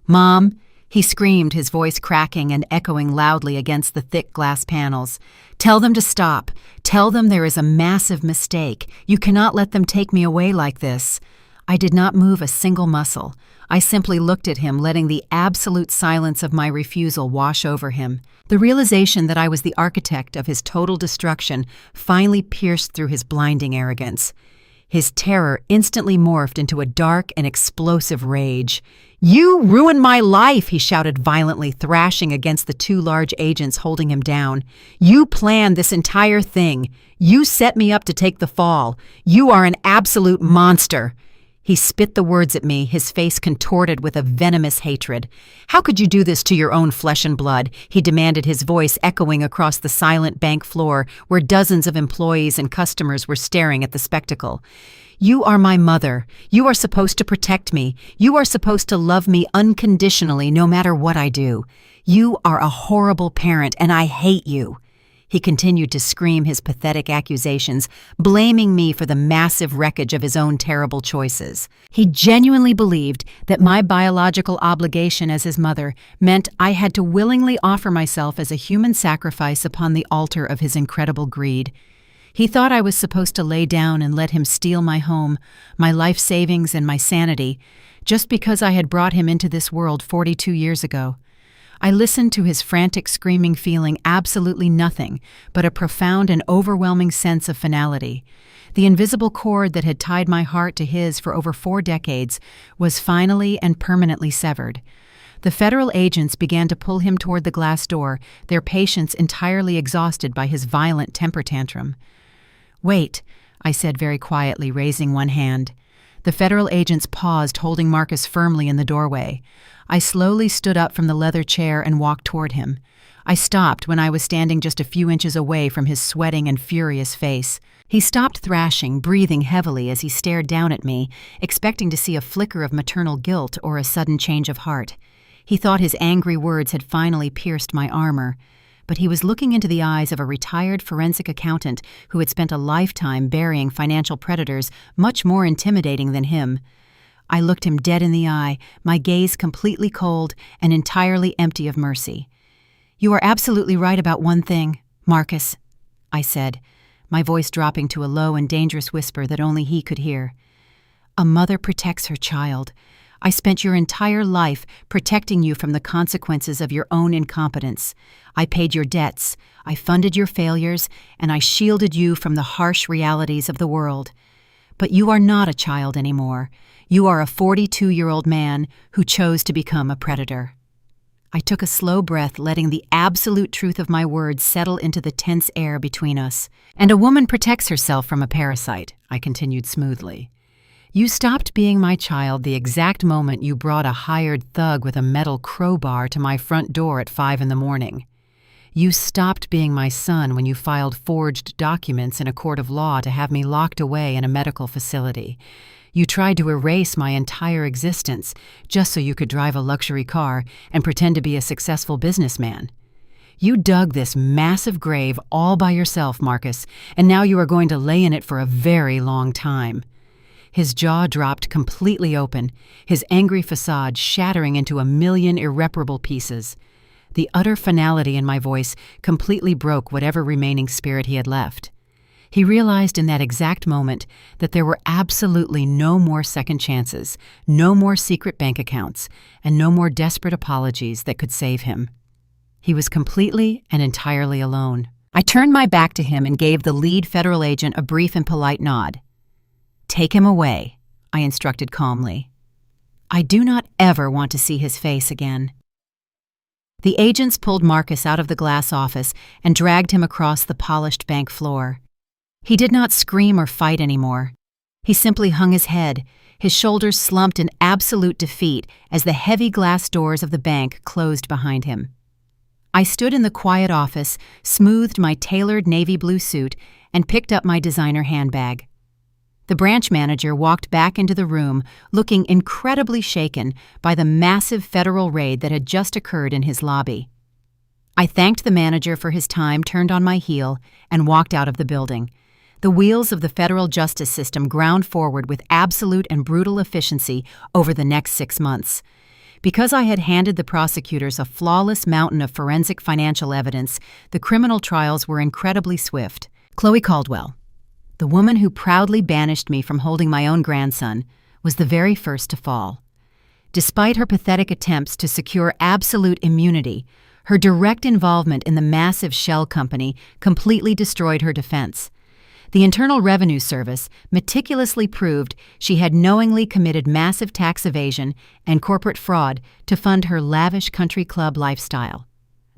"Mom," he screamed, his voice cracking and echoing loudly against the thick glass panels. "Tell them to stop. Tell them there is a massive mistake. You cannot let them take me away like this." I did not move a single muscle. I simply looked at him, letting the absolute silence of my refusal wash over him. The realization that I was the architect of his total destruction finally pierced through his blinding arrogance. His terror instantly morphed into a dark and explosive rage. "You ruined my life!" he shouted violently, thrashing against the two large agents holding him down. "You planned this entire thing. You set me up to take the fall. You are an absolute monster." He spit the words at me, his face contorted with a venomous hatred. "How could you do this to your own flesh and blood?" he demanded, his voice echoing across the silent bank floor where dozens of employees and customers were staring at the spectacle. "You are my mother. You are supposed to protect me. You are supposed to love me unconditionally no matter what I do. You are a horrible parent, and I hate you." He continued to scream his pathetic accusations, blaming me for the massive wreckage of his own terrible choices. He genuinely believed that my biological obligation as his mother meant I had to willingly offer myself as a human sacrifice upon the altar of his incredible greed. He thought I was supposed to lay down and let him steal my home, my life savings, and my sanity, just because I had brought him into this world 42 years ago. I listened to his frantic screaming, feeling absolutely nothing but a profound and overwhelming sense of finality. The invisible cord that had tied my heart to his for over 4 decades was finally and permanently severed. The federal agents began to pull him toward the glass door, their patience entirely exhausted by his violent temper tantrum. "Wait," I said very quietly, raising one hand. The federal agents paused, holding Marcus firmly in the doorway. I slowly stood up from the leather chair and walked toward him. I stopped when I was standing just a few inches away from his sweating and furious face. He stopped thrashing, breathing heavily as he stared down at me, expecting to see a flicker of maternal guilt or a sudden change of heart. He thought his angry words had finally pierced my armor, but he was looking into the eyes of a retired forensic accountant who had spent a lifetime burying financial predators much more intimidating than him. I looked him dead in the eye, my gaze completely cold and entirely empty of mercy. "You are absolutely right about one thing, Marcus," I said, my voice dropping to a low and dangerous whisper that only he could hear. "A mother protects her child. I spent your entire life protecting you from the consequences of your own incompetence. I paid your debts, I funded your failures, and I shielded you from the harsh realities of the world. But you are not a child anymore. You are a 42-year-old man who chose to become a predator." I took a slow breath, letting the absolute truth of my words settle into the tense air between us. "And a woman protects herself from a parasite," I continued smoothly. "You stopped being my child the exact moment you brought a hired thug with a metal crowbar to my front door at 5 in the morning. You stopped being my son when you filed forged documents in a court of law to have me locked away in a medical facility. You tried to erase my entire existence just so you could drive a luxury car and pretend to be a successful businessman. You dug this massive grave all by yourself, Marcus, and now you are going to lay in it for a very long time." His jaw dropped completely open, his angry facade shattering into a million irreparable pieces. The utter finality in my voice completely broke whatever remaining spirit he had left. He realized in that exact moment that there were absolutely no more second chances, no more secret bank accounts, and no more desperate apologies that could save him. He was completely and entirely alone. I turned my back to him and gave the lead federal agent a brief and polite nod. "Take him away," I instructed calmly. "I do not ever want to see his face again." The agents pulled Marcus out of the glass office and dragged him across the polished bank floor. He did not scream or fight anymore. He simply hung his head, his shoulders slumped in absolute defeat as the heavy glass doors of the bank closed behind him. I stood in the quiet office, smoothed my tailored navy blue suit, and picked up my designer handbag. The branch manager walked back into the room, looking incredibly shaken by the massive federal raid that had just occurred in his lobby. I thanked the manager for his time, turned on my heel, and walked out of the building. The wheels of the federal justice system ground forward with absolute and brutal efficiency over the next 6 months. Because I had handed the prosecutors a flawless mountain of forensic financial evidence, the criminal trials were incredibly swift. Chloe Caldwell, the woman who proudly banished me from holding my own grandson, was the very first to fall. Despite her pathetic attempts to secure absolute immunity, her direct involvement in the massive shell company completely destroyed her defense. The Internal Revenue Service meticulously proved she had knowingly committed massive tax evasion and corporate fraud to fund her lavish country club lifestyle.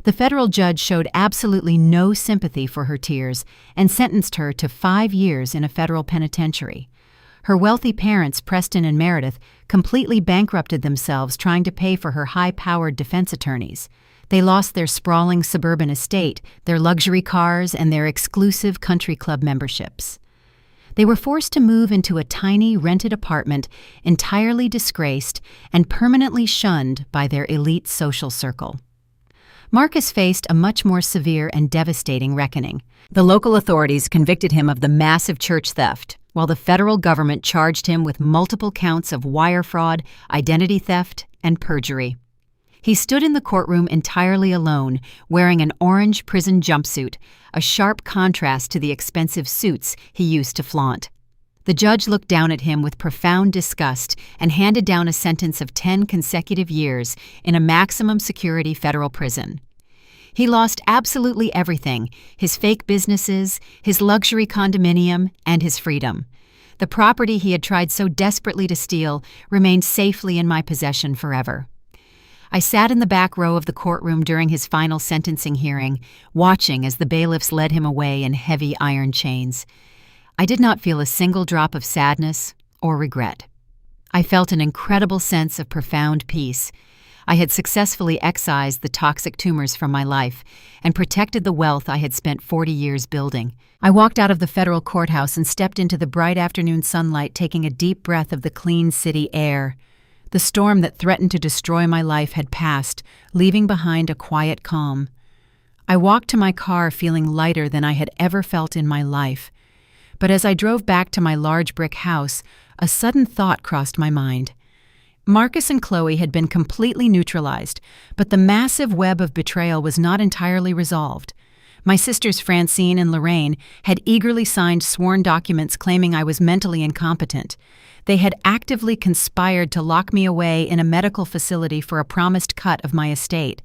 The federal judge showed absolutely no sympathy for her tears and sentenced her to 5 years in a federal penitentiary. Her wealthy parents, Preston and Meredith, completely bankrupted themselves trying to pay for her high-powered defense attorneys. They lost their sprawling suburban estate, their luxury cars, and their exclusive country club memberships. They were forced to move into a tiny rented apartment, entirely disgraced and permanently shunned by their elite social circle. Marcus faced a much more severe and devastating reckoning. The local authorities convicted him of the massive church theft, while the federal government charged him with multiple counts of wire fraud, identity theft, and perjury. He stood in the courtroom entirely alone, wearing an orange prison jumpsuit, a sharp contrast to the expensive suits he used to flaunt. The judge looked down at him with profound disgust and handed down a sentence of 10 consecutive years in a maximum security federal prison. He lost absolutely everything: his fake businesses, his luxury condominium, and his freedom. The property he had tried so desperately to steal remained safely in my possession forever. I sat in the back row of the courtroom during his final sentencing hearing, watching as the bailiffs led him away in heavy iron chains. I did not feel a single drop of sadness or regret. I felt an incredible sense of profound peace. I had successfully excised the toxic tumors from my life and protected the wealth I had spent 40 years building. I walked out of the federal courthouse and stepped into the bright afternoon sunlight, taking a deep breath of the clean city air. The storm that threatened to destroy my life had passed, leaving behind a quiet calm. I walked to my car feeling lighter than I had ever felt in my life. But as I drove back to my large brick house, a sudden thought crossed my mind. Marcus and Chloe had been completely neutralized, but the massive web of betrayal was not entirely resolved. My sisters Francine and Lorraine had eagerly signed sworn documents claiming I was mentally incompetent. They had actively conspired to lock me away in a medical facility for a promised cut of my estate.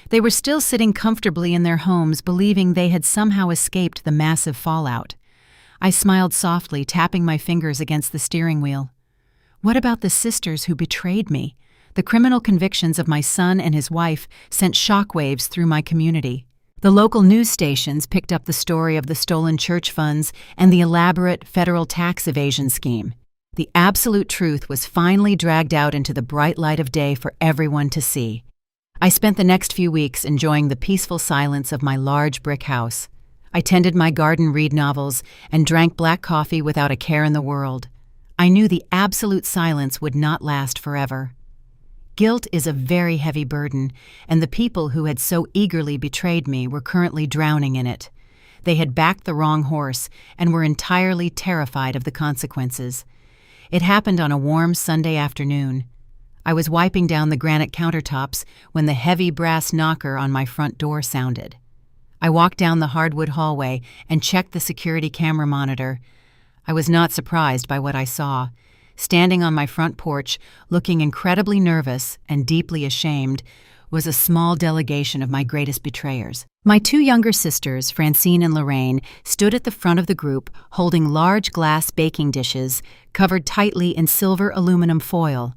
They were still sitting comfortably in their homes, believing they had somehow escaped the massive fallout. I smiled softly, tapping my fingers against the steering wheel. What about the sisters who betrayed me? The criminal convictions of my son and his wife sent shockwaves through my community. The local news stations picked up the story of the stolen church funds and the elaborate federal tax evasion scheme. The absolute truth was finally dragged out into the bright light of day for everyone to see. I spent the next few weeks enjoying the peaceful silence of my large brick house. I tended my garden, read novels, and drank black coffee without a care in the world. I knew the absolute silence would not last forever. Guilt is a very heavy burden, and the people who had so eagerly betrayed me were currently drowning in it. They had backed the wrong horse and were entirely terrified of the consequences. It happened on a warm Sunday afternoon. I was wiping down the granite countertops when the heavy brass knocker on my front door sounded. I walked down the hardwood hallway and checked the security camera monitor. I was not surprised by what I saw. Standing on my front porch, looking incredibly nervous and deeply ashamed, was a small delegation of my greatest betrayers. My two younger sisters, Francine and Lorraine, stood at the front of the group holding large glass baking dishes covered tightly in silver aluminum foil.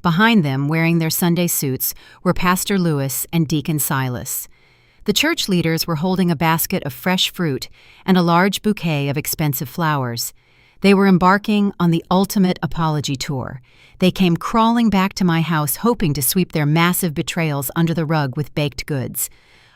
Behind them, wearing their Sunday suits, were Pastor Lewis and Deacon Silas. The church leaders were holding a basket of fresh fruit and a large bouquet of expensive flowers. They were embarking on the ultimate apology tour. They came crawling back to my house hoping to sweep their massive betrayals under the rug with baked goods.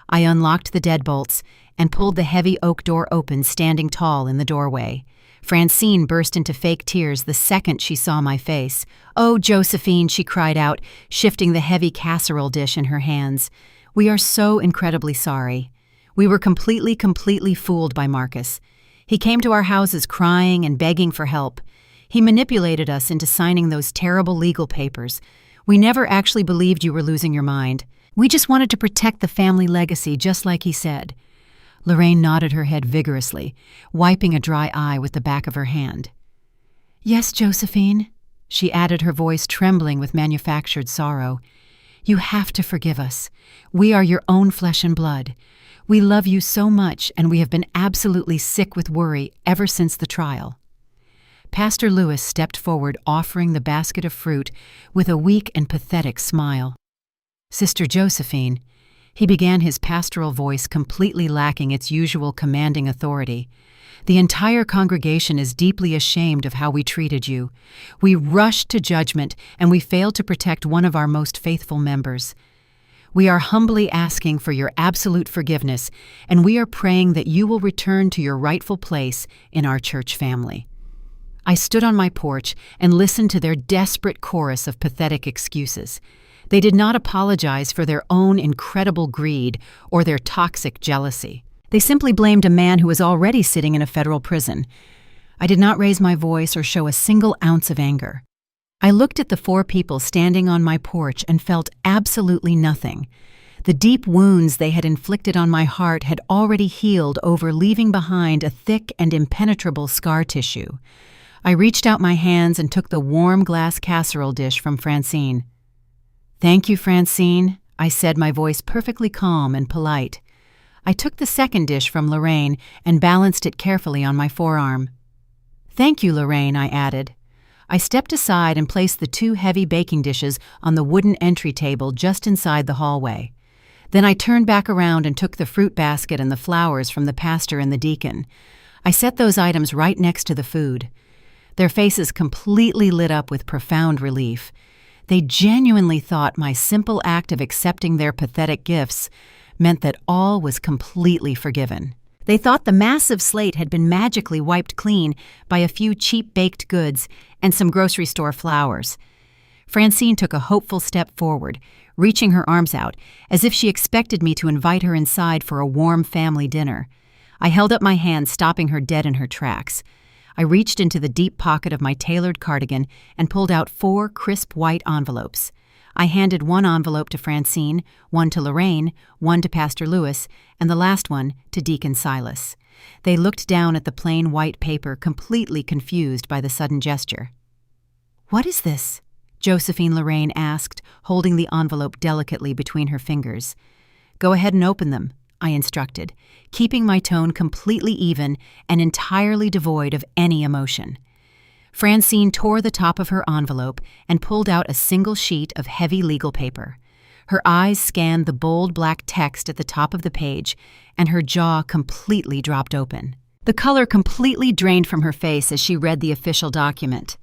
I unlocked the deadbolts and pulled the heavy oak door open, standing tall in the doorway. Francine burst into fake tears the second she saw my face. "Oh, Josephine," she cried out, shifting the heavy casserole dish in her hands. "We are so incredibly sorry. We were completely fooled by Marcus. He came to our houses crying and begging for help. He manipulated us into signing those terrible legal papers. We never actually believed you were losing your mind. We just wanted to protect the family legacy, just like he said." Lorraine nodded her head vigorously, wiping a dry eye with the back of her hand. "Yes, Josephine," she added, her voice trembling with manufactured sorrow. "You have to forgive us. We are your own flesh and blood. We love you so much, and we have been absolutely sick with worry ever since the trial." Pastor Lewis stepped forward, offering the basket of fruit with a weak and pathetic smile. "Sister Josephine," he began, his pastoral voice completely lacking its usual commanding authority, "the entire congregation is deeply ashamed of how we treated you. We rushed to judgment, and we failed to protect one of our most faithful members. We are humbly asking for your absolute forgiveness, and we are praying that you will return to your rightful place in our church family." I stood on my porch and listened to their desperate chorus of pathetic excuses. They did not apologize for their own incredible greed or their toxic jealousy. They simply blamed a man who was already sitting in a federal prison. I did not raise my voice or show a single ounce of anger. I looked at the four people standing on my porch and felt absolutely nothing. The deep wounds they had inflicted on my heart had already healed over, leaving behind a thick and impenetrable scar tissue. I reached out my hands and took the warm glass casserole dish from Francine. "Thank you, Francine," I said, my voice perfectly calm and polite. I took the second dish from Lorraine and balanced it carefully on my forearm. "Thank you, Lorraine," I added. I stepped aside and placed the two heavy baking dishes on the wooden entry table just inside the hallway. Then I turned back around and took the fruit basket and the flowers from the pastor and the deacon. I set those items right next to the food. Their faces completely lit up with profound relief. They genuinely thought my simple act of accepting their pathetic gifts meant that all was completely forgiven. They thought the massive slate had been magically wiped clean by a few cheap baked goods and some grocery store flowers. Francine took a hopeful step forward, reaching her arms out, as if she expected me to invite her inside for a warm family dinner. I held up my hand, stopping her dead in her tracks. I reached into the deep pocket of my tailored cardigan and pulled out 4 crisp white envelopes. I handed one envelope to Francine, one to Lorraine, one to Pastor Lewis, and the last one to Deacon Silas. They looked down at the plain white paper, completely confused by the sudden gesture. "What is this?" Josephine Lorraine asked, holding the envelope delicately between her fingers. "Go ahead and open them," I instructed, keeping my tone completely even and entirely devoid of any emotion. Francine tore the top of her envelope and pulled out a single sheet of heavy legal paper. Her eyes scanned the bold black text at the top of the page, and her jaw completely dropped open. The color completely drained from her face as she read the official document.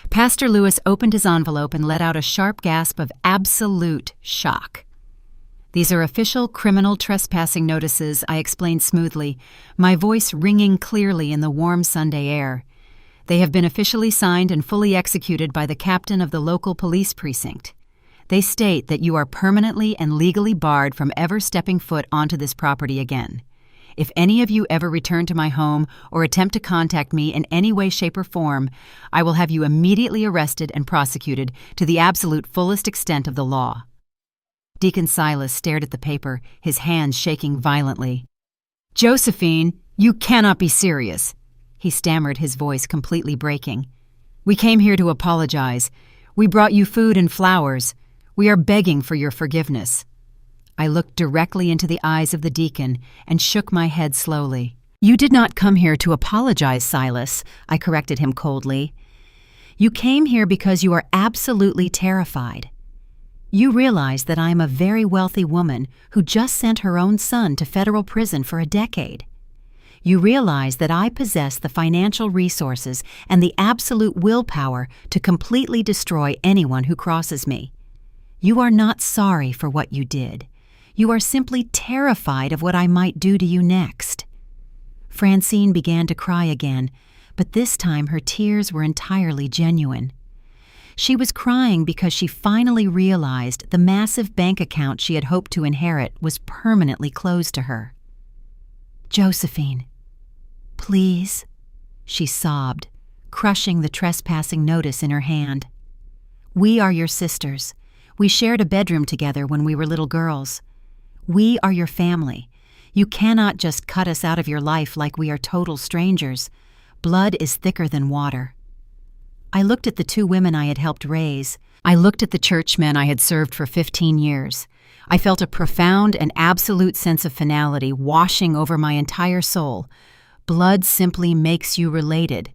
Pastor Lewis opened his envelope and let out a sharp gasp of absolute shock. "These are official criminal trespassing notices," I explained smoothly, my voice ringing clearly in the warm Sunday air. "They have been officially signed and fully executed by the captain of the local police precinct. They state that you are permanently and legally barred from ever stepping foot onto this property again. If any of you ever return to my home or attempt to contact me in any way, shape, or form, I will have you immediately arrested and prosecuted to the absolute fullest extent of the law." Deacon Silas stared at the paper, his hands shaking violently. "Josephine, you cannot be serious," he stammered, his voice completely breaking. "We came here to apologize. We brought you food and flowers. We are begging for your forgiveness." I looked directly into the eyes of the deacon and shook my head slowly. "You did not come here to apologize, Silas," I corrected him coldly. "You came here because you are absolutely terrified. You realize that I am a very wealthy woman who just sent her own son to federal prison for a decade. You realize that I possess the financial resources and the absolute willpower to completely destroy anyone who crosses me. You are not sorry for what you did. You are simply terrified of what I might do to you next." Francine began to cry again, but this time her tears were entirely genuine. She was crying because she finally realized the massive bank account she had hoped to inherit was permanently closed to her. "Josephine, please," she sobbed, crushing the trespassing notice in her hand. "We are your sisters. We shared a bedroom together when we were little girls. We are your family. You cannot just cut us out of your life like we are total strangers. Blood is thicker than water." I looked at the two women I had helped raise. I looked at the churchmen I had served for 15 years. I felt a profound and absolute sense of finality washing over my entire soul. Blood simply makes you related.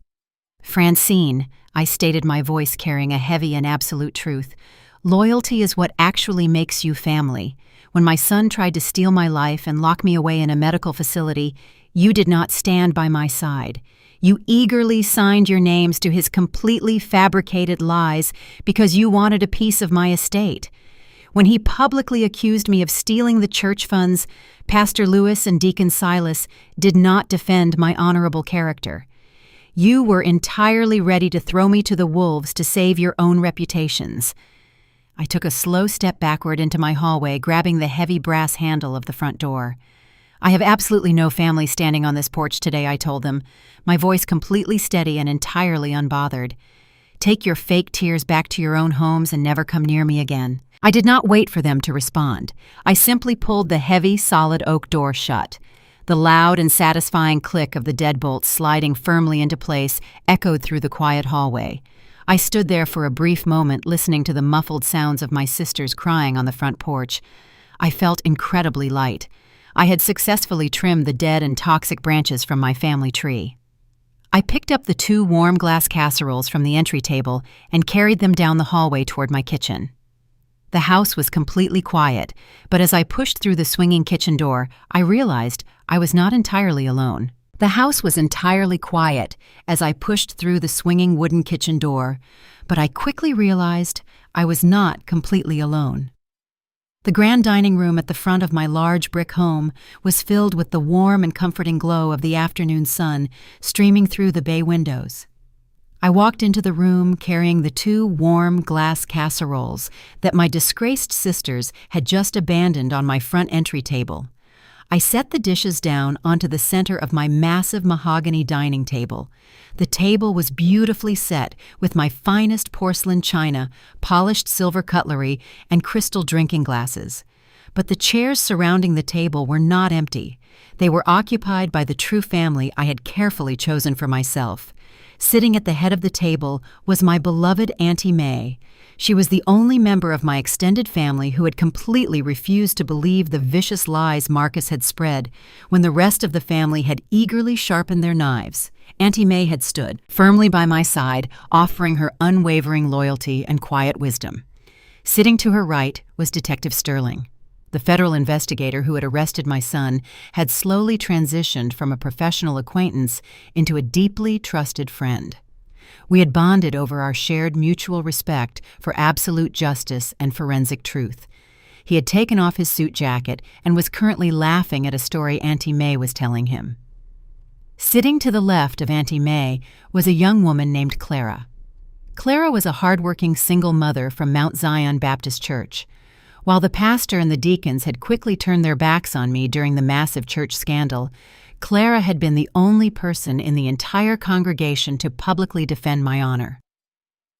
"Francine," I stated, my voice carrying a heavy and absolute truth, "loyalty is what actually makes you family. When my son tried to steal my life and lock me away in a medical facility, you did not stand by my side. You eagerly signed your names to his completely fabricated lies because you wanted a piece of my estate. When he publicly accused me of stealing the church funds, Pastor Lewis and Deacon Silas did not defend my honorable character. You were entirely ready to throw me to the wolves to save your own reputations." I took a slow step backward into my hallway, grabbing the heavy brass handle of the front door. "I have absolutely no family standing on this porch today," I told them, my voice completely steady and entirely unbothered. "Take your fake tears back to your own homes and never come near me again." I did not wait for them to respond. I simply pulled the heavy, solid oak door shut. The loud and satisfying click of the deadbolts sliding firmly into place echoed through the quiet hallway. I stood there for a brief moment, listening to the muffled sounds of my sisters crying on the front porch. I felt incredibly light. I had successfully trimmed the dead and toxic branches from my family tree. I picked up the 2 warm glass casseroles from the entry table and carried them down the hallway toward my kitchen. The house was completely quiet, but as I pushed through the swinging kitchen door, I realized I was not entirely alone. The house was entirely quiet as I pushed through the swinging wooden kitchen door, but I quickly realized I was not completely alone. The grand dining room at the front of my large brick home was filled with the warm and comforting glow of the afternoon sun streaming through the bay windows. I walked into the room carrying the 2 warm glass casseroles that my disgraced sisters had just abandoned on my front entry table. I set the dishes down onto the center of my massive mahogany dining table. The table was beautifully set with my finest porcelain china, polished silver cutlery, and crystal drinking glasses. But the chairs surrounding the table were not empty. They were occupied by the true family I had carefully chosen for myself. Sitting at the head of the table was my beloved Auntie May. She was the only member of my extended family who had completely refused to believe the vicious lies Marcus had spread when the rest of the family had eagerly sharpened their knives. Auntie May had stood firmly by my side, offering her unwavering loyalty and quiet wisdom. Sitting to her right was Detective Sterling. The federal investigator who had arrested my son had slowly transitioned from a professional acquaintance into a deeply trusted friend. We had bonded over our shared mutual respect for absolute justice and forensic truth. He had taken off his suit jacket and was currently laughing at a story Auntie May was telling him. Sitting to the left of Auntie May was a young woman named Clara. Clara was a hardworking single mother from Mount Zion Baptist Church. While the pastor and the deacons had quickly turned their backs on me during the massive church scandal, Clara had been the only person in the entire congregation to publicly defend my honor.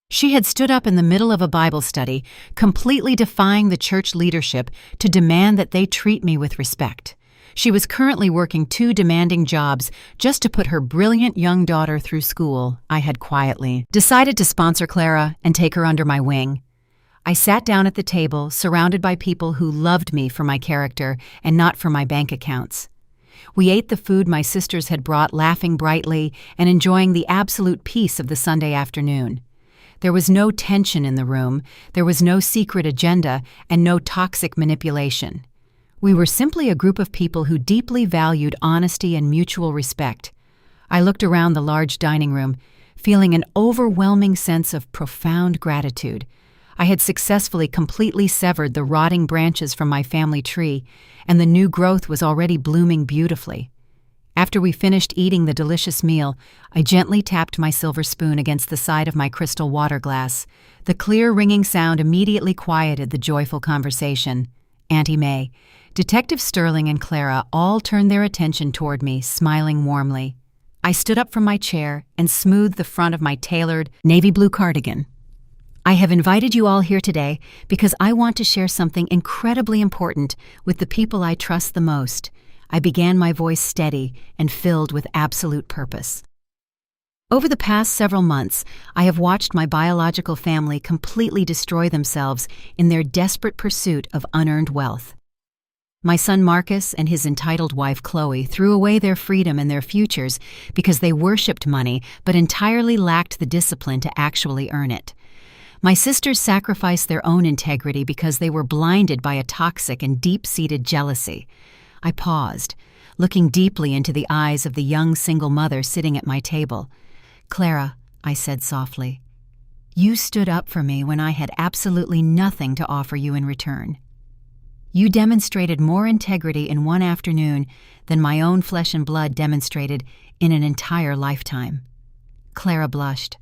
She had stood up in the middle of a Bible study, completely defying the church leadership to demand that they treat me with respect. She was currently working 2 demanding jobs just to put her brilliant young daughter through school. I had quietly decided to sponsor Clara and take her under my wing. I sat down at the table, surrounded by people who loved me for my character and not for my bank accounts. We ate the food my sisters had brought, laughing brightly and enjoying the absolute peace of the Sunday afternoon. There was no tension in the room, there was no secret agenda, and no toxic manipulation. We were simply a group of people who deeply valued honesty and mutual respect. I looked around the large dining room, feeling an overwhelming sense of profound gratitude. I had successfully completely severed the rotting branches from my family tree, and the new growth was already blooming beautifully. After we finished eating the delicious meal, I gently tapped my silver spoon against the side of my crystal water glass. The clear, ringing sound immediately quieted the joyful conversation. Auntie May, Detective Sterling, and Clara all turned their attention toward me, smiling warmly. I stood up from my chair and smoothed the front of my tailored navy blue cardigan. I have invited you all here today because I want to share something incredibly important with the people I trust the most. I began, my voice steady and filled with absolute purpose. Over the past several months, I have watched my biological family completely destroy themselves in their desperate pursuit of unearned wealth. My son Marcus and his entitled wife Chloe threw away their freedom and their futures because they worshipped money but entirely lacked the discipline to actually earn it. My sisters sacrificed their own integrity because they were blinded by a toxic and deep-seated jealousy. I paused, looking deeply into the eyes of the young single mother sitting at my table. "Clara," I said softly, "you stood up for me when I had absolutely nothing to offer you in return. You demonstrated more integrity in one afternoon than my own flesh and blood demonstrated in an entire lifetime." Clara blushed.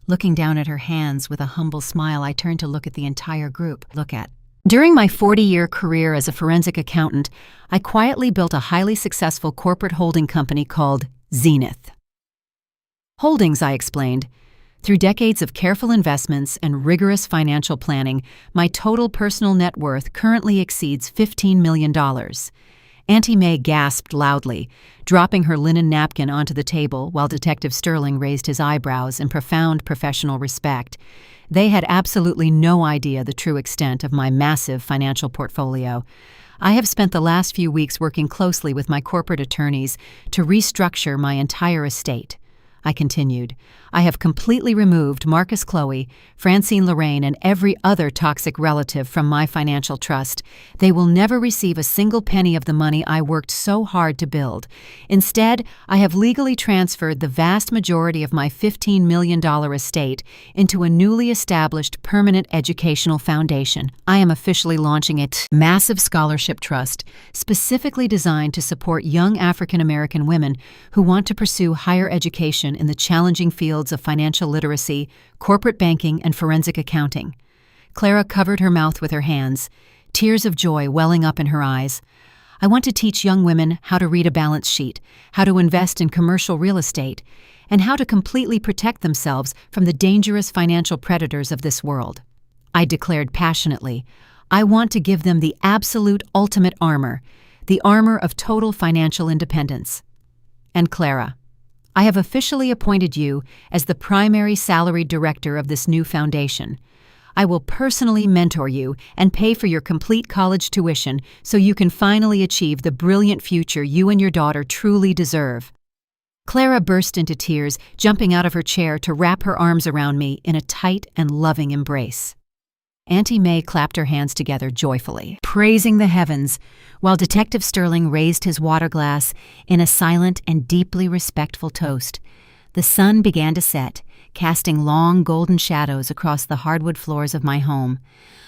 Looking down at her hands with a humble smile, I turned to look at the entire group. During my 40-year career as a forensic accountant, I quietly built a highly successful corporate holding company called Zenith Holdings, I explained. Through decades of careful investments and rigorous financial planning, my total personal net worth currently exceeds $15 million. Auntie May gasped loudly, dropping her linen napkin onto the table while Detective Sterling raised his eyebrows in profound professional respect. They had absolutely no idea the true extent of my massive financial portfolio. I have spent the last few weeks working closely with my corporate attorneys to restructure my entire estate. I continued. I have completely removed Marcus, Chloe, Francine, Lorraine, and every other toxic relative from my financial trust. They will never receive a single penny of the money I worked so hard to build. Instead, I have legally transferred the vast majority of my $15 million estate into a newly established permanent educational foundation. I am officially launching a massive scholarship trust specifically designed to support young African American women who want to pursue higher education in the challenging fields of financial literacy, corporate banking, and forensic accounting. Clara covered her mouth with her hands, tears of joy welling up in her eyes. I want to teach young women how to read a balance sheet, how to invest in commercial real estate, and how to completely protect themselves from the dangerous financial predators of this world. I declared passionately, I want to give them the absolute ultimate armor, the armor of total financial independence. And Clara, I have officially appointed you as the primary salaried director of this new foundation. I will personally mentor you and pay for your complete college tuition so you can finally achieve the brilliant future you and your daughter truly deserve. Clara burst into tears, jumping out of her chair to wrap her arms around me in a tight and loving embrace. Auntie May clapped her hands together joyfully, praising the heavens, while Detective Sterling raised his water glass in a silent and deeply respectful toast. The sun began to set, casting long golden shadows across the hardwood floors of my home.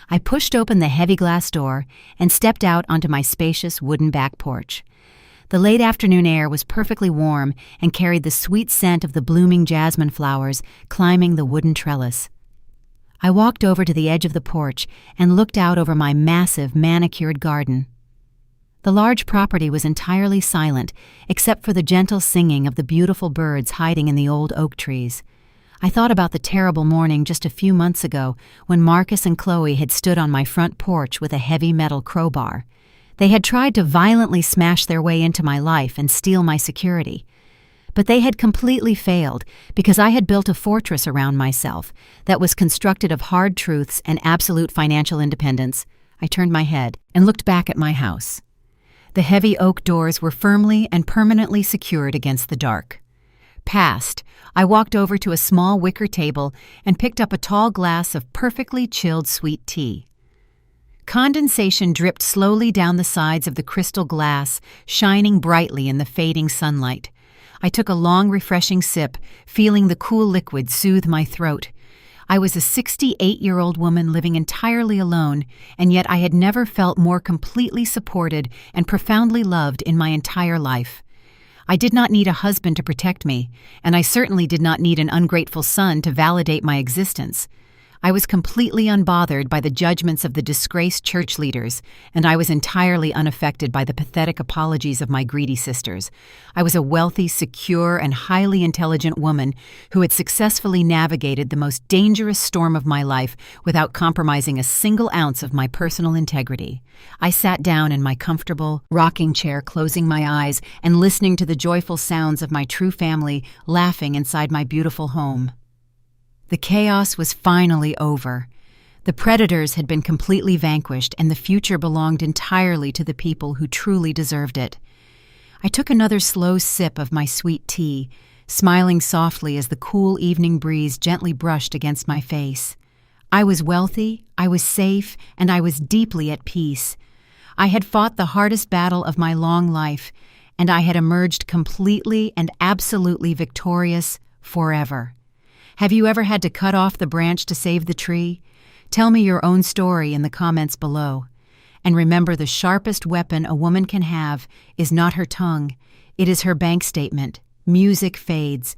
I pushed open the heavy glass door and stepped out onto my spacious wooden back porch. The late afternoon air was perfectly warm and carried the sweet scent of the blooming jasmine flowers climbing the wooden trellis. I walked over to the edge of the porch and looked out over my massive, manicured garden. The large property was entirely silent, except for the gentle singing of the beautiful birds hiding in the old oak trees. I thought about the terrible morning just a few months ago when Marcus and Chloe had stood on my front porch with a heavy metal crowbar. They had tried to violently smash their way into my life and steal my security. But they had completely failed because I had built a fortress around myself that was constructed of hard truths and absolute financial independence. I turned my head and looked back at my house. The heavy oak doors were firmly and permanently secured against the dark. Past, I walked over to a small wicker table and picked up a tall glass of perfectly chilled sweet tea. Condensation dripped slowly down the sides of the crystal glass, shining brightly in the fading sunlight. I took a long, refreshing sip, feeling the cool liquid soothe my throat. I was a 68-year-old woman living entirely alone, and yet I had never felt more completely supported and profoundly loved in my entire life. I did not need a husband to protect me, and I certainly did not need an ungrateful son to validate my existence. I was completely unbothered by the judgments of the disgraced church leaders, and I was entirely unaffected by the pathetic apologies of my greedy sisters. I was a wealthy, secure, and highly intelligent woman who had successfully navigated the most dangerous storm of my life without compromising a single ounce of my personal integrity. I sat down in my comfortable rocking chair, closing my eyes and listening to the joyful sounds of my true family laughing inside my beautiful home. The chaos was finally over. The predators had been completely vanquished, and the future belonged entirely to the people who truly deserved it. I took another slow sip of my sweet tea, smiling softly as the cool evening breeze gently brushed against my face. I was wealthy, I was safe, and I was deeply at peace. I had fought the hardest battle of my long life, and I had emerged completely and absolutely victorious forever. Have you ever had to cut off the branch to save the tree? Tell me your own story in the comments below. And remember, the sharpest weapon a woman can have is not her tongue, it is her bank statement. Music fades,